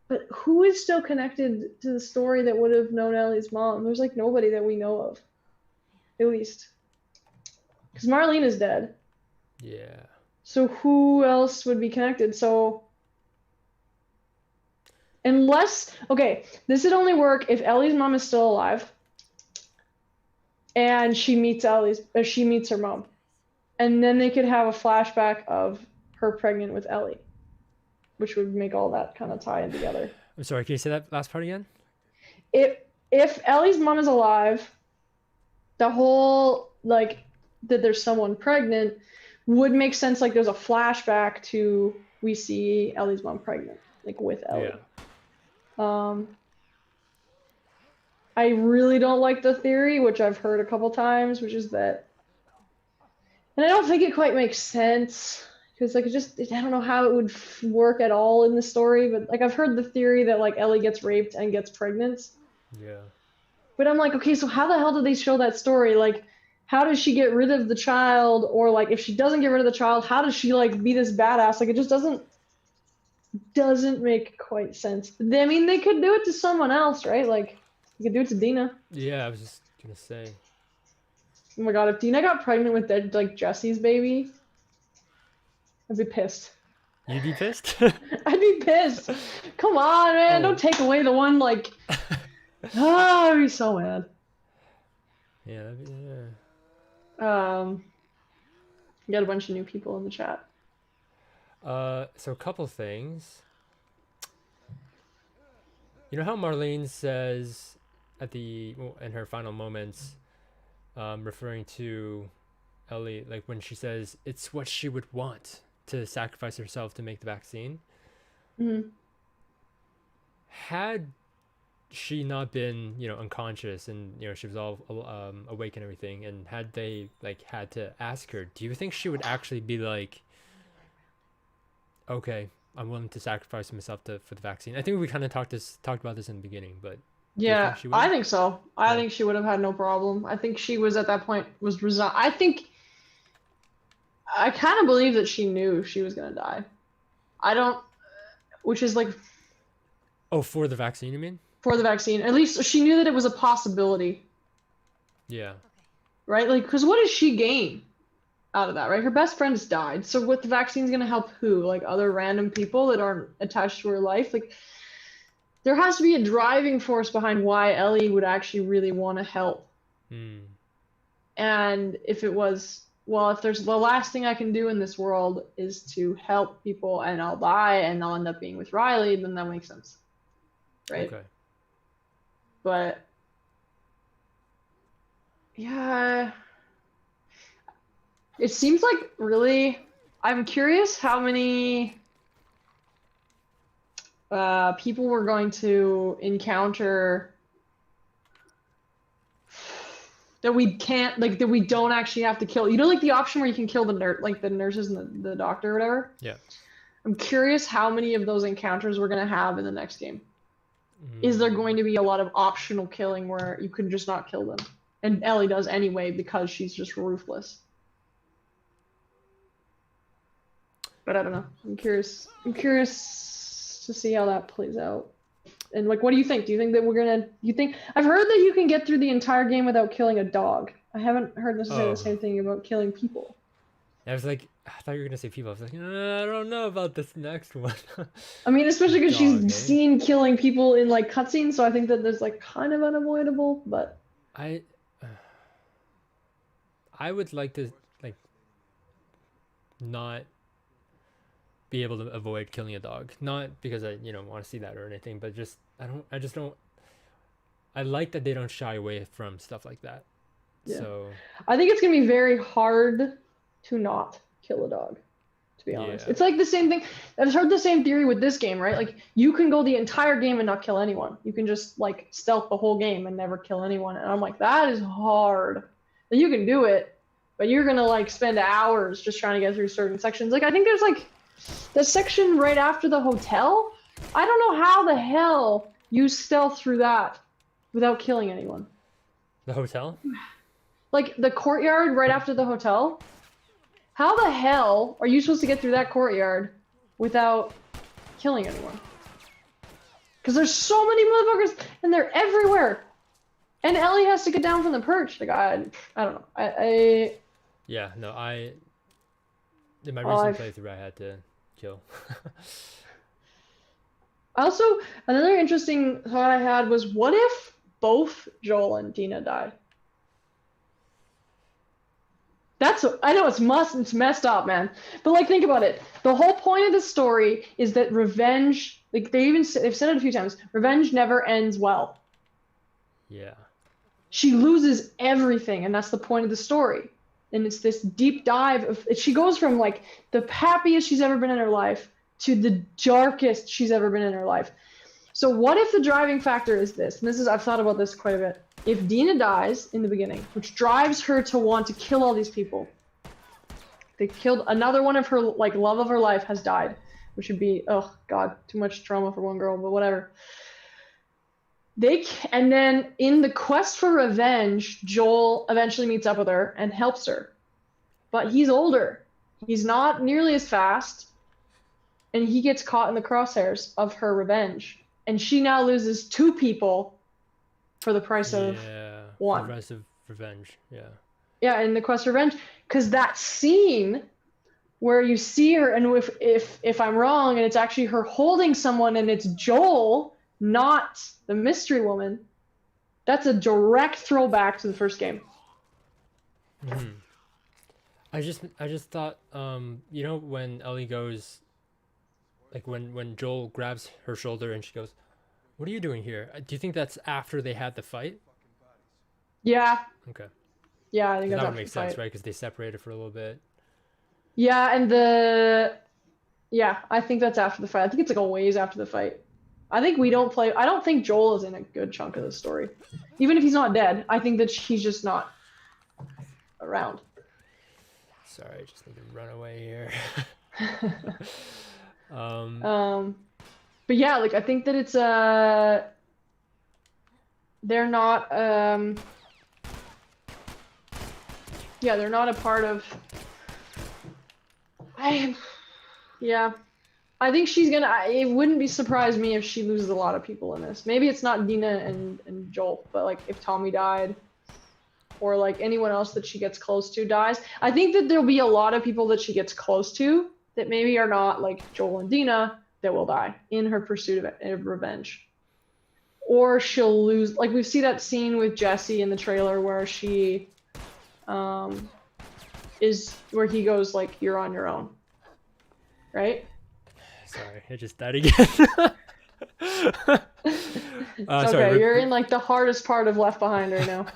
but who is still connected to the story that would have known Ellie's mom? There's like nobody that we know of, at least. Because Marlene is dead. Yeah. So who else would be connected? So Unless, okay, this would only work if Ellie's mom is still alive and she meets her mom. And then they could have a flashback of her pregnant with Ellie, which would make all that kind of tie in together. I'm sorry, can you say that last part again? If Ellie's mom is alive, the whole, like, that there's someone pregnant would make sense. Like, there's a flashback to we see Ellie's mom pregnant, like, with Ellie. Yeah. I really don't like the theory, which I've heard a couple times, which is that, and I don't think it quite makes sense, because, like, I don't know how it would work at all in the story, but, like, I've heard the theory that, like, Ellie gets raped and gets pregnant. Yeah. But I'm like, okay, so how the hell did they show that story? Like, how does she get rid of the child? Or, like, if she doesn't get rid of the child, how does she, like, be this badass? Like, it just doesn't make quite sense. I mean, they could do it to someone else, right? Like, you could do it to Dena. Yeah, I was just gonna say. Oh my god, if Dena got pregnant with like Jesse's baby, I'd be pissed. You'd be pissed? I'd be pissed. Come on, man, don't take away the one, like. Oh, I'd be so mad. Yeah, You got a bunch of new people in the chat. So a couple things. You know how Marlene says in her final moments, referring to Ellie, like when she says it's what she would want to sacrifice herself to make the vaccine. Mm-hmm. Had she not been, unconscious and, she was all awake and everything, and had they had to ask her, do you think she would actually be like, okay, I'm willing to sacrifice myself for the vaccine? I think we kind of talked about this in the beginning, but yeah, I think so. I think she would have had no problem. I think she was at that point resigned. I kind of believe that she knew she was gonna die. Which is like. Oh, for the vaccine, you mean? For the vaccine, at least she knew that it was a possibility. Yeah. Right, like, because what does she gain out of that, right? Her best friend's died, so what the vaccine's gonna help who? Like other random people that aren't attached to her life? Like, there has to be a driving force behind why Ellie would actually really want to help. And if it was, well, if there's the last thing I can do in this world is to help people and I'll die and I'll end up being with Riley, then that makes sense, right? Okay. But yeah, it seems like really, I'm curious how many people we're going to encounter that we can't, like, that we don't actually have to kill. You know, like the option where you can kill the nurses and the doctor or whatever? Yeah. I'm curious how many of those encounters we're going to have in the next game. Is there going to be a lot of optional killing where you can just not kill them? And Ellie does anyway because she's just ruthless. But I don't know. I'm curious to see how that plays out. And, like, what do you think? Do you think that I've heard that you can get through the entire game without killing a dog. I haven't heard necessarily the same thing about killing people. I was like, I thought you were gonna say people. I was like, I don't know about this next one. I mean, especially because she's seen killing people in, like, cutscenes, so I think that there's, like, kind of unavoidable, but I would like to, like, not be able to avoid killing a dog. Not because I, want to see that or anything, but just I like that they don't shy away from stuff like that. Yeah. So I think it's gonna be very hard to not kill a dog, to be honest. Yeah. It's like the same thing. I've heard the same theory with this game, right? Like, you can go the entire game and not kill anyone. You can just, like, stealth the whole game and never kill anyone. And I'm like, that is hard. You can do it, but you're gonna, like, spend hours just trying to get through certain sections. Like, I think there's, like, the section right after the hotel. I don't know how the hell you stealth through that without killing anyone. The hotel? Like, the courtyard right after the hotel. How the hell are you supposed to get through that courtyard without killing anyone? Because there's so many motherfuckers, and they're everywhere. And Ellie has to get down from the perch. Like, I don't know. Yeah, no, in my recent playthrough, I had to kill. Also, another interesting thought I had was, what if both Joel and Dena died? I know it's messed up, man. But like, think about it. The whole point of the story is that revenge, like they've said it a few times, revenge never ends well. Yeah. She loses everything, and that's the point of the story. And it's this deep dive of, she goes from like the happiest she's ever been in her life to the darkest she's ever been in her life. So what if the driving factor is this? And I've thought about this quite a bit. If Dena dies in the beginning, which drives her to want to kill all these people, they killed another one of her, like, love of her life has died, which would be, oh god, too much trauma for one girl, but whatever. And then in the quest for revenge, Joel eventually meets up with her and helps her. But he's older. He's not nearly as fast. And he gets caught in the crosshairs of her revenge. And she now loses 2 people for the price of one. The price of revenge, yeah. Yeah, in the quest for revenge. Because that scene where you see her, and if I'm wrong, and it's actually her holding someone, and it's Joel, not the mystery woman, that's a direct throwback to the first game. Mm-hmm. I just thought, you know, when Ellie goes, like when Joel grabs her shoulder and she goes, "What are you doing here?" Do you think that's after they had the fight? Yeah. Okay. Yeah, I think that that's would make sense, right? Because they separated for a little bit. Yeah, and I think that's after the fight. I think it's like a ways after the fight. I don't think Joel is in a good chunk of the story. Even if he's not dead, I think that he's just not around. Sorry, I just need to run away here. But yeah, like, I think that it's they're not they're not a part of, I think she's gonna, it wouldn't be surprise me if she loses a lot of people in this. Maybe it's not Dena and Joel, but like if Tommy died, or like anyone else that she gets close to dies. I think that there'll be a lot of people that she gets close to that maybe are not like Joel and Dena that will die in her pursuit of revenge. Or she'll lose, like we see that scene with Jesse in the trailer where she where he goes like, "You're on your own." Right? Sorry, I just died again. Okay, sorry, you're in like the hardest part of Left Behind right now.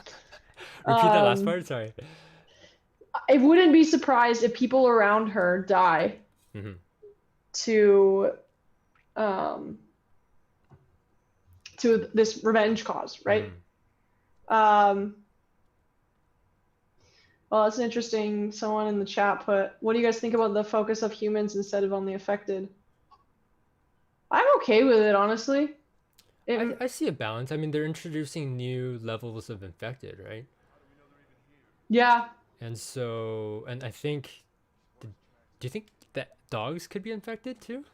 Repeat that last part, sorry. I wouldn't be surprised if people around her die to this revenge cause, right? Well, it's interesting. Someone in the chat put, "What do you guys think about the focus of humans instead of on the affected?" I'm okay with it, honestly. I see a balance. I mean, they're introducing new levels of infected, right? Yeah. And so, and I think, do you think that dogs could be infected too?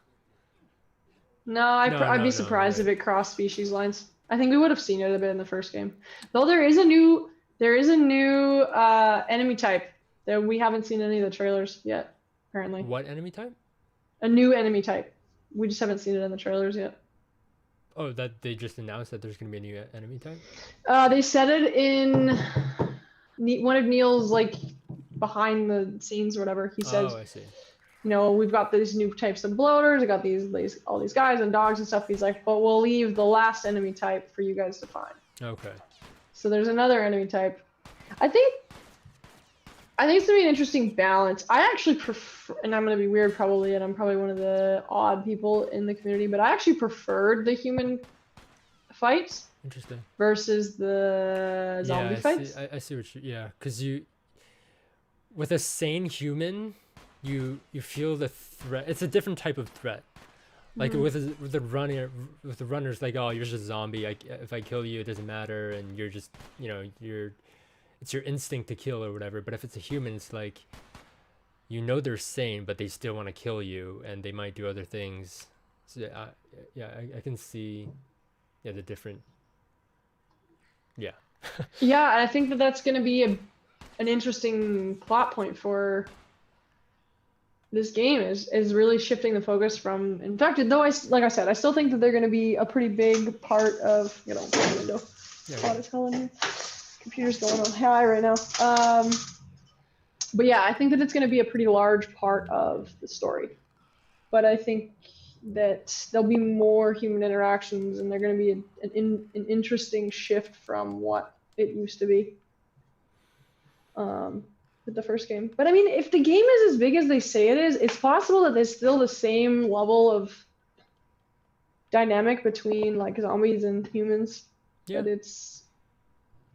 No, I'd be surprised if it crossed species lines. I think we would have seen it a bit in the first game. Though there is a new enemy type that we haven't seen any of the trailers yet, apparently. What enemy type? A new enemy type. We just haven't seen it in the trailers yet. Oh, that they just announced that there's going to be a new enemy type? They said it in one of Neil's, like, behind the scenes or whatever. He says, "Oh, I see. You know, we've got these new types of bloaters. We got all these guys and dogs and stuff." He's like, "But we'll leave the last enemy type for you guys to find." Okay. So there's another enemy type. I think it's gonna be an interesting balance. I actually prefer, and I'm gonna be weird probably, and I'm probably one of the odd people in the community, but I actually preferred the human fights. Interesting. Versus the zombie fights. I see what because with a sane human, you feel the threat. It's a different type of threat. Like with the runners, like, "Oh, you're just a zombie. If I kill you, it doesn't matter," and you're just, it's your instinct to kill or whatever. But if it's a human, it's like, they're sane, but they still want to kill you, and they might do other things. So I can see, the different. Yeah. Yeah, and I think that that's going to be an interesting plot point for this game is really shifting the focus from infected. Though like I said, I still think that they're going to be a pretty big part of the window. Yeah. Hot as hell in here. Computer's going on high right now. But yeah, I think that it's going to be a pretty large part of the story. But I think that there'll be more human interactions, and they're going to be an interesting shift from what it used to be with the first game. But I mean, if the game is as big as they say it is, it's possible that there's still the same level of dynamic between like zombies and humans. Yeah. But it's,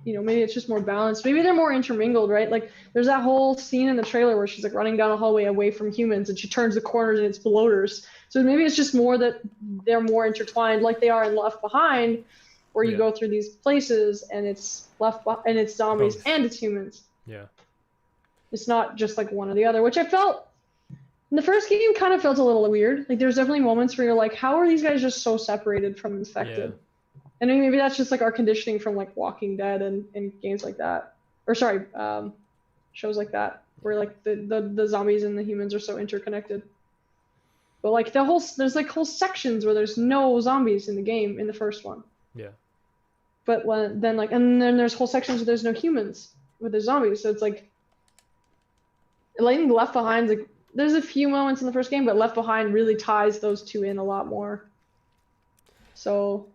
maybe it's just more balanced. Maybe they're more intermingled, right? Like there's that whole scene in the trailer where she's like running down a hallway away from humans and she turns the corners and it's bloaters. So maybe it's just more that they're more intertwined like they are in Left Behind, where you go through these places and it's and it's zombies and it's humans. Yeah. It's not just like one or the other, which I felt in the first game kind of felt a little weird. Like there's definitely moments where you're like, how are these guys just so separated from infected? Yeah. And I mean, maybe that's just like our conditioning from like Walking Dead and games like that, or sorry, shows like that, where like the zombies and the humans are so interconnected. But like there's like whole sections where there's no zombies in the game in the first one. Yeah. But and then there's whole sections where there's no humans with the zombies. So it's like, I think Left Behind, like there's a few moments in the first game, but Left Behind really ties those two in a lot more. So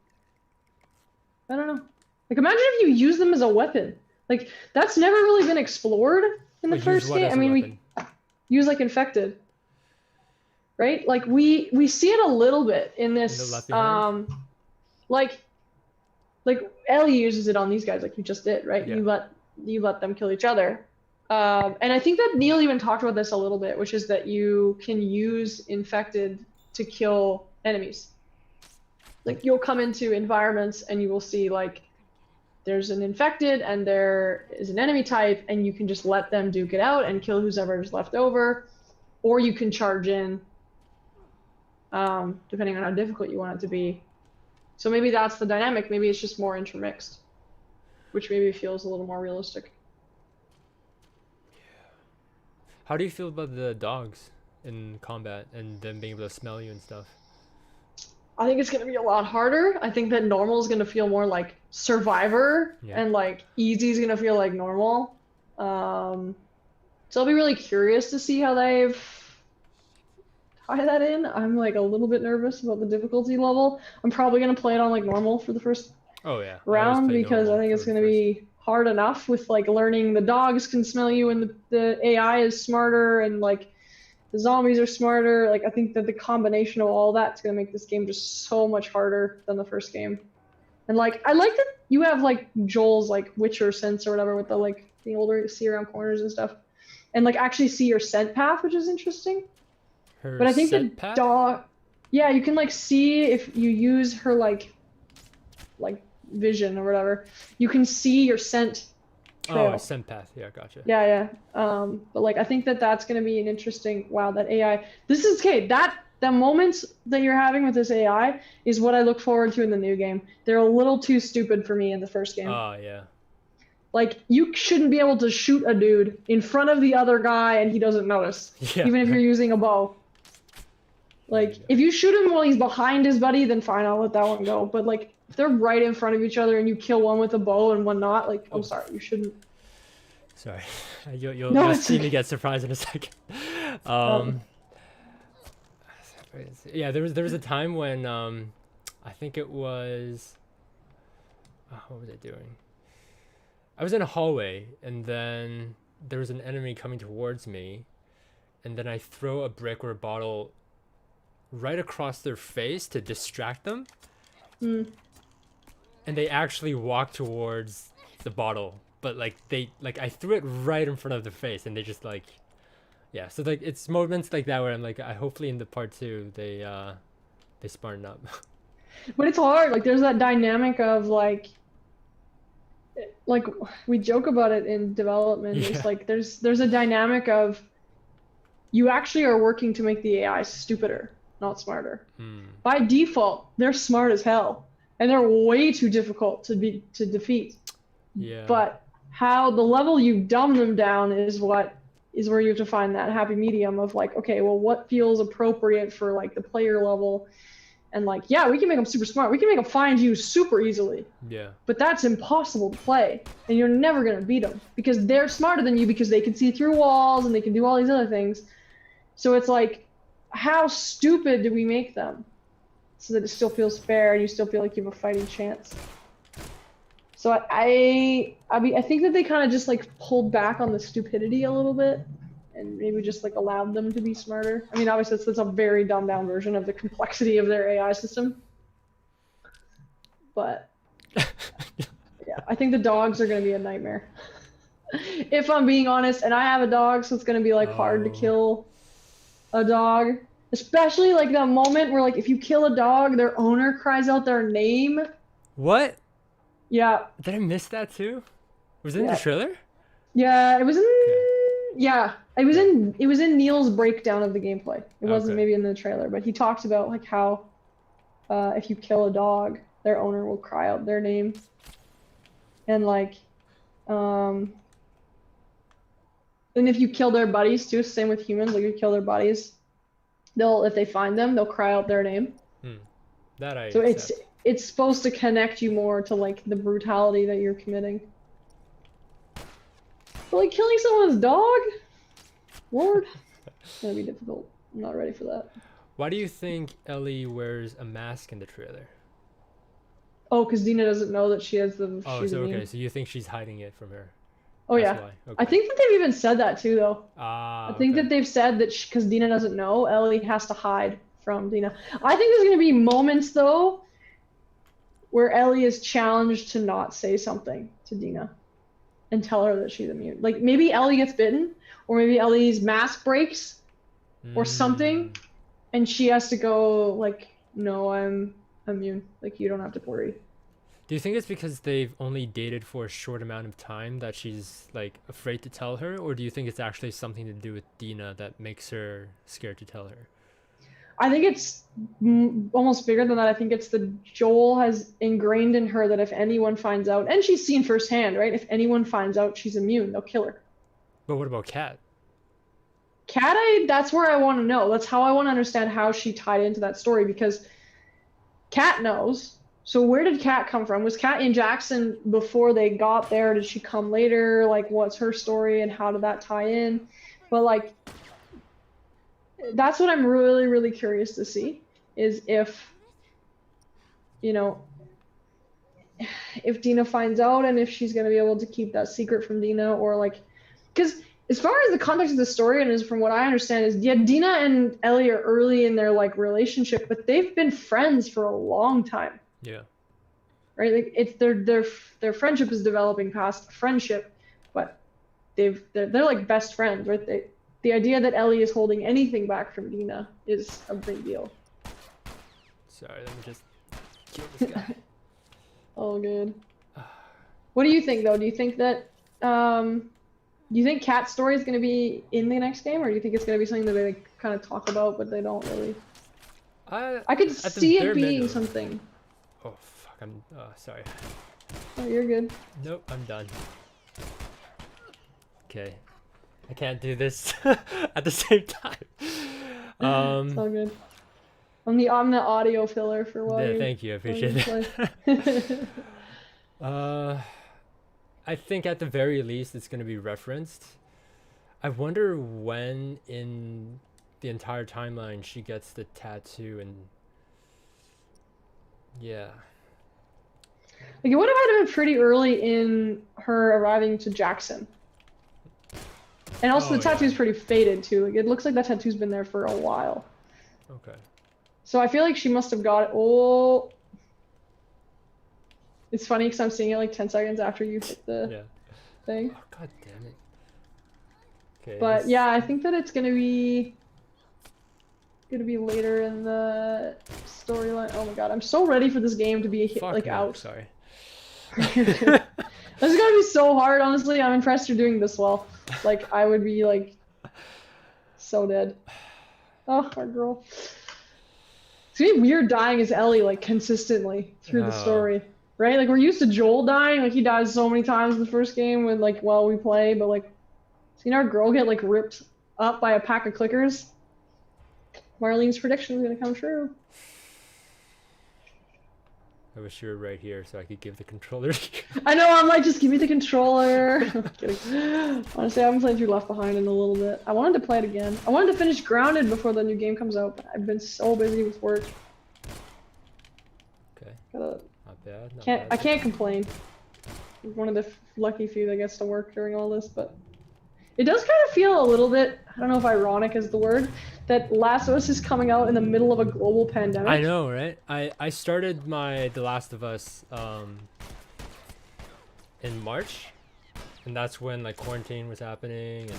I don't know. Like imagine if you use them as a weapon. Like that's never really been explored in the first game. I mean, we use like infected, right? Like we see it a little bit in this. Like Ellie uses it on these guys, like you just did, right? Yeah. You let them kill each other. And I think that Neil even talked about this a little bit, which is that you can use infected to kill enemies. Like you'll come into environments and you will see like there's an infected and there is an enemy type, and you can just let them duke it out and kill who's ever is left over, or you can charge in, depending on how difficult you want it to be. So maybe that's the dynamic. Maybe it's just more intermixed, which maybe feels a little more realistic. How do you feel about the dogs in combat and them being able to smell you and stuff? I think it's going to be a lot harder. I think that normal is going to feel more like Survivor, and like easy is going to feel like normal. So I'll be really curious to see how they've tie that in. I'm like a little bit nervous about the difficulty level. I'm probably going to play it on like normal for the first round, because I think it's going to be hard enough with like learning the dogs can smell you and the AI is smarter and like the zombies are smarter. Like I think that the combination of all that's going to make this game just so much harder than the first game. And like I like that you have like Joel's like Witcher sense or whatever with the like being able to see around corners and stuff, and like actually see your scent path, which is interesting. But I think the dog, yeah, you can like see if you use her like vision or whatever, you can see your scent trail. Oh, scent path. Yeah, gotcha. Yeah. But like I think that that's going to be an interesting, wow, that AI, this is okay, the moments that you're having with this AI is what I look forward to in the new game. They're a little too stupid for me in the first game. Oh, yeah. Like you shouldn't be able to shoot a dude in front of the other guy and he doesn't notice, even if you're using a bow. Like if you shoot him while he's behind his buddy, then fine, I'll let that one go. But like if they're right in front of each other and you kill one with a bow and one not, like I'm sorry, you shouldn't. Sorry, you'll see me get surprised in a second. Yeah, there was a time when I think it was what was I doing? I was in a hallway and then there was an enemy coming towards me, and then I throw a brick or a bottle right across their face to distract them. And they actually walk towards the bottle, but like I threw it right in front of their face and they just like, yeah. So like it's moments like that where I'm like, I hopefully in the part 2 they smarten up. But it's hard. Like there's that dynamic of like we joke about it in development. It's like there's a dynamic of you actually are working to make the AI stupider, not smarter. By default, they're smart as hell. And they're way too difficult to defeat. Yeah. But how the level you dumb them down is what is where you have to find that happy medium of like, okay, well, what feels appropriate for like the player level, and like, yeah, we can make them super smart. We can make them find you super easily. Yeah. But that's impossible to play, and you're never gonna beat them because they're smarter than you because they can see through walls and they can do all these other things. So it's like, how stupid do we make them so that it still feels fair and you still feel like you have a fighting chance? So I think that they kind of just like pulled back on the stupidity a little bit and maybe just like allowed them to be smarter. I mean, obviously that's a very dumbed down version of the complexity of their AI system. But yeah, I think the dogs are going to be a nightmare. If I'm being honest, and I have a dog, so it's going to be like hard to kill a dog. Especially like that moment where like if you kill a dog, their owner cries out their name. What? Yeah. Did I miss that too? Was it in the trailer? Yeah, it was in. Okay. Yeah, it was in Neil's breakdown of the gameplay. It wasn't maybe in the trailer, but he talks about like how if you kill a dog, their owner will cry out their name, and like, and if you kill their buddies too, same with humans. Like if you kill their buddies, if they find them, they'll cry out their name. That I. So it's supposed to connect you more to like the brutality that you're committing. But like killing someone's dog, Lord, it's gonna be difficult. I'm not ready for that. Why do you think Ellie wears a mask in the trailer? Oh, because Dena doesn't know that she has the. Oh, so okay, so you think she's hiding it from her? Oh yeah. Okay. I think that they've even said that too, though. I think that they've said that because Dena doesn't know, Ellie has to hide from Dena. I think there's gonna be moments though where Ellie is challenged to not say something to Dena and tell her that she's immune. Like maybe Ellie gets bitten, or maybe Ellie's mask breaks, or something, and she has to go like, "No, I'm immune. Like you don't have to worry." Do you think it's because they've only dated for a short amount of time that she's like afraid to tell her, or do you think it's actually something to do with Dena that makes her scared to tell her? I think it's almost bigger than that. I think it's Joel has ingrained in her that if anyone finds out, and she's seen firsthand, right? If anyone finds out she's immune, they'll kill her. But what about Kat? Kat, that's where I want to know. That's how I want to understand how she tied into that story, because Kat knows. So where did Kat come from? Was Kat in Jackson before they got there? Did she come later? Like, what's her story and how did that tie in? But like, that's what I'm really, really curious to see, is if, you know, if Dena finds out and if she's going to be able to keep that secret from Dena, or like, because as far as the context of the story and is from what I understand is, yeah, Dena and Ellie are early in their like relationship, but they've been friends for a long time. Yeah. Right. Like it's their friendship is developing past friendship, but they're like best friends, right? The idea that Ellie is holding anything back from Dena is a big deal. Sorry, let me just kill this guy. Oh, good. What do you think, though? Do you think that Kat's story is going to be in the next game, or do you think it's going to be something that they like, kind of talk about, but they don't really? I could see it being something. Oh fuck! I'm sorry. Oh, you're good. Nope, I'm done. Okay. I can't do this at the same time. It's all good. I'm the audio filler for while yeah, thank you. I appreciate it. I think at the very least it's going to be referenced. I wonder when in the entire timeline she gets the tattoo, and yeah. Like it would have been pretty early in her arriving to Jackson. And also the tattoo's pretty faded too. Like, it looks like that tattoo's been there for a while. Okay. So I feel like she must have got it. Oh. It's funny because I'm seeing it like 10 seconds after you hit the thing. Oh, god damn it. Okay. But yeah, I think that it's gonna be later in the storyline. Oh my god, I'm so ready for this game to be out. Sorry. This is gonna be so hard, honestly. I'm impressed you're doing this well. Like, I would be like so dead. Oh, our girl. It's gonna be weird dying as Ellie like consistently through the story, right? Like we're used to Joel dying. Like he dies so many times in the first game when like while we play, but like it's Seen our girl get like ripped up by a pack of clickers. Marlene's prediction is gonna come true. I wish you were right here so I could give the controller. I know, I'm like, just give me the controller. Kidding. Honestly, I haven't played through Left Behind in a little bit. I wanted to play it again. I wanted to finish Grounded before the new game comes out, but I've been so busy with work. Okay. Not bad. I can't complain. I'm one of the lucky few that gets to work during all this, but it does kind of feel a little bit, I don't know if ironic is the word, that Last of Us is coming out in the middle of a global pandemic. I know, right? I started The Last of Us in March, and that's when like quarantine was happening,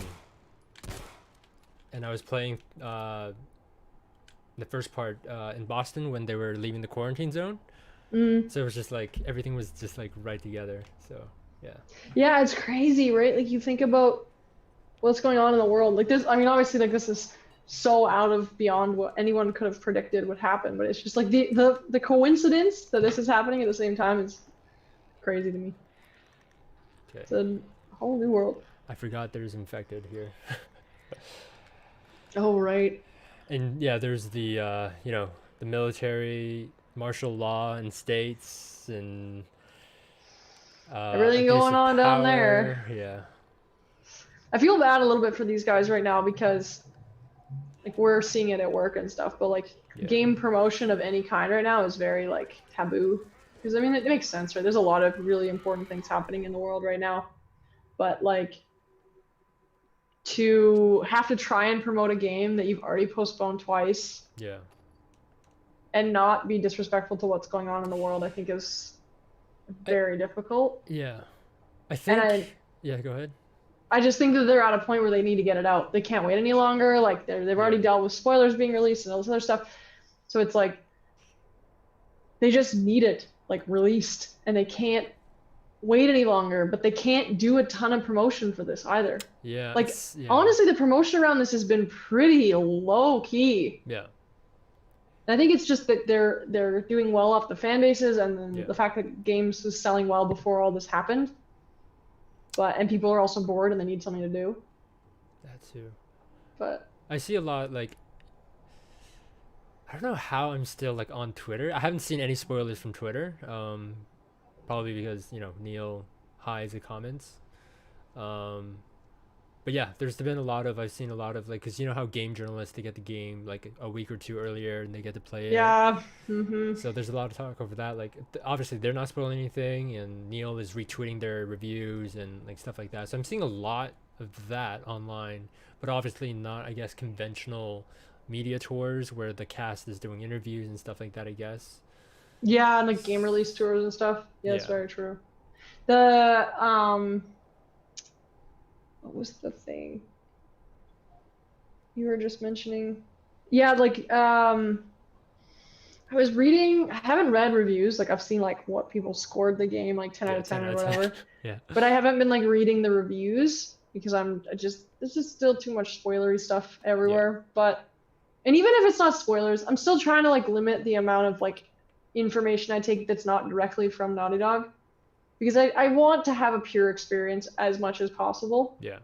and I was playing the first part in Boston when they were leaving the quarantine zone. So it was just like everything was just like right together. So yeah. Yeah, it's crazy, right? Like you think about what's going on in the world. Like this, I mean, obviously, like this is so out of beyond what anyone could have predicted would happen. But it's just like the coincidence that this is happening at the same time is crazy to me. Okay. It's a whole new world. I forgot there's infected here. Oh right. And yeah, there's the you know, the military, martial law in states, and everything abuse going of on down power. there. Yeah. I feel bad a little bit for these guys right now because like we're seeing it at work and stuff, but like game promotion of any kind right now is very like taboo. Because I mean it makes sense, right? There's a lot of really important things happening in the world right now. But like to have to try and promote a game that you've already postponed twice. Yeah. And not be disrespectful to what's going on in the world, I think is very difficult. Yeah. I think yeah, go ahead. I just think that they're at a point where they need to get it out. They can't wait any longer. Like they've already dealt with spoilers being released and all this other stuff. So it's like they just need it like released, and they can't wait any longer. But they can't do a ton of promotion for this either. Yeah. Like honestly, the promotion around this has been pretty low key. Yeah. And I think it's just that they're doing well off the fan bases, and then the fact that games was selling well before all this happened. And people are also bored and they need something to do. That too. But I see a lot like I don't know how I'm still like on Twitter. I haven't seen any spoilers from Twitter. Probably because, you know, Neil hides the comments. But yeah, I've seen a lot of like, cause you know how game journalists, they get the game like a week or two earlier and they get to play it. Yeah. So there's a lot of talk over that. Like obviously they're not spoiling anything, and Neil is retweeting their reviews and like stuff like that. So I'm seeing a lot of that online, but obviously not, I guess, conventional media tours where the cast is doing interviews and stuff like that, I guess. Yeah, and like game release tours and stuff. Yeah, that's very true. What was the thing you were just mentioning? Yeah, like I was reading, I haven't read reviews, like I've seen like what people scored the game, like 10 out of 10 or whatever. Yeah. But I haven't been like reading the reviews because this is still too much spoilery stuff everywhere. And even if it's not spoilers, I'm still trying to like limit the amount of like information I take that's not directly from Naughty Dog. Because I want to have a pure experience as much as possible. Yeah.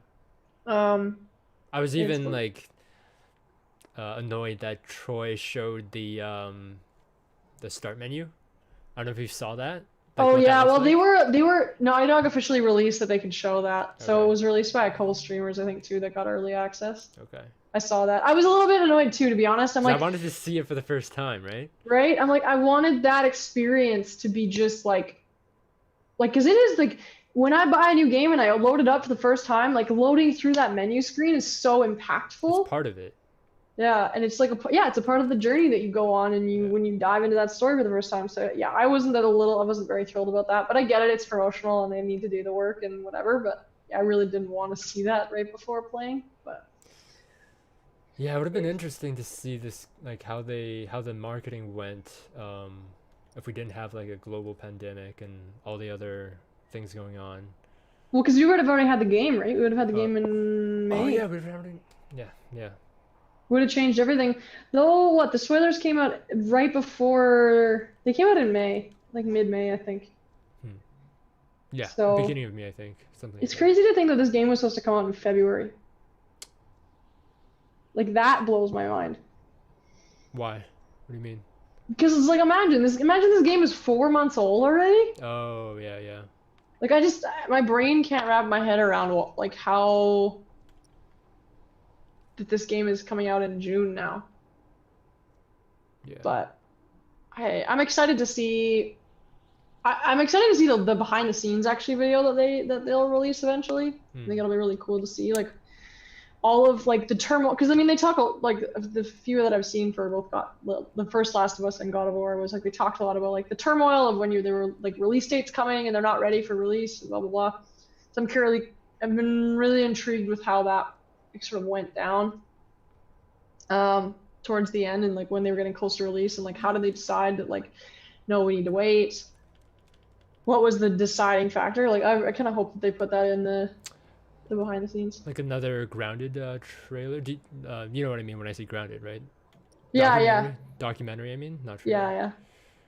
I was even like annoyed that Troy showed the start menu. I don't know if you saw that. Like, oh yeah, well like. they were Naughty Dog officially released that they could show that. Okay. So it was released by a couple streamers, I think, too, that got early access. Okay. I saw that. I was a little bit annoyed too, to be honest. I'm like, I wanted to see it for the first time, right? Right? I'm like, I wanted that experience to be just like, because it is like when I buy a new game and I load it up for the first time, like loading through that menu screen is so impactful. It's part of it. Yeah, and it's like it's a part of the journey that you go on, and when you dive into that story for the first time. So yeah, I wasn't very thrilled about that, but I get it. It's promotional and they need to do the work and whatever. But yeah, I really didn't want to see that right before playing. But yeah, it would have been interesting to see this, like how the marketing went. If we didn't have like a global pandemic and all the other things going on. Well, because we would have already had the game, right? We would have had the game in May. Oh yeah, we would have already. Yeah. Would have changed everything. Though, the spoilers came out right before. They came out in May, like mid-May, I think. Yeah, So beginning of May, I think. Something it's like crazy to think that this game was supposed to come out in February. Like that blows my mind. that. Why? What do you mean? Because it's like imagine this game is 4 months old already. Oh, yeah, yeah. Like my brain can't wrap my head around like how that this game is coming out in June now. Yeah. But I'm excited to see. I'm excited to see the behind the scenes actually video that they'll release eventually. I think it'll be really cool to see like all of like the turmoil, because I mean they talk like the few that I've seen for both the first Last of Us and God of War was like they talked a lot about like the turmoil of when there were like release dates coming and they're not ready for release, blah blah blah. So I've been really intrigued with how that sort of went down towards the end and like when they were getting close to release and like how did they decide that like no, we need to wait. What was the deciding factor? Like I kind of hope that they put that in the behind the scenes. Like another Grounded trailer. You know what I mean when I say Grounded, right? Yeah. Documentary, I mean, not trailer.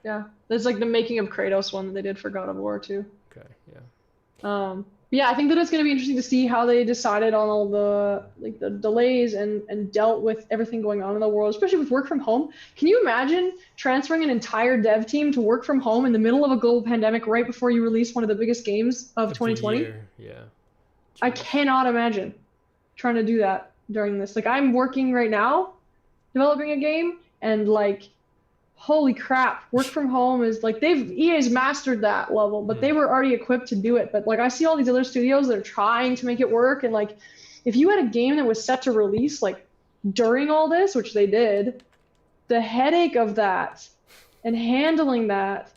Yeah. There's like the making of Kratos one that they did for God of War too. Okay, yeah. Yeah, I think that it's going to be interesting to see how they decided on all the like the delays and dealt with everything going on in the world, especially with work from home. Can you imagine transferring an entire dev team to work from home in the middle of a global pandemic right before you release one of the biggest games of 2020? Yeah. I cannot imagine trying to do that during this. Like I'm working right now developing a game and like holy crap, work from home is like EA's mastered that level, but they were already equipped to do it. But like I see all these other studios that are trying to make it work, and like if you had a game that was set to release like during all this, which they did, the headache of that and handling that,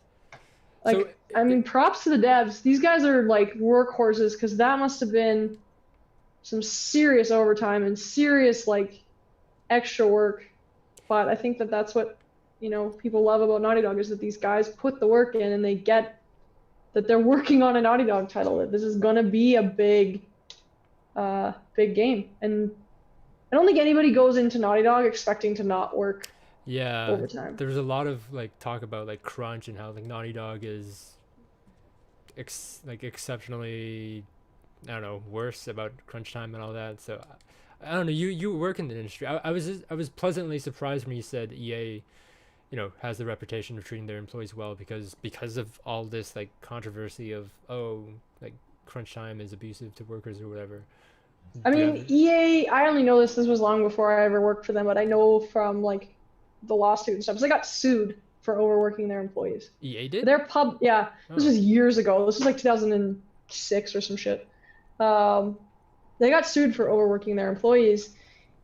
like so, I mean props to the devs. These guys are like workhorses because that must have been some serious overtime and serious like extra work. But I think that that's what people love about Naughty Dog is that these guys put the work in and they get that they're working on a Naughty Dog title. That this is gonna be a big game, and I don't think anybody goes into Naughty Dog expecting to not work. Yeah, overtime. There's a lot of like talk about like crunch and how like Naughty Dog is exceptionally, I don't know, worse about crunch time and all that. So I don't know. You work in the industry. I was pleasantly surprised when you said EA, has the reputation of treating their employees well because of all this like controversy of like crunch time is abusive to workers or whatever. I mean, EA, I only know this was long before I ever worked for them, but I know from like the lawsuit and stuff. So they got sued for overworking their employees. EA did? This was years ago. This was like 2006 or some shit. They got sued for overworking their employees.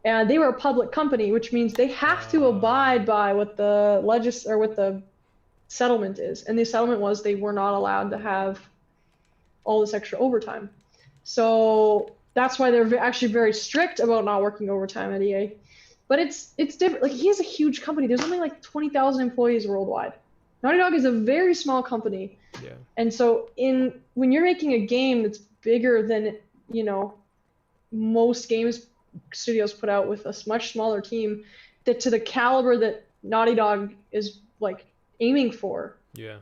And they were a public company, which means they have to abide by what the what the settlement is. And the settlement was they were not allowed to have all this extra overtime. So that's why they're actually very strict about not working overtime at EA. But it's different. Like he has a huge company. There's only like 20,000 employees worldwide. Naughty Dog is a very small company. Yeah. And so when you're making a game that's bigger than most games studios put out with a much smaller team, that to the caliber that Naughty Dog is like aiming for. Yeah.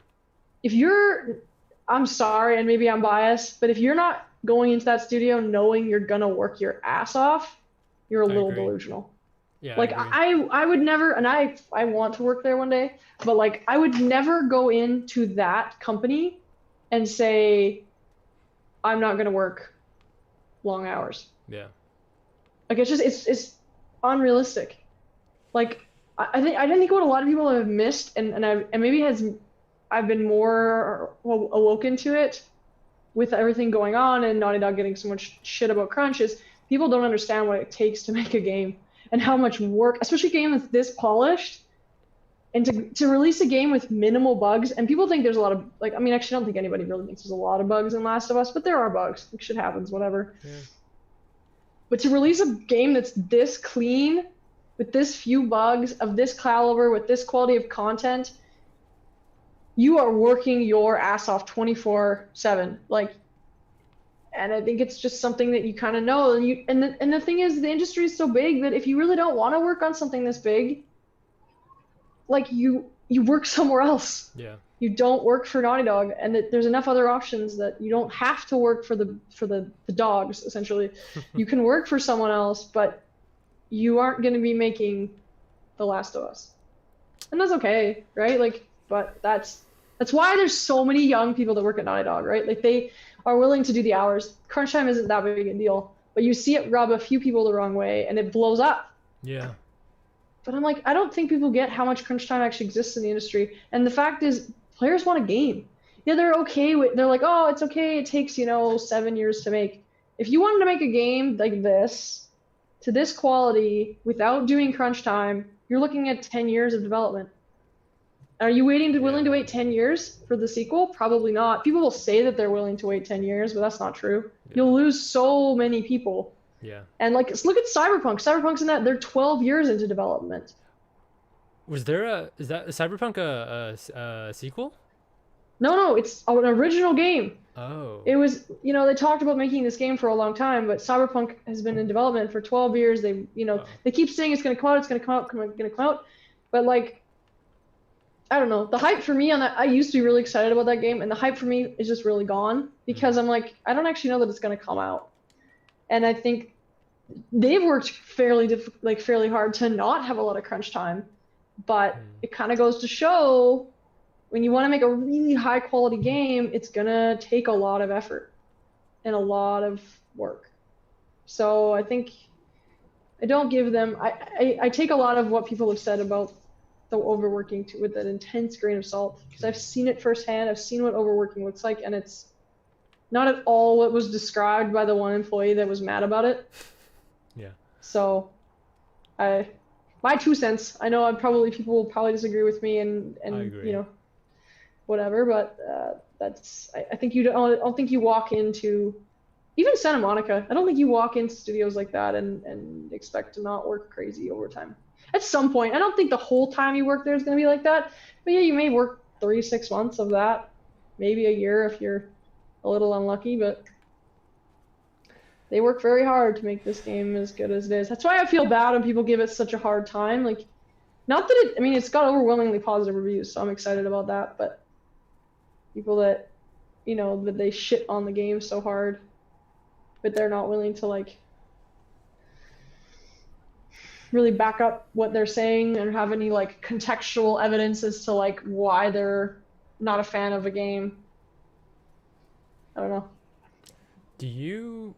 I'm sorry, and maybe I'm biased, but if you're not going into that studio knowing you're gonna work your ass off, you're a little delusional. Yeah. Like I would never, and I want to work there one day, but like I would never go into that company and say I'm not gonna work long hours. Yeah. Like it's unrealistic. Like I think what a lot of people have missed and I've been more awoken to it with everything going on and Naughty Dog getting so much shit about crunch is people don't understand what it takes to make a game and how much work, especially a game that's this polished, and to release a game with minimal bugs. And people think there's a lot of actually I don't think anybody really thinks there's a lot of bugs in Last of Us, but there are bugs. Like shit happens, whatever. Yeah. But to release a game that's this clean, with this few bugs, of this caliber, with this quality of content, you are working your ass off 24/7. And I think it's just something that you kind of know. And the thing is, the industry is so big that if you really don't want to work on something this big, like you work somewhere else. Yeah. You don't work for Naughty Dog, and that there's enough other options that you don't have to work for the dogs. Essentially, you can work for someone else, but you aren't going to be making The Last of Us, and that's okay, right? Like, but that's why there's so many young people that work at Naughty Dog, right? Like they are willing to do the hours. Crunch time isn't that big a deal, but you see it rub a few people the wrong way, and it blows up. Yeah. But I'm like, I don't think people get how much crunch time actually exists in the industry. And the fact is, players want a game. Yeah, they're okay with, they're like, oh, it's okay. It takes, 7 years to make. If you wanted to make a game like this, to this quality, without doing crunch time, you're looking at 10 years of development. Are you willing to wait 10 years for the sequel? Probably not. People will say that they're willing to wait 10 years, but that's not true. Yeah. You'll lose so many people. Yeah. And like, look at Cyberpunk. Cyberpunk's in that they're 12 years into development. Is that Cyberpunk a sequel? No, it's an original game. Oh. It was, they talked about making this game for a long time, but Cyberpunk has been in development for 12 years. They, they keep saying it's going to come out, it's going to come out. But like, I don't know. The hype for me on that, I used to be really excited about that game, and the hype for me is just really gone because I'm like, I don't actually know that it's going to come out. And I think they've worked fairly hard to not have a lot of crunch time, but it kind of goes to show when you want to make a really high quality game, it's gonna take a lot of effort and a lot of work. So I think I don't give them, I take a lot of what people have said about the overworking with an intense grain of salt, because I've seen it firsthand. I've seen what overworking looks like, and it's not at all what was described by the one employee that was mad about it. Yeah. So, my 2 cents. I know people will probably disagree with me, and I agree. Whatever. But I think I don't think you walk into even Santa Monica. I don't think you walk into studios like that and expect to not work crazy overtime. At some point, I don't think the whole time you work there is going to be like that. But yeah, you may work 3-6 months of that, maybe a year if you're a little unlucky, but they work very hard to make this game as good as it is. That's why I feel bad when people give it such a hard time. Like, not that it's got overwhelmingly positive reviews, so I'm excited about that, but people that, that they shit on the game so hard, but they're not willing to, like, really back up what they're saying and have any, like, contextual evidence as to, like, why they're not a fan of a game. I don't know. Do you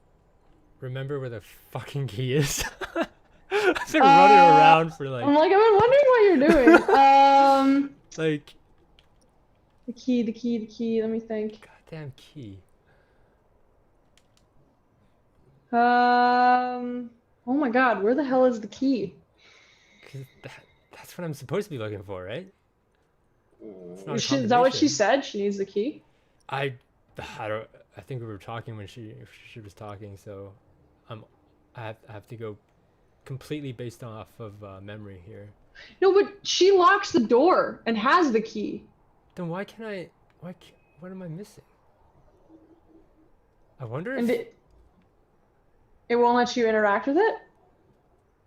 remember where the fucking key is? I've been running around for like. I'm like, I've been wondering what you're doing. Like. The key. Let me think. Goddamn key. Oh my God, where the hell is the key? 'Cause that's what I'm supposed to be looking for, right? Is that what she said? She needs the key? I think we were talking when she was talking, so I have to go completely based off of memory here. No, but she locks the door and has the key. Then what am I missing? I wonder if and it won't let you interact with it?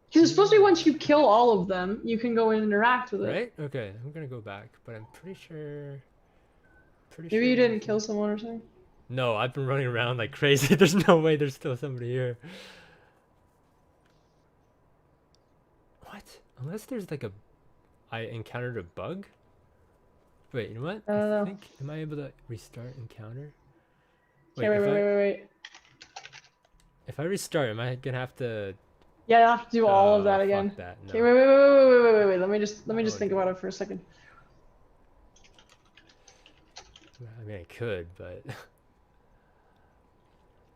Because it's supposed to be once you kill all of them, you can go and interact with it. Right? Okay, I'm gonna go back, but I'm pretty sure. Maybe you didn't kill someone or something? No, I've been running around like crazy. There's no way there's still somebody here. What? Unless there's like I encountered a bug? Wait, you know what? I think, am I able to restart encounter? Wait. If I restart, am I gonna have to? Yeah, I'll have to do all of that again. No. Okay, wait. Let me just think about it for a second. I mean, I could, but I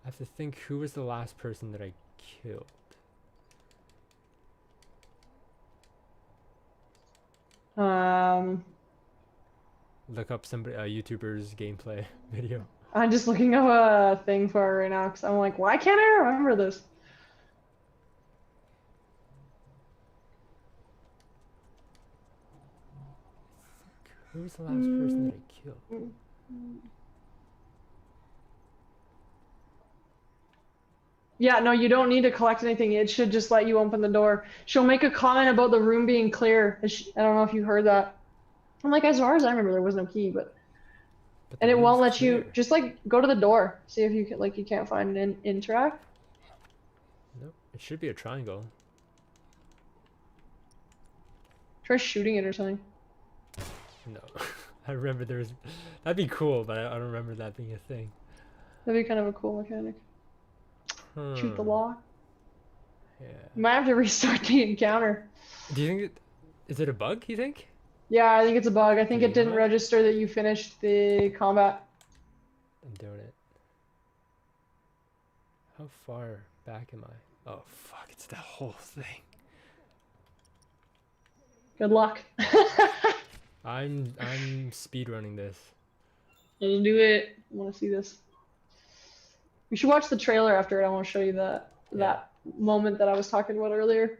have to think who was the last person that I killed. Look up somebody, YouTuber's gameplay video. I'm just looking up a thing for it right now because I'm like, why can't I remember this? Who was the last person that I killed? Yeah, no, you don't need to collect anything. It should just let you open the door. She'll make a comment about the room being clear. I don't know if you heard that. I'm like, as far as I remember, there was no key, but But and the it won't room's let you clear. just like go to the door, see if you can like you can't find an interact. Nope. It should be a triangle. Try shooting it or something. No. I remember there was. That'd be cool, but I don't remember that being a thing. That'd be kind of a cool mechanic. Shoot the lock. Yeah. You might have to restart the encounter. Do you think is it a bug? You think? Yeah, I think it's a bug. I think Wait, it didn't what? register that you finished the combat. I'm doing it. How far back am I? Oh fuck! It's the whole thing. Good luck. I'm speedrunning this. Let's do it. I want to see this. We should watch the trailer after it. I want to show you that moment that I was talking about earlier.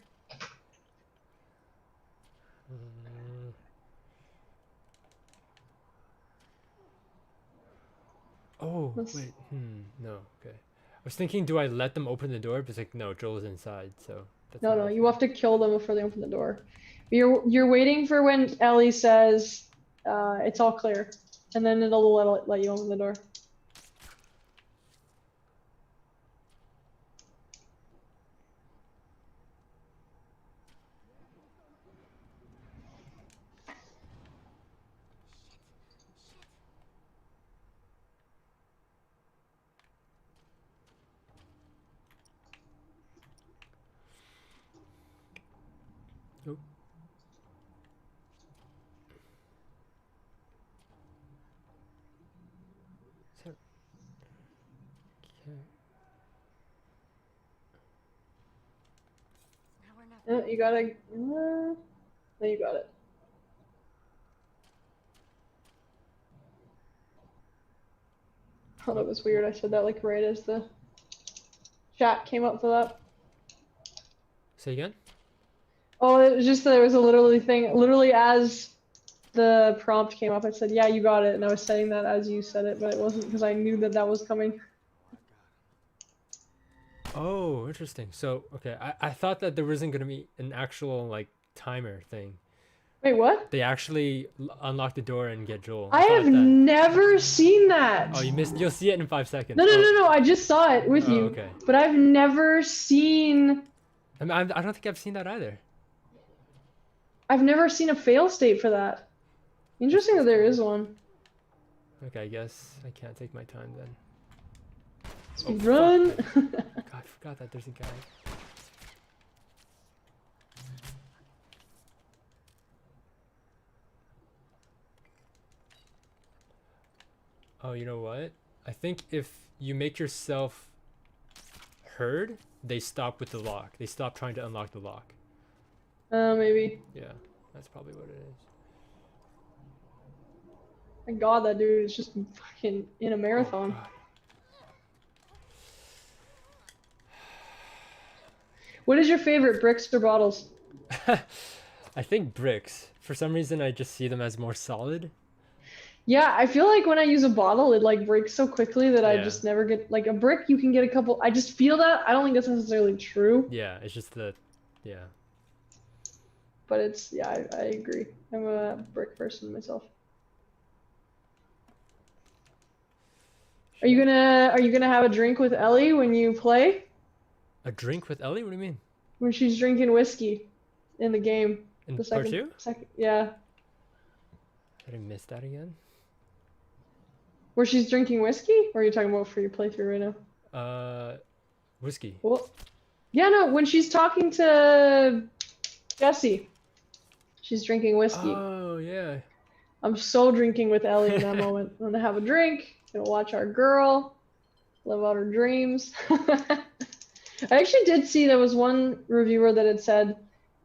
Oh wait. No. Okay. I was thinking, do I let them open the door? But it's like, no, Joel's inside, so. That's No, not no, a you thing. have to kill them before they open the door. You're waiting for when Ellie says, "It's all clear," and then it'll let you open the door. Nope. So, okay. Now or never. You gotta. No, you got it. Oh, that was weird. I said that like right as the chat came up for that. Say again? Oh, it was just that there was a literally as the prompt came up, I said, "Yeah, you got it," and I was saying that as you said it, but it wasn't because I knew that was coming. Oh, interesting. So, okay, I thought that there wasn't gonna be an actual like timer thing. Wait, what? They actually unlock the door and get Joel. I thought have that. never seen that. Oh, you missed. You'll see it in 5 seconds. No, no, Oh, no, no. I just saw it with oh, you, okay. but I've never seen. I mean, I don't think I've seen that either. I've never seen a fail state for that. Interesting that there is one. Okay, I guess I can't take my time then. Speed run. God, I forgot that there's a guy. Oh, you know what? I think if you make yourself heard, they stop with the lock. They stop trying to unlock the lock. Maybe. Yeah, that's probably what it is. Thank God that dude is just fucking in a Oh, marathon. God. What is your favorite, bricks or bottles? I think bricks. For some reason, I just see them as more solid. Yeah, I feel like when I use a bottle, it like breaks so quickly that I Yeah. just never get like a brick. You can get a couple. I just feel that. I don't think that's necessarily true, Yeah, it's just the, yeah. but it's yeah. I agree. I'm a brick person myself. Are you gonna have a drink with Ellie when you play? A drink with Ellie? What do you mean? When she's drinking whiskey in the game. In The part second, 2? second, yeah. Did I miss that again? Where she's drinking whiskey? Or are you talking about for your playthrough right now? Whiskey. Well, yeah, no. When she's talking to Jesse, she's drinking whiskey. Oh, yeah. I'm so drinking with Ellie in that moment. I'm gonna have a drink, gonna watch our girl, live out her dreams. I actually did see there was one reviewer that had said,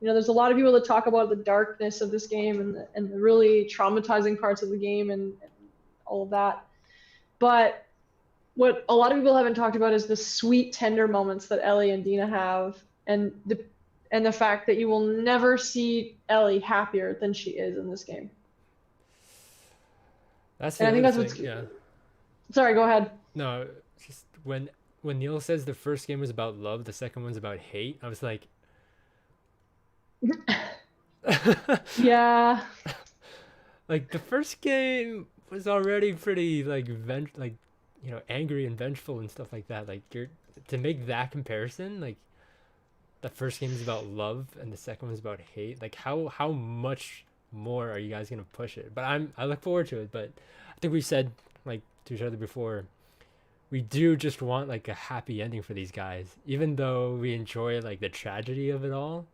you know, there's a lot of people that talk about the darkness of this game and the really traumatizing parts of the game and all of that. But what a lot of people haven't talked about is the sweet, tender moments that Ellie and Dena have, and the fact that you will never see Ellie happier than she is in this game. That's the And I think other that's thing, what's. yeah. Sorry, go ahead. No, it's just when Neil says the first game was about love, the second one's about hate, I was like, Yeah. Like the first game was already pretty like angry and vengeful and stuff like that. Like you're to make that comparison, like the first game is about love and the second one's about hate. Like how much more are you guys gonna push it? But I look forward to it. But I think we said like to each other before, we do just want like a happy ending for these guys, even though we enjoy like the tragedy of it all.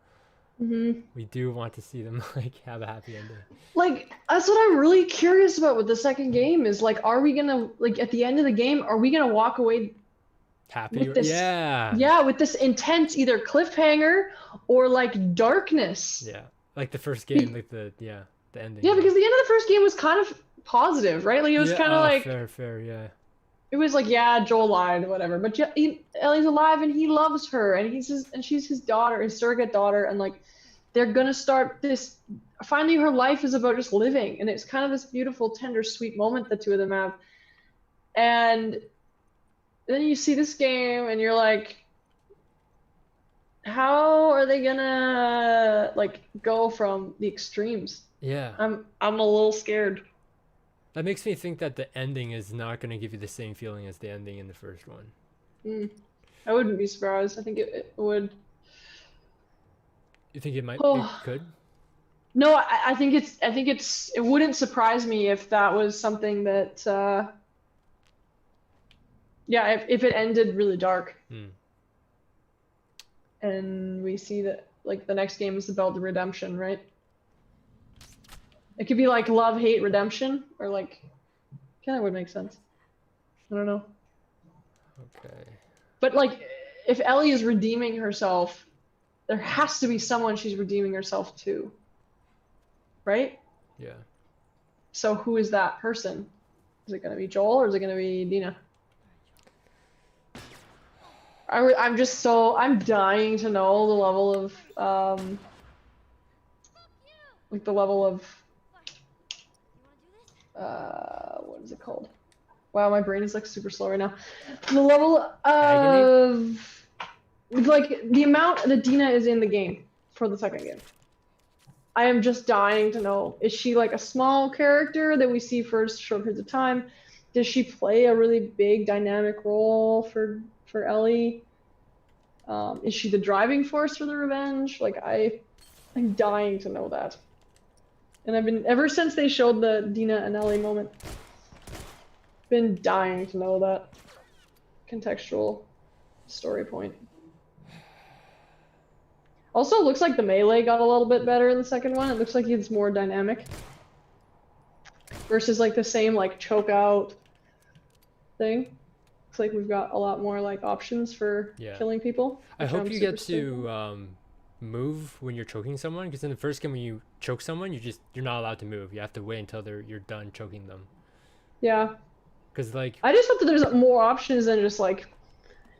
We do want to see them like have a happy ending. Like that's what I'm really curious about with the second game is like, are we gonna like at the end of the game, are we gonna walk away Happy, with this? yeah, Yeah, with this intense either cliffhanger or like darkness. yeah, like the first game, like the ending. Yeah, because the end of the first game was kind of positive, right? Like it was yeah, kind of like fair, yeah. it was like, yeah, Joel lied, whatever. But Ellie's alive and he loves her, and she's his daughter, his surrogate daughter, and like they're gonna start this. Finally, her life is about just living, and it's kind of this beautiful, tender, sweet moment the two of them have. And then you see this game, and you're like, how are they gonna like go from the extremes? Yeah. I'm a little scared. That makes me think that the ending is not going to give you the same feeling as the ending in the first one. I wouldn't be surprised. I think it would. You think it might? Oh. It could? No, I think it wouldn't surprise me if that was something that, yeah, if it ended really dark. And we see that like the next game is about the redemption, right? It could be like love, hate, redemption, or like, kind of would make sense. I don't know. Okay. But like, if Ellie is redeeming herself, there has to be someone she's redeeming herself to. Right? Yeah. So who is that person? Is it going to be Joel or is it going to be Dena? I'm dying to know the level of, like the level of, what is it called? Wow, my brain is like super slow right now. The level of, like the amount that Dena is in the game for the second game. I am just dying to know. Is she like a small character that we see for short periods of time? Does she play a really big dynamic role for Ellie? Is she the driving force for the revenge? Like I'm dying to know that. And I've been ever since they showed the Dena and Ellie moment. Been dying to know that contextual story point. Also, it looks like the melee got a little bit better in the second one. It looks like it's more dynamic. Versus like the same like choke out thing. Looks like we've got a lot more like options for killing people. I hope you get to move when you're choking someone, because in the first game when you choke someone, you're not allowed to move. You have to wait until you're done choking them. Yeah. Because like I just hope that there's more options than just like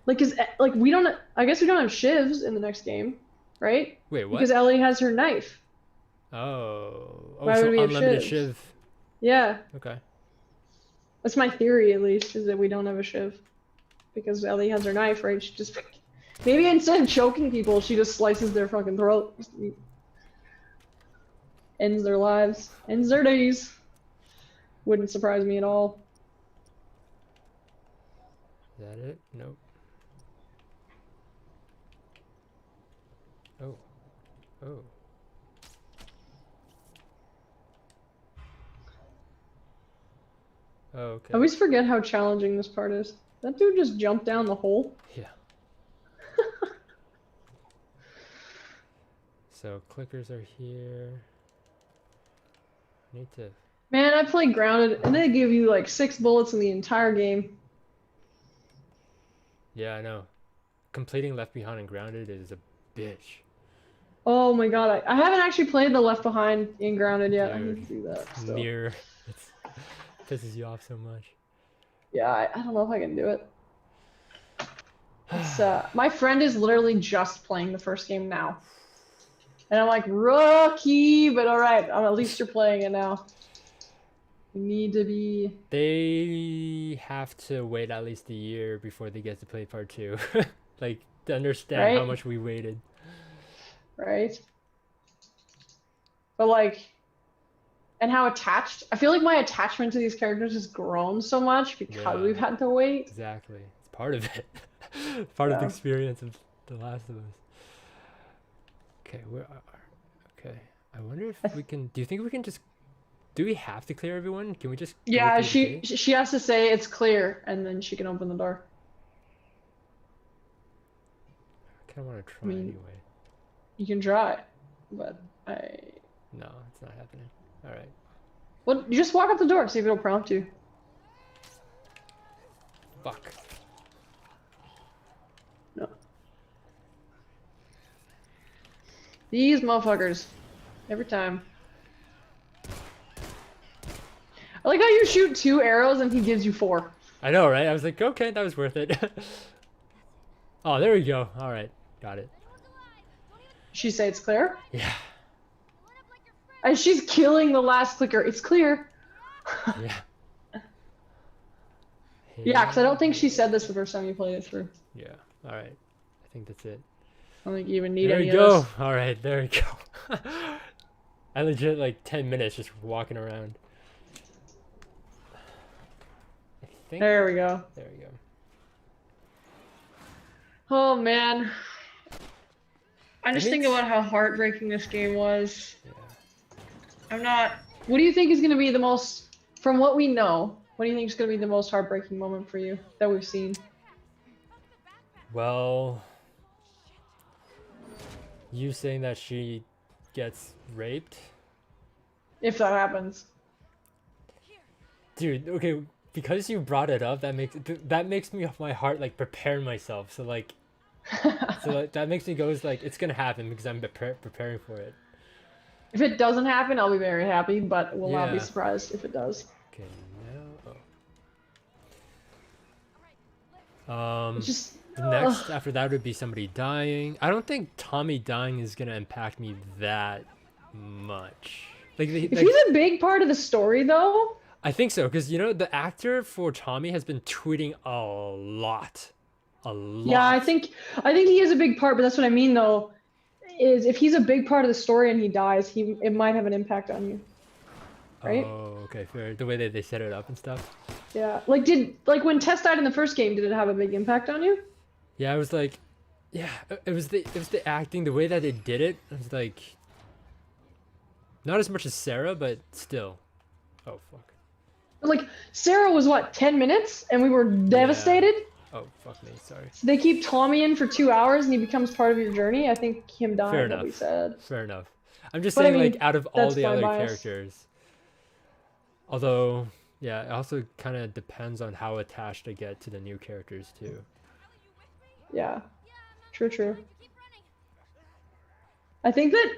cause like I guess we don't have shivs in the next game. Right? Wait, what? Because Ellie has her knife. Why so unlimited shiv. Yeah. Okay. That's my theory, at least, is that we don't have a shiv. Because Ellie has her knife, right? She just... Maybe instead of choking people, she just slices their fucking throat. Ends their lives. Ends their days. Wouldn't surprise me at all. Is that it? Nope. Oh. Oh. Oh, okay. I always forget how challenging this part is. That dude just jumped down the hole? Yeah. So clickers are here. I need to... Man, I played Grounded, and they give you like 6 bullets in the entire game. Yeah, I know. Completing Left Behind and Grounded is a bitch. Oh my god, I haven't actually played the Left Behind in Grounded yet. I need to do that still. It pisses you off so much. Yeah, I don't know if I can do it. It's, my friend is literally just playing the first game now. And I'm like, rookie, but alright, at least you're playing it now. You need to be... They have to wait at least a year before they get to play part 2. Like, to understand how much we waited. Right? But like, and how attached. I feel like my attachment to these characters has grown so much because Yeah. we've had to wait. Exactly. It's part of it. Part of the Yeah. experience of The Last of Us. Okay, okay. I wonder if we can. Do you think we can just? Do we have to clear everyone? Can we just? Go Yeah, through the gate? she has to say it's clear, and then she can open the door. I kind of want to try mean- anyway. You can try, but No, it's not happening. All right. well, you just walk up the door, see if it'll prompt you. Fuck. No. These motherfuckers, every time. I like how you shoot 2 arrows and he gives you 4. I know, right? I was like, okay, that was worth it. Oh, there we go. All right, got it. She say it's clear, Yeah. and she's killing the last clicker. It's clear. Yeah. Yeah, because I don't think she said this the first time you played it through. Yeah. All right. I think that's it. I don't think you even need There any we of go. this. All right, there we go. I legit like 10 minutes just walking around. I think. There we go. There we go. Oh man. I just think it's- about how heartbreaking this game was. Yeah. I'm not. What do you think is going to be the most, from what we know, what do you think is going to be the most heartbreaking moment for you that we've seen? Well, you saying that she gets raped? If that happens. Dude, okay, because you brought it up, that makes me my heart like prepare myself. So like that makes me go like it's gonna happen because I'm preparing for it. If it doesn't happen, I'll be very happy, but will not be Yeah. surprised if it does. Okay, now. It's just. The next after that would be somebody dying. I don't think Tommy dying is gonna impact me that much. Like, If he's a big part of the story, though. I think so, because you know the actor for Tommy has been tweeting a lot. Yeah, I think he is a big part, but that's what I mean though, is if he's a big part of the story and he dies, it might have an impact on you. Right? Oh, okay, fair. The way that they set it up and stuff. Yeah. Like when Tess died in the first game, did it have a big impact on you? Yeah, I was like, yeah, it was the acting, the way that they did it. I was like, not as much as Sarah, but still. Oh fuck. Like Sarah was what, 10 minutes and we were devastated? Oh fuck me, sorry. So they keep Tommy in for 2 hours and he becomes part of your journey. I think him Fair dying enough. will be sad. Fair enough. I'm just But I saying, mean, like, out of all that's the my other bias. characters. Although, yeah, it also kind of depends on how attached I get to the new characters too. Yeah. True. I think that,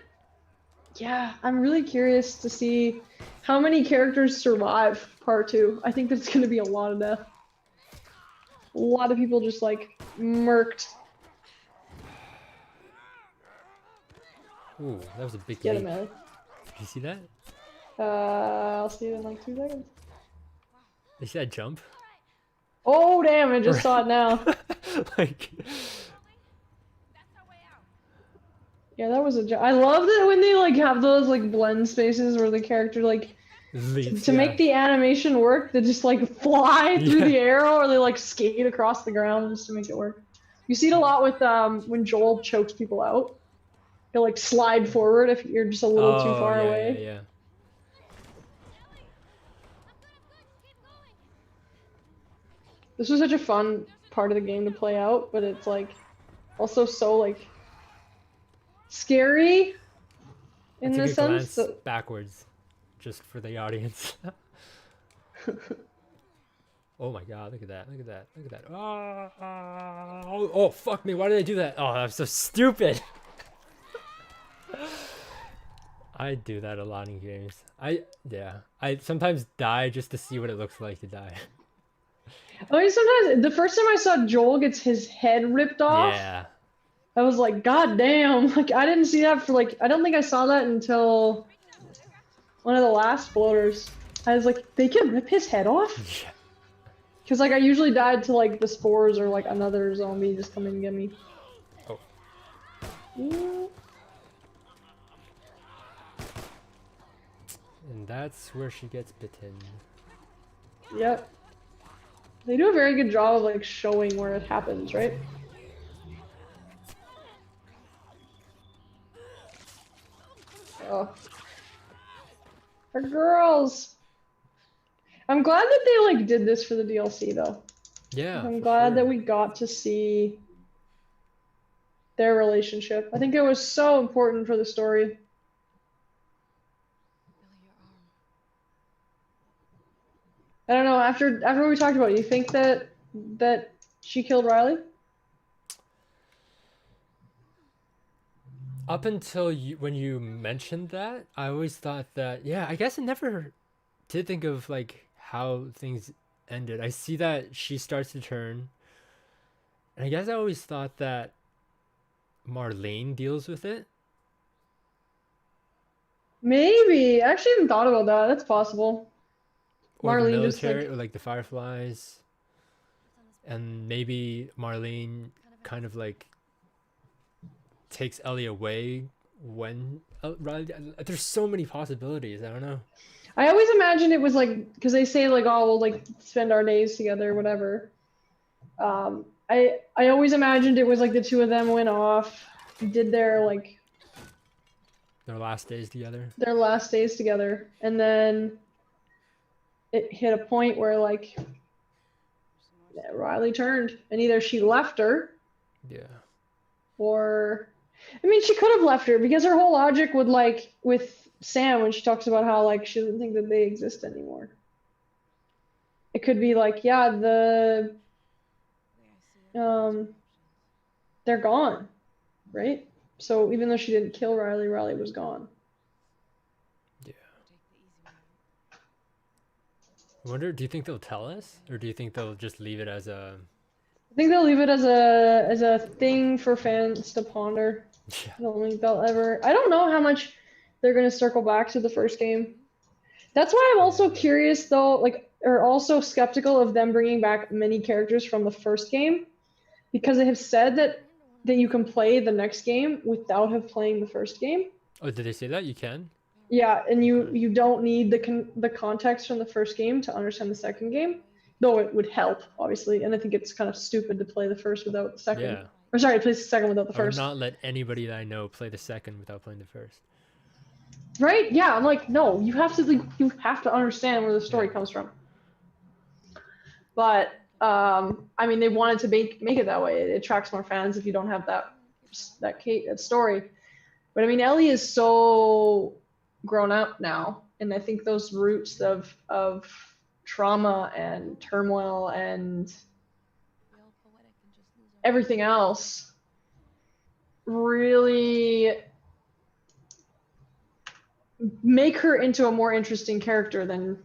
yeah, I'm really curious to see how many characters survive part 2. I think there's going to be a lot of death. A lot of people just like murked. Ooh, that was a big Get leap. him, Ellie. Did you see that? I'll see it in like 2 seconds. Did you see that jump? Oh, damn, I just saw it now. Like, Yeah, that was a I love that when they like have those like blend spaces where the character like leaps, to yeah. make the animation work, they just like fly through Yeah. the arrow or they like skate across the ground just to make it work. You see it a lot with when Joel chokes people out. He'll like slide forward if you're just a little too far yeah, away. Yeah. This was such a fun part of the game to play out, but it's like also so like scary in That's a the good sense glance that backwards, just for the audience. Oh my god, look at that, look at that, look at that. Oh, fuck me, why did I do that? Oh, I'm so stupid. I do that a lot in games. I sometimes die just to see what it looks like to die. I mean, sometimes the first time I saw Joel gets his head ripped off, Yeah. I was like, God damn! Like I didn't see that for like I don't think I saw that until one of the last floaters. I was like, they can rip his head off? Yeah. Because like I usually died to like the spores or like another zombie just come and get me. Oh. Mm. And that's where she gets bitten. Yep. They do a very good job of like showing where it happens, right? Oh. Our girls. I'm glad that they like did this for the DLC though. Yeah. I'm for glad sure. that we got to see their relationship. I think it was so important for the story. I don't know, after what we talked about, you think that she killed Riley? Up until when you mentioned that, I always thought that, yeah, I guess I never did think of like how things ended. I see that she starts to turn, and I guess I always thought that Marlene deals with it. Maybe. I actually haven't thought about that. That's possible. Or the Marlene just military, like, or like the Fireflies. And maybe Marlene kind of like takes Ellie away when Riley. There's so many possibilities. I don't know. I always imagined it was like, because they say like, oh, we'll like spend our days together, whatever. I always imagined it was like the two of them went off, did their like Their last days together. their last days together, and then it hit a point where like Riley turned, and either she left her, Yeah. or I mean, she could have left her because her whole logic would like with Sam when she talks about how like she doesn't think that they exist anymore. It could be like, yeah, they're gone, right? So even though she didn't kill Riley, Riley was gone. Yeah. I wonder, do you think they'll tell us, or do you think they'll just leave it as a? I think they'll leave it as a thing for fans to ponder. Yeah. I don't think they'll ever. I don't know how much they're gonna circle back to the first game. That's why I'm also curious though, like, or also skeptical of them bringing back many characters from the first game, because they have said that you can play the next game without have playing the first game. Oh, did they say that you can? Yeah, and you don't need the context from the first game to understand the second game, though it would help obviously. And I think it's kind of stupid to play the first without the second. Yeah. Or sorry, play the second without the I would first. not let anybody that I know play the second without playing the first. Right? Yeah, I'm like, no, you have to understand where the story Yeah. comes from. But I mean, they wanted to make it that way. It attracts more fans if you don't have that story. But I mean, Ellie is so grown up now, and I think those roots of trauma and turmoil and everything else really make her into a more interesting character than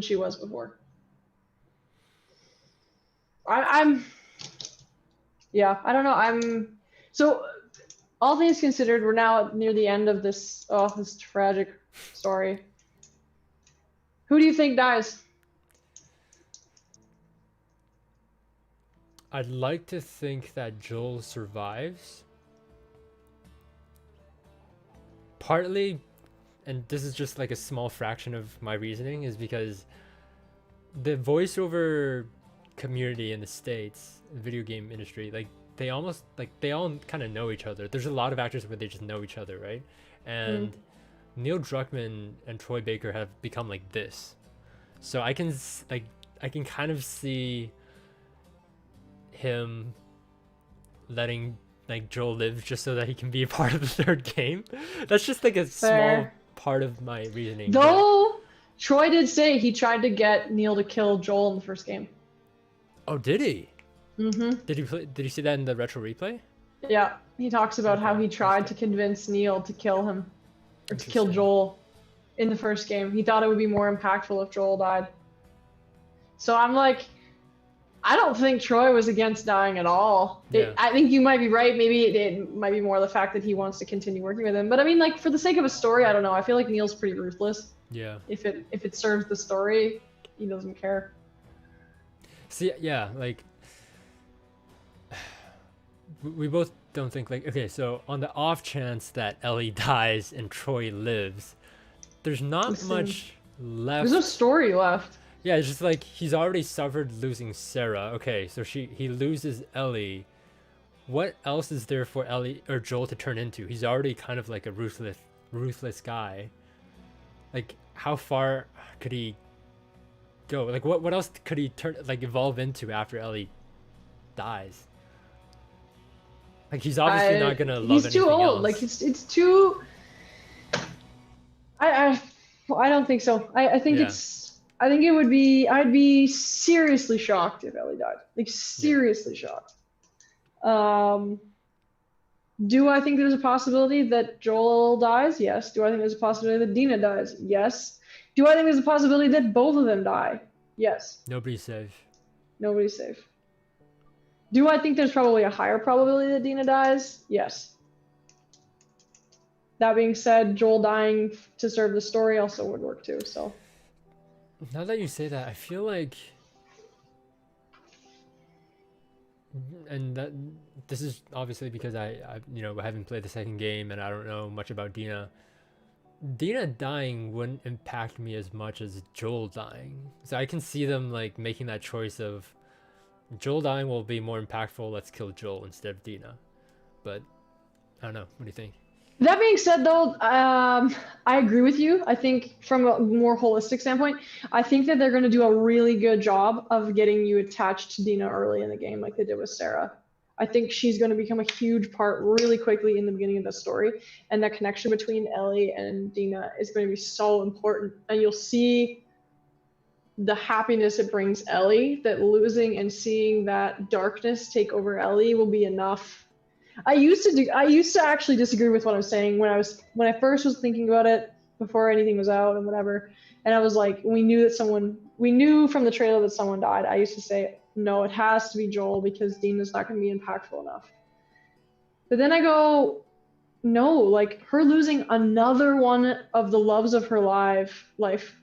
she was before. Yeah, I don't know. So all things considered, we're now near the end of this tragic story. Who do you think dies? I'd like to think that Joel survives. Partly, and this is just like a small fraction of my reasoning, is because the voiceover community in the States, video game industry, like they all kind of know each other. There's a lot of actors where they just know each other, right? And Neil Druckmann and Troy Baker have become like this. So I can kind of see him letting like Joel live just so that he can be a part of the third game. That's just like a small part of my reasoning. Though Troy did say he tried to get Neil to kill Joel in the first game. Oh, did he? Mm-hmm. Did he see that in the retro replay? Yeah, he talks about how he tried to convince Neil to kill him, or to kill Joel in the first game. He thought it would be more impactful if Joel died. So I'm like, I don't think Troy was against dying at all. Yeah. I think you might be right. Maybe it might be more the fact that he wants to continue working with him. But I mean, like, for the sake of a story, I don't know. I feel like Neil's pretty ruthless. Yeah. If it serves the story, he doesn't care. See, yeah, like we both don't think like, okay, so on the off chance that Ellie dies and Troy lives, there's not Listen, much left. there's no story left. Yeah, it's just like he's already suffered losing Sarah. Okay, so he loses Ellie. What else is there for Ellie or Joel to turn into? He's already kind of like a ruthless guy. Like, how far could he go? Like, what else could he evolve into after Ellie dies? Like, he's obviously not gonna love He's anything too old. else. Like it's too. I don't think so. I think Yeah. I think it would be. I'd be seriously shocked if Ellie died. Like seriously shocked. Do I think there's a possibility that Joel dies? Yes. Do I think there's a possibility that Dena dies? Yes. Do I think there's a possibility that both of them die? Yes. Nobody's safe. Nobody's safe. Do I think there's probably a higher probability that Dena dies? Yes. That being said, Joel dying to serve the story also would work too, so. Now that you say that, I feel like, and that this is obviously because I haven't played the second game and I don't know much about Dena. Dena dying wouldn't impact me as much as Joel dying. So I can see them like making that choice of Joel dying will be more impactful, let's kill Joel instead of Dena. But I don't know. What do you think? That being said, though, I agree with you. I think from a more holistic standpoint, I think that they're going to do a really good job of getting you attached to Dena early in the game, like they did with Sarah. I think she's going to become a huge part really quickly in the beginning of the story, and that connection between Ellie and Dena is going to be so important. And you'll see the happiness it brings Ellie, that losing and seeing that darkness take over Ellie will be enough. I used to actually disagree with what I was saying when I first was thinking about it before anything was out and whatever. And I was like, we knew from the trailer that someone died. I used to say, no, it has to be Joel because Dena's not going to be impactful enough. But then I go, no, like her losing another one of the loves of her life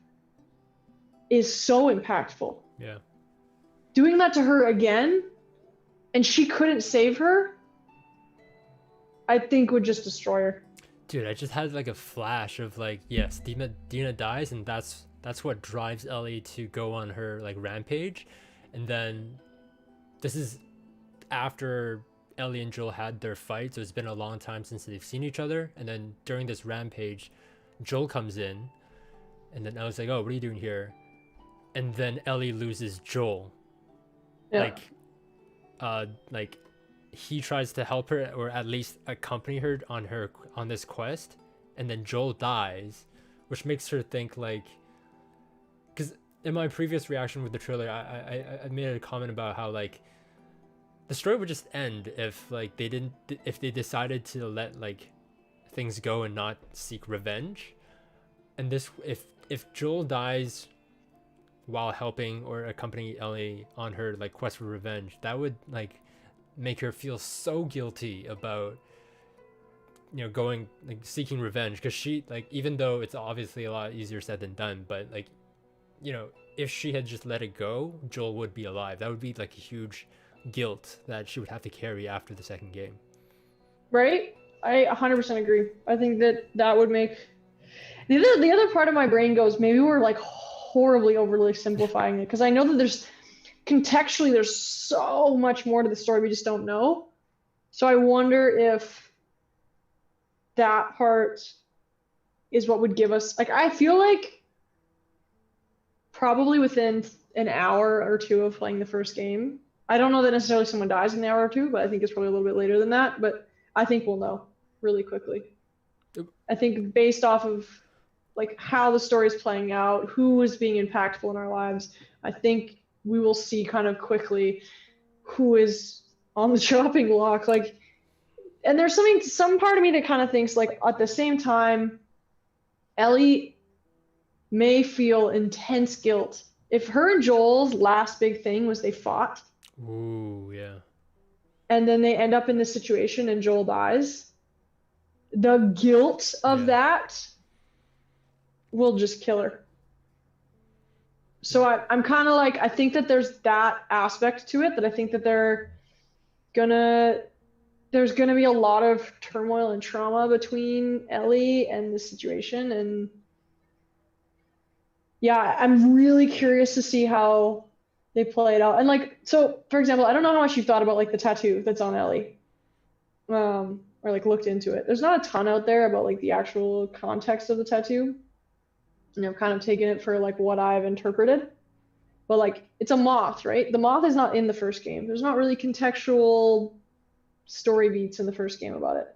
is so impactful. Yeah. Doing that to her again, and she couldn't save her, I think would just destroy her. Dude, I just had like a flash of like, yes, Dena dies, and that's what drives Ellie to go on her like rampage. And then this is after Ellie and Joel had their fight, so it's been a long time since they've seen each other. And then during this rampage, Joel comes in, and then Ellie's like, oh, what are you doing here? And then Ellie loses Joel. Yeah. Like he tries to help her or at least accompany her on this quest, and then Joel dies, which makes her think like, because in my previous reaction with the trailer, I made a comment about how like the story would just end if like if they decided to let like things go and not seek revenge. And this, if Joel dies while helping or accompanying Ellie on her like quest for revenge, that would like make her feel so guilty about going like seeking revenge, because she like, even though it's obviously a lot easier said than done, but like if she had just let it go, Joel would be alive. That would be like a huge guilt that she would have to carry after the second game. Right? I 100% agree. I think that would make the other part of my brain goes, maybe we're like horribly overly simplifying it, because I know that there's so much more to the story we just don't know. So I wonder if that part is what would give us, like, I feel like probably within an hour or two of playing the first game, I don't know that necessarily someone dies in an hour or two, but I think it's probably a little bit later than that. But I think we'll know really quickly. I think based off of like how the story is playing out, who is being impactful in our lives, I think we will see kind of quickly who is on the chopping block. Like, and there's some part of me that kind of thinks like at the same time, Ellie may feel intense guilt if her and Joel's last big thing was they fought. Ooh, yeah. And then they end up in this situation and Joel dies. The guilt of that will just kill her. So I'm kind of like, I think that there's that aspect to it, that I think that they're gonna there's going to be a lot of turmoil and trauma between Ellie and the situation. And yeah, I'm really curious to see how they play it out. And like, so for example, I don't know how much you've thought about like the tattoo that's on Ellie, or like looked into it. There's not a ton out there about like the actual context of the tattoo. And I've kind of taken it for like what I've interpreted. But like, it's a moth, right? The moth is not in the first game. There's not really contextual story beats in the first game about it,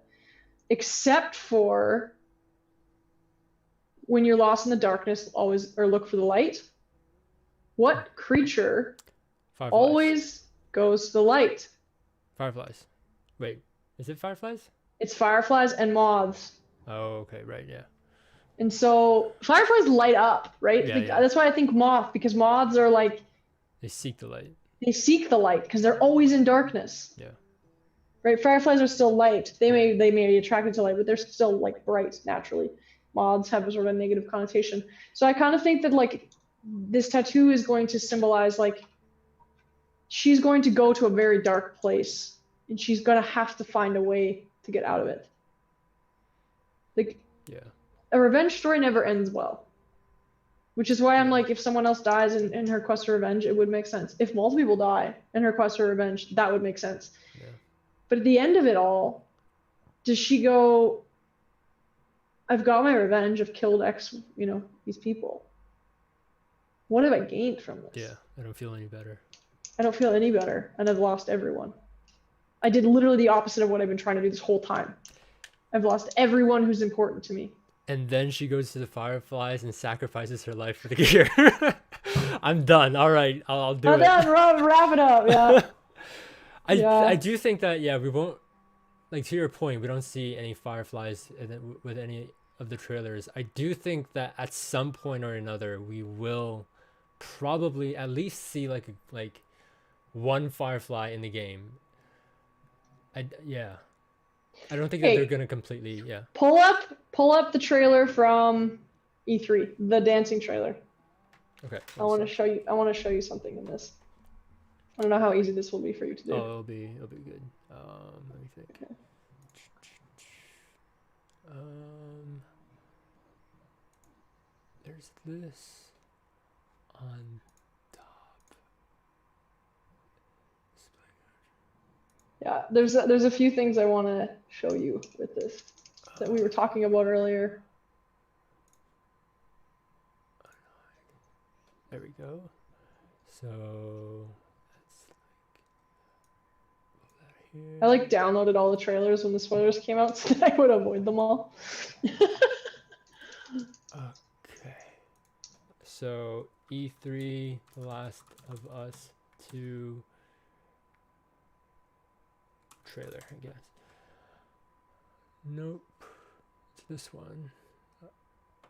except for when you're lost in the darkness, always or look for the light. What creature Fireflies. always goes to the light? Fireflies. Wait, is it fireflies? It's fireflies and moths. Oh, okay, right, yeah. And so fireflies light up, right? Yeah, yeah. That's why I think moth, because moths are like, They seek the light. they seek the light because they're always in darkness. Yeah. Right? Fireflies are still light. They may be attracted to light, but they're still like bright naturally. Moths have a sort of negative connotation. So I kind of think that like this tattoo is going to symbolize like she's going to go to a very dark place and she's going to have to find a way to get out of it. Like, yeah, a revenge story never ends well. Which is why I'm like, if someone else dies in her quest for revenge, it would make sense. If multiple people die in her quest for revenge, that would make sense. Yeah. But at the end of it all, does she go, I've got my revenge, I've killed these people. What have I gained from this? Yeah, I don't feel any better. I don't feel any better, and I've lost everyone. I did literally the opposite of what I've been trying to do this whole time. I've lost everyone who's important to me. And then she goes to the fireflies and sacrifices her life for the gear. I'm done. All right, I'll do it. I'm done. Wrap it up. Yeah. I do think that we won't, like, to your point, we don't see any fireflies with any of the trailers. I do think that at some point or another we will probably at least see like one firefly in the game. I don't think that they're gonna completely Pull up the trailer from E3, the dancing trailer. Okay. I want to show you something in this. I don't know how easy this will be for you to do. Oh, it'll be good. Let me think. Okay. There's this on top. Yeah, there's a few things I want to show you with this that we were talking about earlier. There we go. So I like downloaded all the trailers when the spoilers came out so that I would avoid them all. Okay. So E3, The Last of Us 2 trailer, I guess. Nope. It's this one.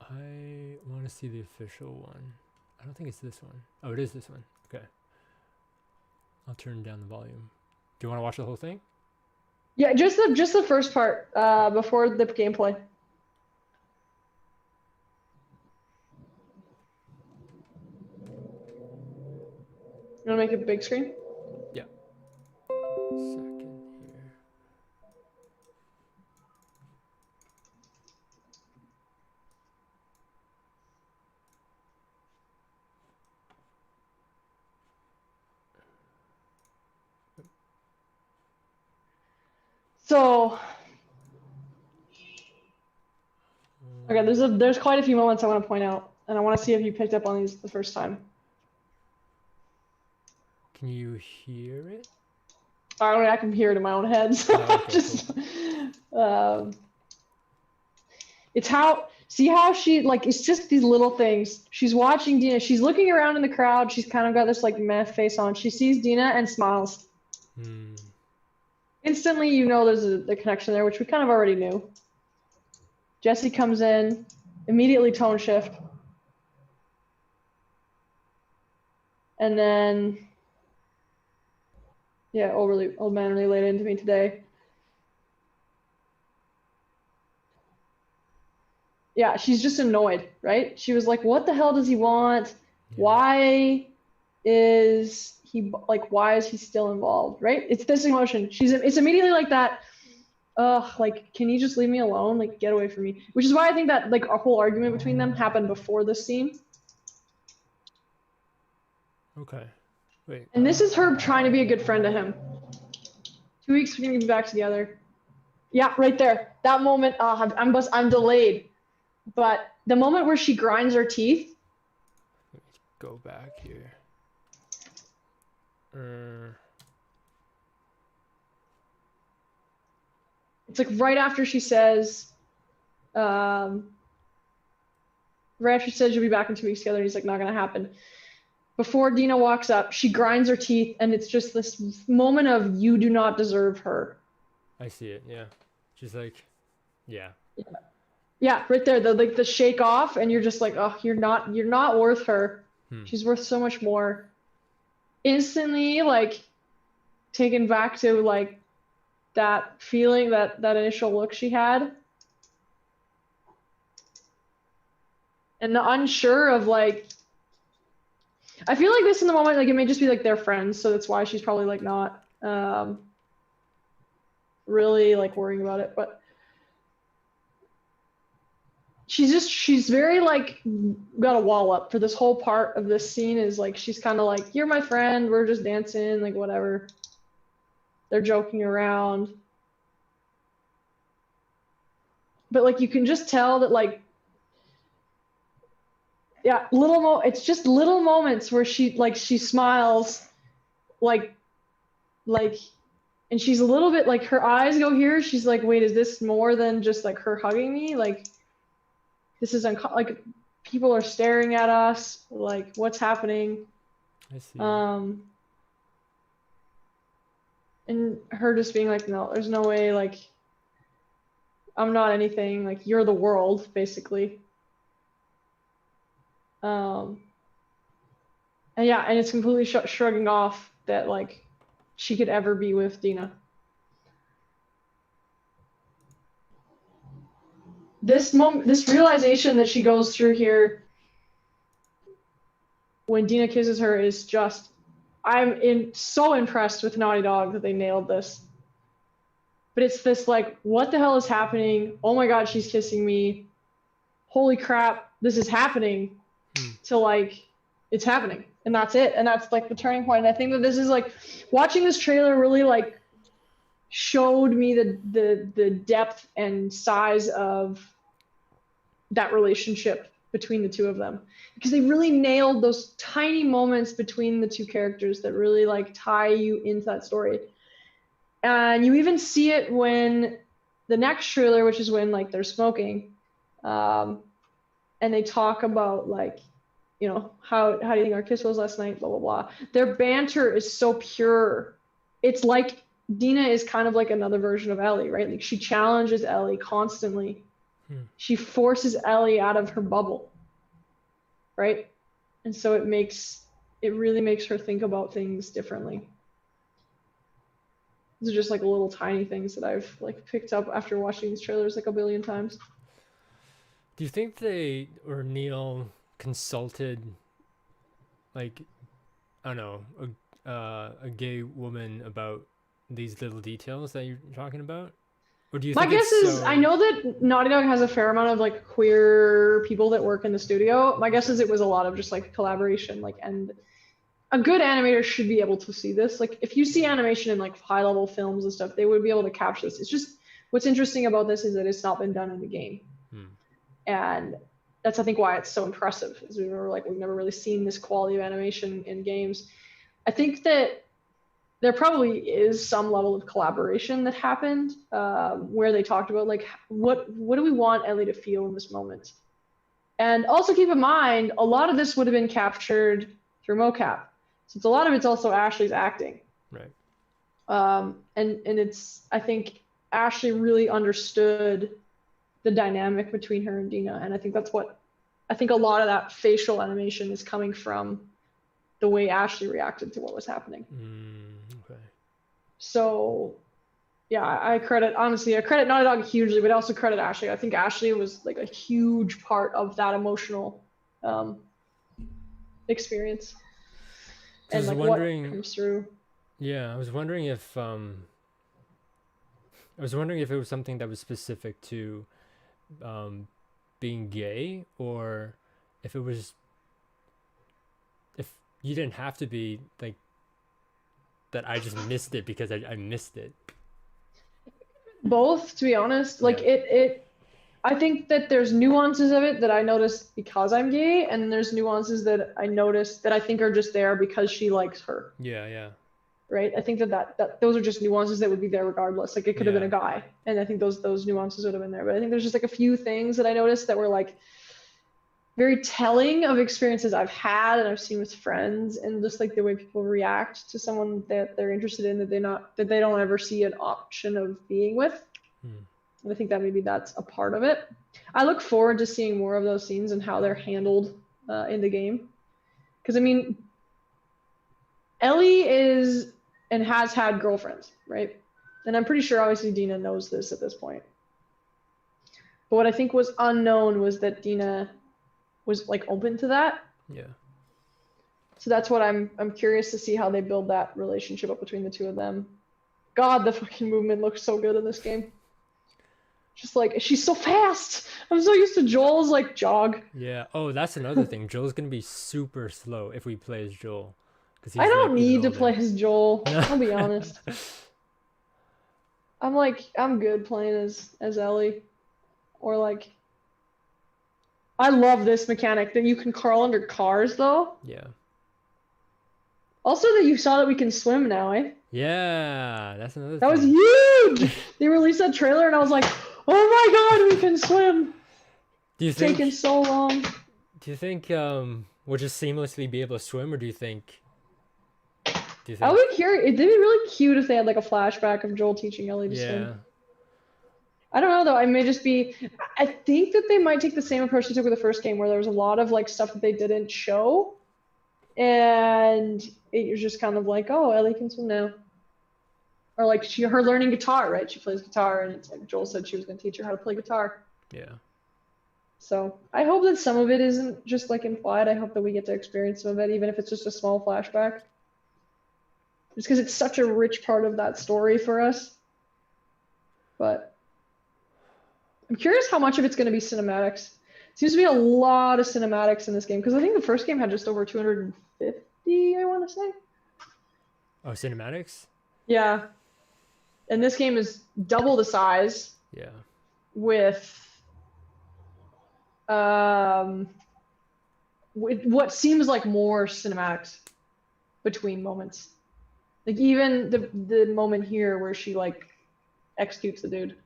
I want to see the official one. I don't think it's this one. Oh, it is this one. Okay. I'll turn down the volume. Do you want to watch the whole thing? Yeah, just the first part before the gameplay. You want to make it big screen? Yeah. Second here. So, okay, there's quite a few moments I want to point out, and I want to see if you picked up on these the first time. Can you hear it? I can hear it in my own head. So Cool. It's see how she, like, it's just these little things. She's watching Dena. She's looking around in the crowd. She's kind of got this like meh face on. She sees Dena and smiles. Instantly, you know there's a connection there, which we kind of already knew. Jesse comes in, immediately tone shift. And then, yeah, old man really laid into me today. Yeah, she's just annoyed, right? She was like, what the hell does he want? Yeah. Why is he still involved, right? It's this emotion. It's immediately like that. ugh, like, can you just leave me alone? Like, get away from me. Which is why I think that like a whole argument between them happened before this scene. Okay. Wait. And this is her trying to be a good friend to him. 2 weeks, we're gonna be back together. Yeah, right there. That moment, I'm delayed. But the moment where she grinds her teeth. Let me go back here. It's like right after she says, right after she says you'll be back in 2 weeks together, and he's like, not gonna happen. Before Dena walks up, she grinds her teeth, and it's just this moment of you do not deserve her. I see it. Yeah, she's like, yeah. Yeah, right there. The shake off, and you're just like, oh, you're not worth her. She's worth so much more. Instantly, like, taken back to like that feeling, that initial look she had, and the unsure of like. I feel like this in the moment, like it may just be like they're friends, so that's why she's probably like not really like worrying about it, but she's very like got a wall up for this whole part of this scene. Is like she's kind of like, you're my friend, we're just dancing, like whatever. They're joking around, but like you can just tell that like, yeah, it's just little moments where she smiles, like, and she's a little bit like her eyes go here. She's like, wait, is this more than just like her hugging me? Like, this is like people are staring at us. Like, what's happening? I see. And her just being like, no, there's no way. Like, I'm not anything. Like, you're the world, basically. And yeah, and it's completely shrugging off that like she could ever be with Dena. This realization that she goes through here when Dena kisses her is just, so impressed with Naughty Dog that they nailed this. But it's this like, what the hell is happening? Oh my God, she's kissing me. Holy crap, this is happening. To like, it's happening, and that's it, and that's like the turning point. And I think that this is like, watching this trailer really like showed me the depth and size of that relationship between the two of them, because they really nailed those tiny moments between the two characters that really like tie you into that story. And you even see it when the next trailer, which is when like they're smoking, and they talk about like, you know, how do you think our kiss was last night, blah blah blah. Their banter is so pure. It's like Dena is kind of like another version of Ellie, right? Like she challenges Ellie constantly. She forces Ellie out of her bubble, right? And so it really makes her think about things differently. These are just like little tiny things that I've like picked up after watching these trailers like a billion times. Do you think they or Neil consulted, like, I don't know, a gay woman about these little details that you're talking about? Or do you My think guess is, I know that Naughty Dog has a fair amount of like queer people that work in the studio. My guess is it was a lot of just like collaboration, like, and a good animator should be able to see this. Like if you see animation in like high level films and stuff, they would be able to capture this. It's just, what's interesting about this is that it's not been done in the game. And that's, I think, why it's so impressive, is we've never really seen this quality of animation in games. I think that there probably is some level of collaboration that happened, where they talked about like, what do we want Ellie to feel in this moment? And also keep in mind, a lot of this would have been captured through mocap, since a lot of it's also Ashley's acting. Right. And it's, I think Ashley really understood the dynamic between her and Dena, and I think that's what, I think a lot of that facial animation is coming from the way Ashley reacted to what was happening. Okay. So yeah, I credit Naughty Dog hugely, but I also credit Ashley. I think Ashley was like a huge part of that emotional experience. And like what comes through. Yeah, I was wondering if I was wondering if it was something that was specific to um, being gay, or if it was, if you didn't have to be like that. I just missed it because I missed it. Both, to be honest. Like Yeah. it I think that there's nuances of it that I noticed because I'm gay, and there's nuances that I noticed that I think are just there because she likes her. Yeah, yeah. Right? I think that those are just nuances that would be there regardless. Like it could have been Yeah. a guy, and I think those nuances would have been there. But I think there's just like a few things that I noticed that were like very telling of experiences I've had and I've seen with friends, and just like the way people react to someone that they're interested in that they don't ever see an option of being with. Hmm. And I think that maybe that's a part of it. I look forward to seeing more of those scenes and how they're handled in the game. Because I mean, Ellie is and has had girlfriends, right? And I'm pretty sure obviously Dena knows this at this point. But what I think was unknown was that Dena was like open to that. Yeah. So that's what I'm curious to see how they build that relationship up between the two of them. God, the fucking movement looks so good in this game. Just like, she's so fast. I'm so used to Joel's like jog. Yeah. Oh, that's another thing. Joel's gonna be super slow if we play as Joel, because I don't need to play as Joel. No. I'll be honest. I'm good playing as Ellie. Or like, I love this mechanic that you can crawl under cars though. Yeah. Also that you saw that we can swim now, eh? Yeah, that's another That was thing. huge! They released that trailer and I was like, oh my god, we can swim! Do you It's think taken so long. we'll just seamlessly be able to swim, or do you think I would be curious. It'd be really cute if they had like a flashback of Joel teaching Ellie to swim. Yeah. I don't know though. I may just be. I think that they might take the same approach they took with the first game, where there was a lot of like stuff that they didn't show, and it was just kind of like, oh, Ellie can swim now, or like her learning guitar, right? She plays guitar, and it's like Joel said she was going to teach her how to play guitar. Yeah. So I hope that some of it isn't just like implied. I hope that we get to experience some of it, even if it's just a small flashback. Just because it's such a rich part of that story for us. But I'm curious how much of it's going to be cinematics. Seems to be a lot of cinematics in this game, because I think the first game had just over 250, I want to say. Oh, cinematics? Yeah. And this game is double the size Yeah. with what seems like more cinematics between moments. Like even the moment here where she like executes the dude.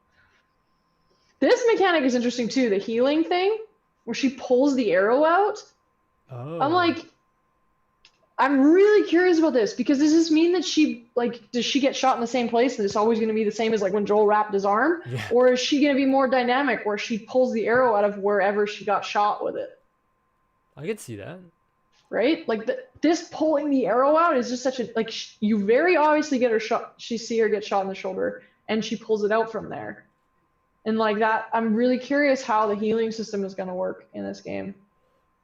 This mechanic is interesting too, the healing thing, where she pulls the arrow out. Oh. I'm really curious about this, because does this mean that does she get shot in the same place and it's always going to be the same as like when Joel wrapped his arm? Yeah. Or is she going to be more dynamic where she pulls the arrow out of wherever she got shot with it? I could see that. Right? Like this pulling the arrow out is just such a, like, you very obviously get her shot, see her get shot in the shoulder, and she pulls it out from there. And like that, I'm really curious how the healing system is going to work in this game.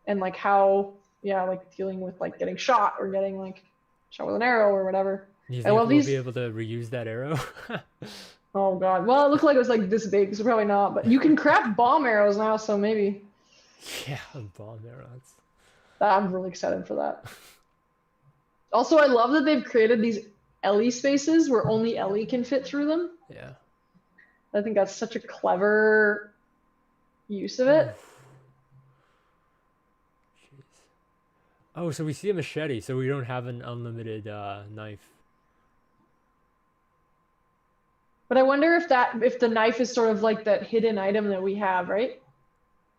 And like how, yeah, like dealing with like getting shot or getting like shot with an arrow or whatever. Do you I think love we'll these. be able to reuse that arrow? Oh god. Well, it looked like it was like this big, so probably not. But you can craft bomb arrows now, so maybe. Yeah, bomb arrows. I'm really excited for that. Also, I love that they've created these Ellie spaces where only Ellie can fit through them. Yeah. I think that's such a clever use of it. Jeez. Oh, so we see a machete, so we don't have an unlimited knife. But I wonder if the knife is sort of like that hidden item that we have, right?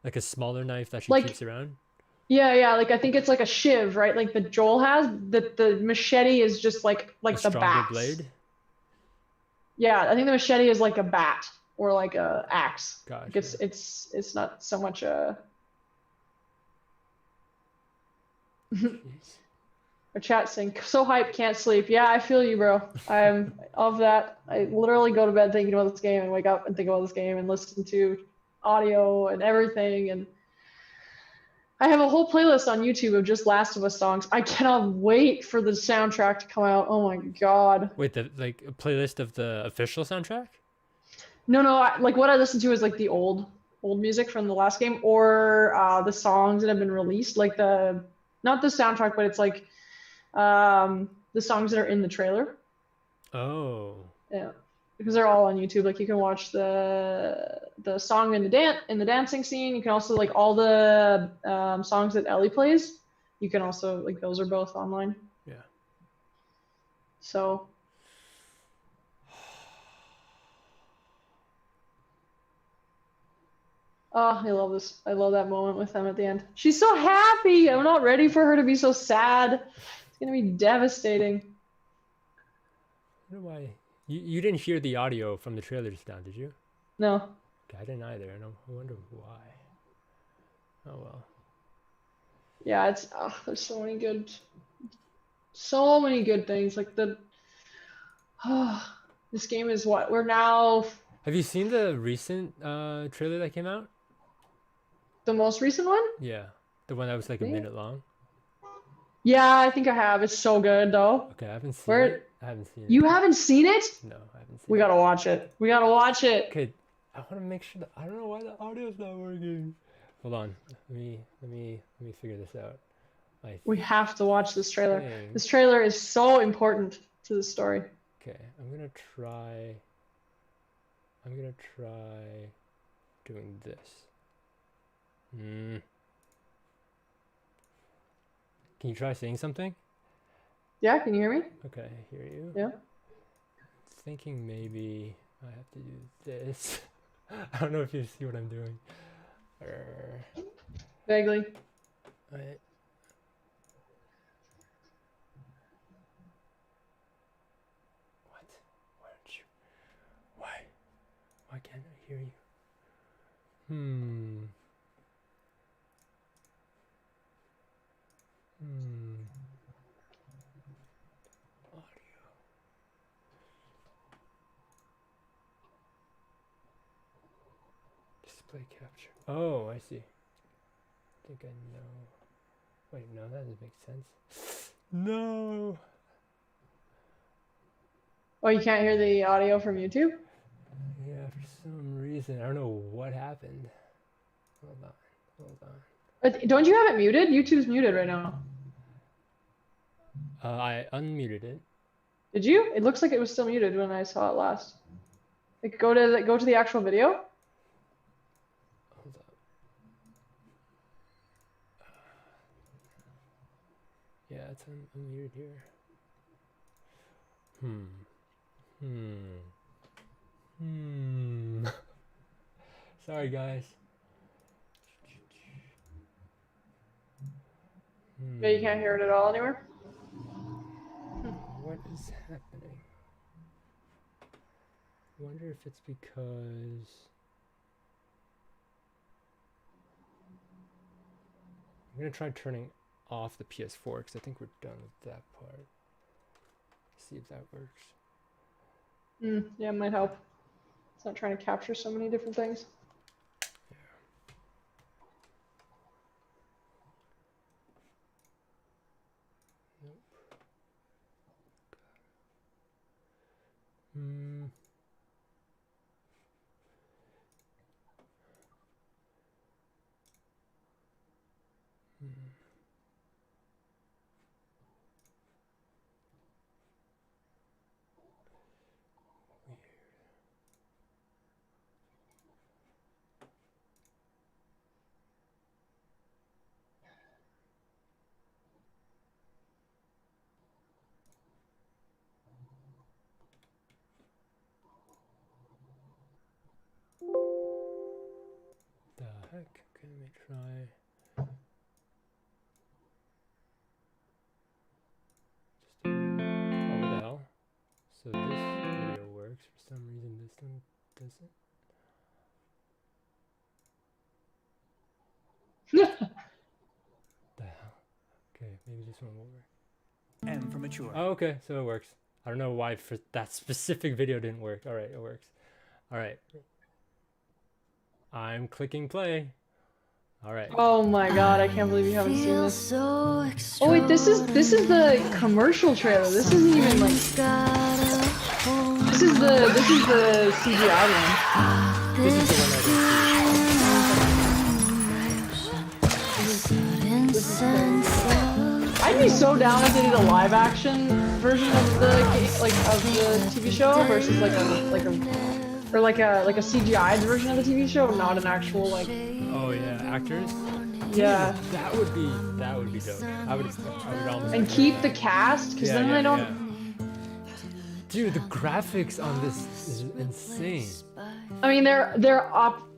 Like a smaller knife that she Like- keeps around? Yeah, like I think it's like a shiv, right? Like the Joel has, the machete is just like A the stronger bat. blade? Yeah, I think the machete is like a bat or like a axe. Gotcha. Like it's not so much a. Jeez. Our chat saying so hype, can't sleep. Yeah, I feel you, bro. I'm of that. I literally go to bed thinking about this game and wake up and think about this game and listen to audio and everything. And I have a whole playlist on YouTube of just Last of Us songs. I cannot wait for the soundtrack to come out. Oh my god. Wait, like a playlist of the official soundtrack? No, like what I listen to is like the old music from the last game, or the songs that have been released, like not the soundtrack, but it's like the songs that are in the trailer. Oh. Yeah, because they're all on YouTube. Like you can watch the song in the dancing scene. You can also like all the songs that Ellie plays. You can also like those are both online. Yeah. So. Oh, I love this. I love that moment with them at the end. She's so happy. I'm not ready for her to be so sad. It's gonna be devastating. I don't know why. You didn't hear the audio from the trailer just now, did you? No. Okay, I didn't either. I wonder why. Oh well. Yeah, it's there's so many good things. Like this game is what we're now. Have you seen the recent trailer that came out? The most recent one? Yeah, the one that was like a minute long. Yeah, I think I have. It's so good though. Okay, I haven't seen it. I haven't seen it. You haven't seen it? No, I haven't seen it. We gotta watch it. We gotta watch it. Okay, I want to make sure that I don't know why the audio's not working. Hold on. Let me figure this out. We have to watch this trailer. This trailer is so important to the story. Okay, I'm gonna try doing this. Can you try saying something? Yeah, can you hear me? Okay, I hear you. Yeah. Thinking maybe I have to do this. I don't know if you see what I'm doing. Vaguely. Right. What? Why don't you? Why can't I hear you? Audio. Display capture. Oh, I see. I think I know. Wait, no, that doesn't make sense. No. Oh, you can't hear the audio from YouTube? Yeah, for some reason. I don't know what happened. Hold on. But don't you have it muted? YouTube's muted right now. I unmuted it. Did you? It looks like it was still muted when I saw it last. Like go to the actual video. Hold up. Yeah, it's unmuted here. Sorry, guys. Yeah, you can't hear it at all anywhere? What is happening? I wonder if it's because... I'm going to try turning off the PS4 because I think we're done with that part. See if that works. Yeah, it might help. It's not trying to capture so many different things. The heck? Okay, let me try. Just a minute. Oh, what the hell? So this video works. For some reason, this one doesn't. The hell? Okay, maybe this one will work. M for mature. Oh, okay, so it works. I don't know why for that specific video didn't work. All right, it works. All right. I'm clicking play. All right. Oh my god, I can't believe you haven't seen this. Oh wait, this is the commercial trailer. This isn't even like this the CGI one. This is the one I'd be so down if they did a live action version of the TV show versus like a CGI version of the TV show, not an actual like. Oh yeah, actors. Yeah. That would be dope. I would almost. And keep the cast, because then they don't. Yeah. Dude, the graphics on this is insane. I mean,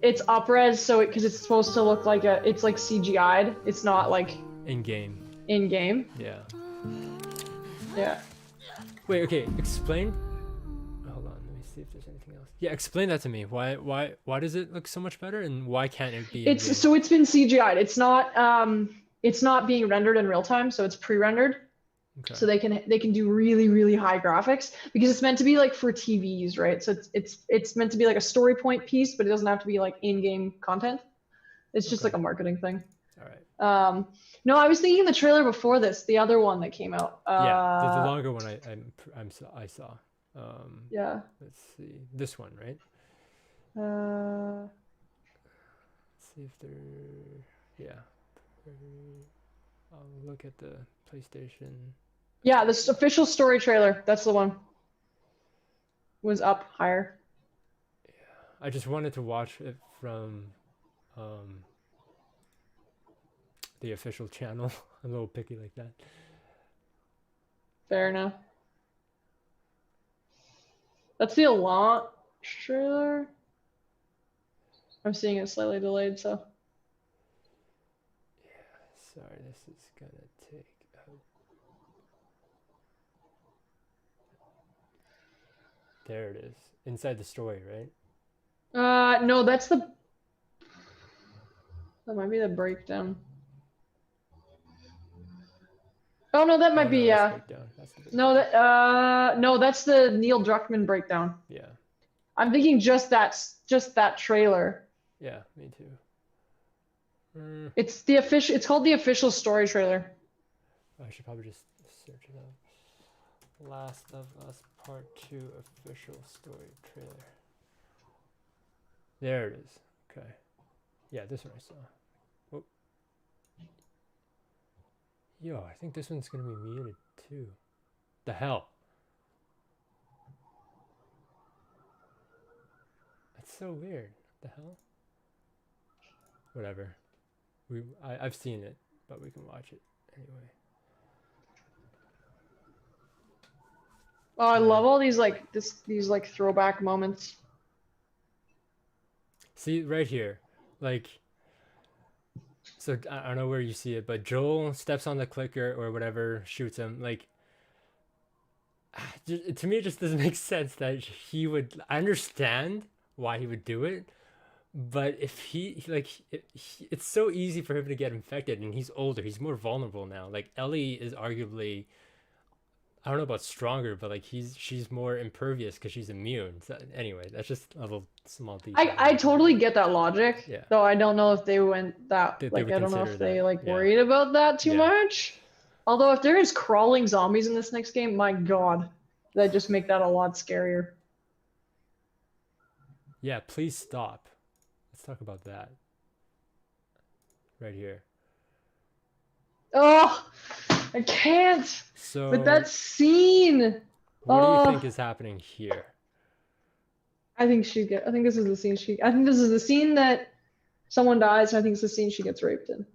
it's up-res, so because it's supposed to look like it's like CGI'd. It's not like in game. In game. Yeah. Yeah. Wait, okay. Explain. Hold on. Let me see if there's anything else. Yeah, explain that to me. Why does it look so much better, and why can't it be? So it's been CGI'd. It's not being rendered in real time, so it's pre-rendered. Okay. So they can do really, really high graphics because it's meant to be like for TVs, right? So it's meant to be like a story point piece, but it doesn't have to be like in-game content. It's just like a marketing thing. All right. No, I was thinking the trailer before this, the other one that came out. Yeah, the longer one I saw. Yeah. Let's see, this one, right? Let's see if they're. Yeah. I'll look at the PlayStation. Yeah, this official story trailer. That's the one. Was up higher. Yeah, I just wanted to watch it from the official channel. I'm a little picky like that. Fair enough. That's the launch trailer. I'm seeing it slightly delayed, so. Yeah, sorry, this is gonna take. There it is, inside the story, right? No, that might be the breakdown. Oh no, that might be no, that's the Neil Druckmann breakdown. Yeah. I'm thinking just that trailer. Yeah, me too. It's called the official story trailer. I should probably just search it up. Last of Us Part 2 official story trailer. There it is. Okay. Yeah, this one I saw. Oh. Yo, I think this one's gonna be muted too. The hell? That's so weird. What the hell? Whatever. I've seen it, but we can watch it anyway. Oh, I love all these these throwback moments. See right here, like. So I don't know where you see it, but Joel steps on the clicker or whatever, shoots him. Like, to me, it just doesn't make sense that he would. I understand why he would do it, but if it's so easy for him to get infected, and he's older, he's more vulnerable now. Like Ellie is arguably, I don't know about stronger, but like she's more impervious because she's immune. So anyway, that's just a little small detail. I totally get that logic. Yeah. Though I don't know if they went that I don't know if they worried about that too much. Although if there is crawling zombies in this next game, my god, that just make that a lot scarier. Yeah, please stop. Let's talk about that. Right here. Oh, I can't. So, but that scene. What do you think is happening here? I think this is the scene I think this is the scene that someone dies, and I think it's the scene she gets raped in.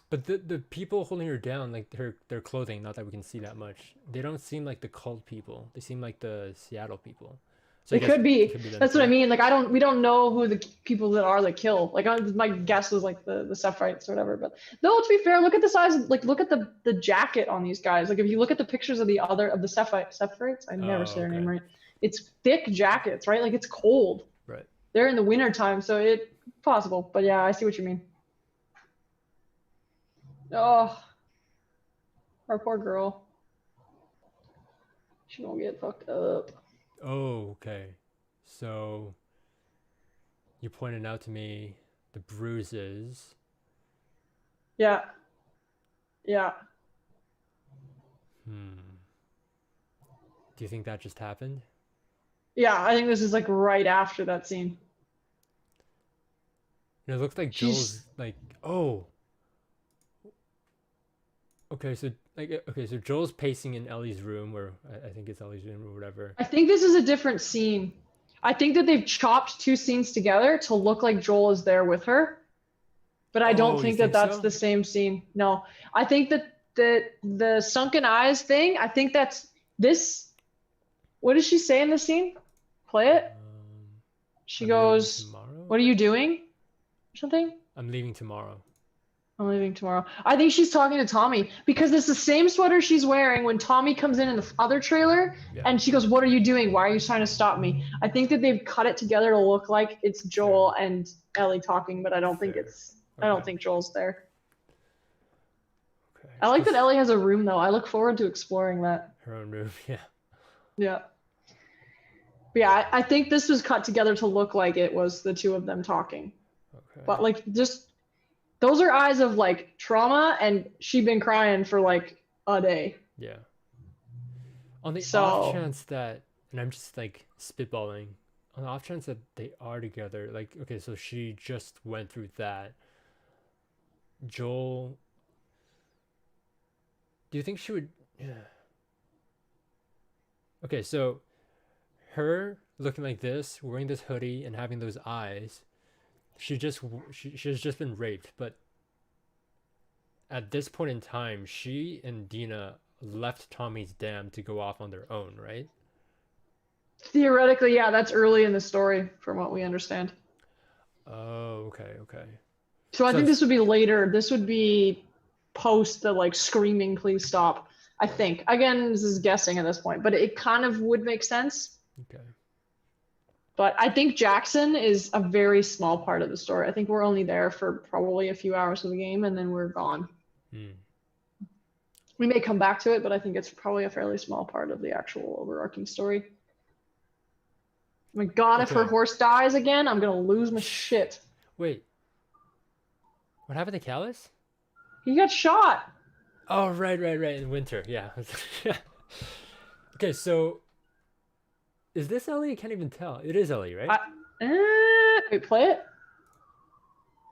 But the people holding her down, like their clothing, not that we can see that much, they don't seem like the cult people. They seem like the Seattle people. So it could be. That's what I mean. Like we don't know who the people that kill. Like my guess was like the Sephites or whatever. But no, to be fair, look at the size. Look at the jacket on these guys. Like if you look at the pictures of the Sephites, I never say their name right. It's thick jackets, right? Like it's cold. Right. They're in the winter time, so it's possible. But yeah, I see what you mean. Oh, our poor girl. She won't get fucked up. Oh, okay. So you pointed out to me the bruises. Yeah. Yeah. Do you think that just happened? Yeah, I think this is like right after that scene. And it looked like She's Joel's like, oh, okay, so Joel's pacing in Ellie's room, or I think it's Ellie's room or whatever. I think this is a different scene. I think that they've chopped two scenes together to look like Joel is there with her, but I don't Oh, you think that think that's so? the same scene. No, I think that the sunken eyes thing, I think that's this. What does she say in the scene? Play it. She I'm leaving goes, tomorrow. "What are you doing?" Or something. I'm leaving tomorrow. I'm leaving tomorrow. I think she's talking to Tommy because it's the same sweater she's wearing when Tommy comes in the other trailer, Yeah. and she goes, "What are you doing? Why are you trying to stop me?" I think that they've cut it together to look like it's Joel and Ellie talking, but I don't think Fair. it's. I don't Okay. think Joel's there. Okay. I like that Ellie has a room though. I look forward to exploring that. Her own room. Yeah. Yeah. But yeah, I think this was cut together to look like it was the two of them talking. Okay. But like just those are eyes of like trauma, and she'd been crying for like a day. Yeah. On the off So chance that, and I'm just like spitballing, on the off chance that they are together, like, okay, so she just went through that. Joel, do you think she would? Yeah. Okay, so her looking like this, wearing this hoodie, and having those eyes, she has just been raped, but at this point in time, she and Dena left Tommy's dam to go off on their own, right? theoretically, yeah, that's early in the story from what we understand. Oh, okay, okay. So I So think it's this would be later. This would be post the like screaming, please stop. I think. Again, this is guessing at this point, but it kind of would make sense. okay. But I think Jackson is a very small part of the story. I think we're only there for probably a few hours of the game and then we're gone. Hmm. We may come back to it, but I think it's probably a fairly small part of the actual overarching story. Oh my God, if her Okay. horse dies again, I'm gonna lose my shit. Wait. What happened to Callus? He got shot. Oh, right. In winter, yeah. Yeah. Okay, so is this Ellie? I can't even tell. It is Ellie, right? Wait, play it.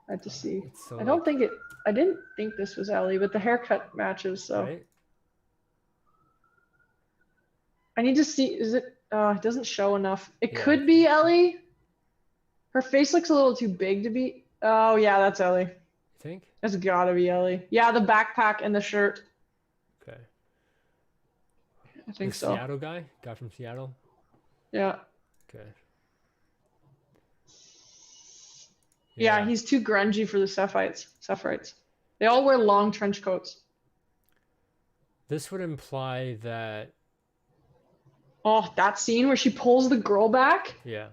I have to see. It's so I don't like, think it. I didn't think this was Ellie, but the haircut matches. So right? I need to see. Is it? It doesn't show enough. It Yeah. could be Ellie. Her face looks a little too big to be. Oh yeah, that's Ellie. You think? That's gotta be Ellie. Yeah, the backpack and the shirt. Okay. I think The so. Seattle guy from Seattle. Yeah. Okay. Yeah, he's too grungy for the Sephites. They all wear long trench coats. This would imply that, Oh, that scene where she pulls the girl back. yeah.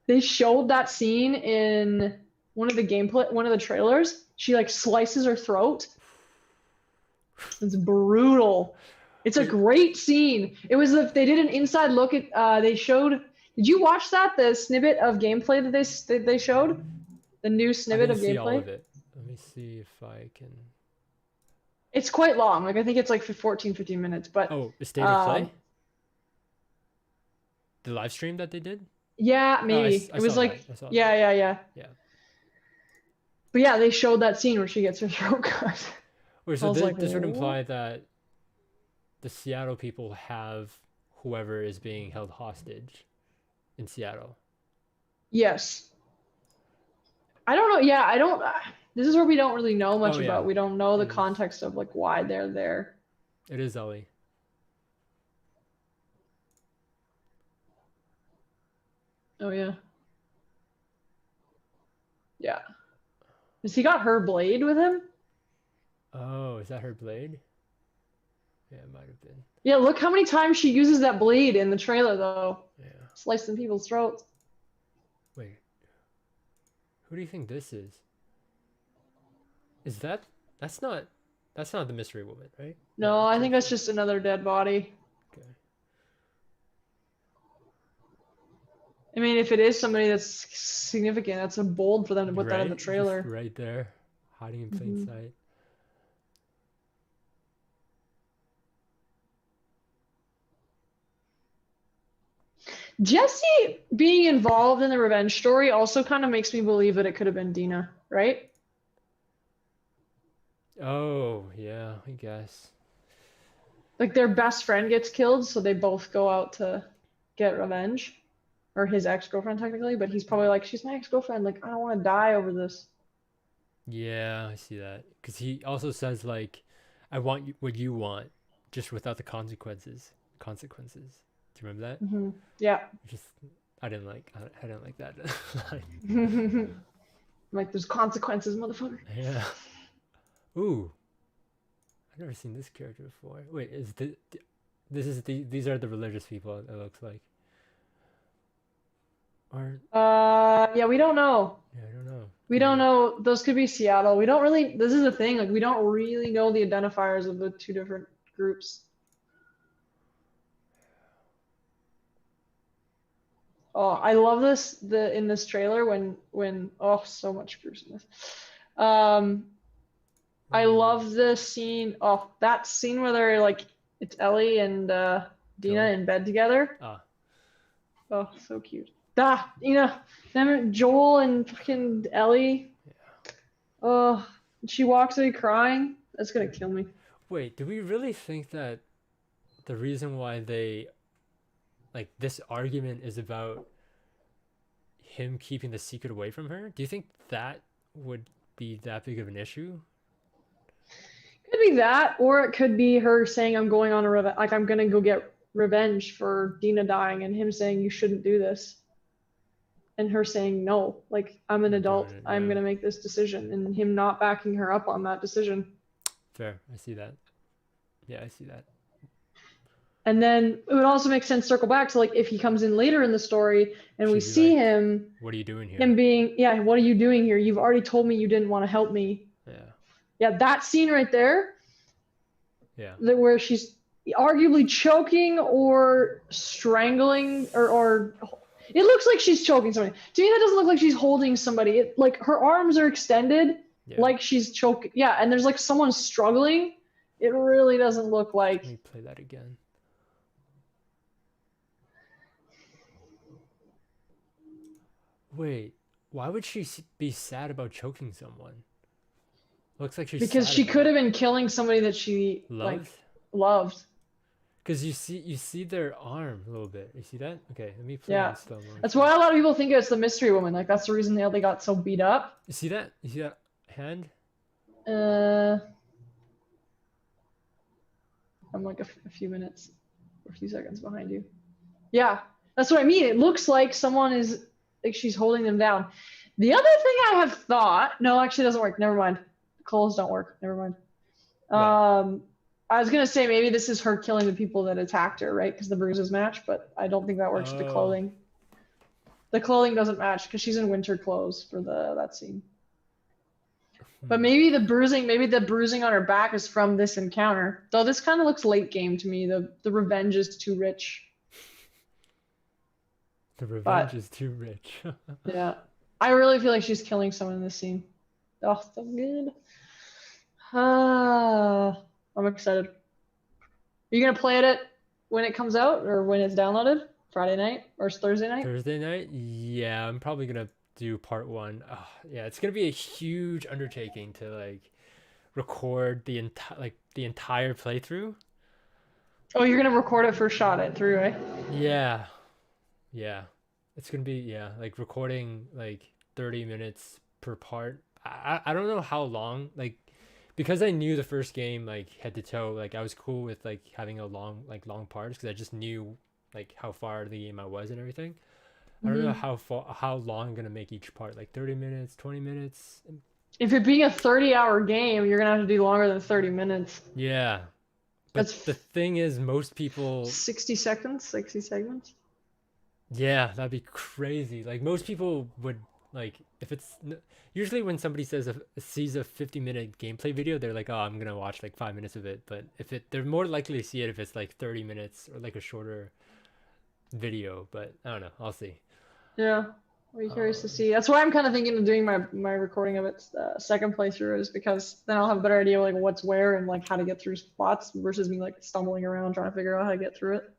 They showed that scene in one of the trailers. She like slices her throat. It's brutal. It's a Wait. great scene. It was if they did an inside look at they showed. Did you watch that? The snippet of gameplay that they showed? The new I snippet didn't of see all gameplay? of it. Let me see if I can. It's quite long. Like I think it's like for 15 minutes, but Oh, the state of play? The live stream that they did? yeah, Oh, maybe. I It was saw like that. I saw that. yeah. Yeah. But yeah, they showed that scene where she gets her throat cut. Wait, I so was like, this would "What?" imply that the Seattle people have whoever is being held hostage in Seattle. Yes. I don't know. Yeah, I don't. This is where we don't really know much Oh, yeah. about. We don't know the It is. context of like why they're there. It is Ellie. Oh yeah. Yeah. Has he got her blade with him? Oh, is that her blade? Yeah, it might have been. Yeah, look how many times she uses that blade in the trailer though. Yeah. Slicing people's throats. Wait. Who do you think this is? Is that's not the mystery woman, right? No, I think that's Jesse. just another dead body. Okay. I mean, if it is somebody that's significant, that's a bold for them to put that in the Right? trailer. Just right there, hiding in plain Mhm. sight. Jesse being involved in the revenge story also kind of makes me believe that it could have been Dena, right? Oh, yeah, I guess. Like their best friend gets killed, so they both go out to get revenge. Or his ex-girlfriend technically, but he's probably like, she's my ex-girlfriend, like I don't want to die over this. Yeah, I see that. Because he also says, like, I want what you want, just without the consequences. Consequences. Do you remember that? Yeah. Just, I didn't like that line. Like there's consequences, motherfucker. Yeah. Ooh, I've never seen this character before. Wait, these are the religious people, it looks like. Or, Yeah, we don't know. yeah, I don't know. We don't know. Those could be Seattle. We don't really, this is the thing, like we don't really know the identifiers of the two different groups. Oh, I love this in this trailer when oh, so much gruesomeness. I love the scene. Oh, that scene where they're like, it's Ellie and Dena Joel? in bed together. Ah, Oh, so cute. Them Joel and fucking Ellie. yeah. Oh, she walks away crying. That's gonna kill me. Wait, do we really think that the reason why they, like, this argument is about him keeping the secret away from her? Do you think that would be that big of an issue? Could be that, or it could be her saying, "I'm going on a revenge. Like I'm gonna go get revenge for Dena dying," and him saying, "You shouldn't do this," and her saying, "No. Like I'm an I'm doing adult. it, I'm yeah. gonna make this decision," and him not backing her up on that decision. Fair, I see that. Yeah, I see that. And then it would also make sense circle back to like if he comes in later in the story and we She'd be see like, him what are you doing here? being, yeah, what are you doing here? You've already told me you didn't want to help me. Yeah, Yeah, that scene right there, yeah. where she's arguably choking or strangling or it looks like she's choking somebody. To me, that doesn't look like she's holding somebody. It, like her arms are extended, Yeah. like she's choking. Yeah, and there's like someone struggling. It really doesn't look like. Let me play that again. Wait, why would she be sad about choking someone? Looks like she's Because sad she about could it. have been killing somebody that she like Loved? loved. Because you see their arm a little bit. You see that? Okay, let me play Yeah. in slow motion. That's why a lot of people think it's the mystery woman. Like that's the reason they got so beat up. You see that? You see that hand? I'm like a few minutes or a few seconds behind you. Yeah, that's what I mean. It looks like someone is like she's holding them down. The other thing I have thought, no, actually it doesn't work. Never mind. Clothes don't work. Never mind. What? I was gonna say maybe this is her killing the people that attacked her, right? Because the bruises match, but I don't think that works with the clothing. The clothing doesn't match because she's in winter clothes for that scene. But maybe the bruising on her back is from this encounter. Though this kind of looks late game to me. The revenge is too rich. The revenge is too rich. Yeah. I really feel like she's killing someone in this scene. Oh, so good. I'm excited. Are you gonna play it when it comes out or when it's downloaded? Friday night or Thursday night? Thursday night? Yeah, I'm probably gonna do part 1. Yeah, it's gonna be a huge undertaking to like record the entire playthrough. Oh, you're gonna record it first shot it through, right? Yeah. It's gonna be like recording like 30 minutes per part. I don't know how long, like, because I knew the first game like head to toe, like I was cool with like having a long parts because I just knew like how far the game I was and everything. I don't know how long I'm gonna make each part, like 30 minutes, 20 minutes. If it being a 30-hour game, you're gonna have to do longer than 30 minutes. Yeah, but That's the thing is, most people 60 seconds, 60 segments. Yeah, that'd be crazy. Like most people would like if it's usually when somebody sees a 50-minute gameplay video, they're like, "Oh, I'm gonna watch like 5 minutes of it." But they're more likely to see it if it's like 30 minutes or like a shorter video. But I don't know. I'll see. Yeah, I'll be curious to see. That's why I'm kind of thinking of doing my recording of its second playthrough, is because then I'll have a better idea like what's where and like how to get through spots versus me like stumbling around trying to figure out how to get through it.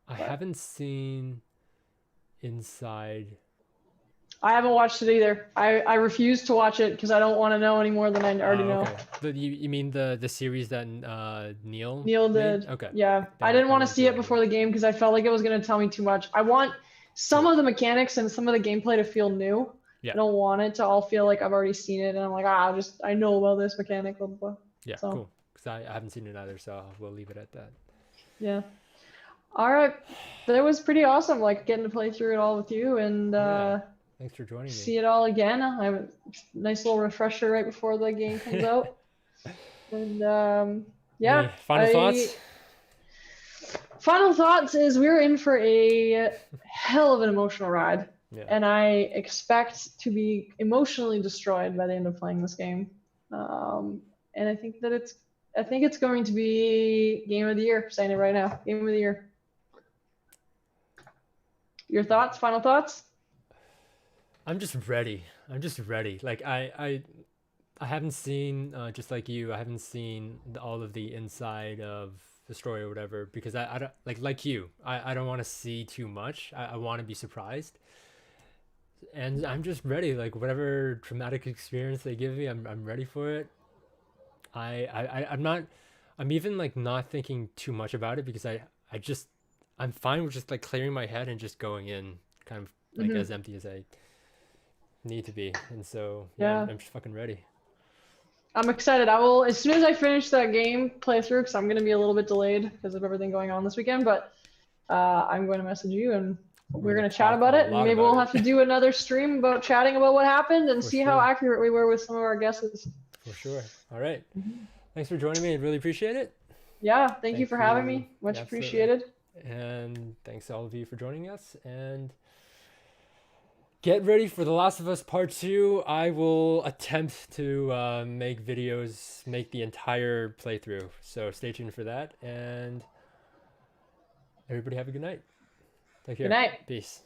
I But haven't seen Inside. I haven't watched it either. I refuse to watch it because I don't want to know any more than I already know. Okay. You mean the series that Neil Neil made? did. Okay. Yeah. Then I didn't I want to won't see do it before the game because I felt like it was going to tell me too much. I want some Yeah. of the mechanics and some of the gameplay to feel new. Yeah. I don't want it to all feel like I've already seen it and I'm like, I know about this mechanic, blah, blah, blah. Yeah, So, cool. Because I haven't seen it either, so we'll leave it at that. yeah. All right. That was pretty awesome, like getting to play through it all with you and Yeah. Thanks for joining see me. it all again. I have a nice little refresher right before the game comes out. And yeah, Any final thoughts? Final thoughts is we're in for a hell of an emotional ride, Yeah. and I expect to be emotionally destroyed by the end of playing this game. And I think that it's going to be game of the year. Saying it right now, game of the year. Your thoughts? Final thoughts? I'm just ready. Like I haven't seen just like you. I haven't seen all of the inside of the story or whatever because I don't like you. I don't want to see too much. I want to be surprised, and I'm just ready. Like whatever traumatic experience they give me, I'm ready for it. I'm not. I'm even like not thinking too much about it because I just I'm fine with just like clearing my head and just going in kind of like as empty as I need to be. And so yeah, Yeah. I'm just fucking ready. I'm excited. I will, as soon as I finish that game playthrough, because I'm going to be a little bit delayed because of everything going on this weekend, but I'm going to message you and we're going to chat talk about a it. And lot maybe about we'll it. have to do another stream about chatting about what happened and For see how sure. accurate we were with some of our guesses. For sure. All right. Thanks for joining me. I really appreciate it. Yeah, thank you for having me. Much Yeah, absolutely. appreciated. And thanks to all of you for joining us. And get ready for The Last of Us Part 2. I will attempt to make videos, make the entire playthrough. So stay tuned for that. And everybody have a good night. Take care. Good night. Peace.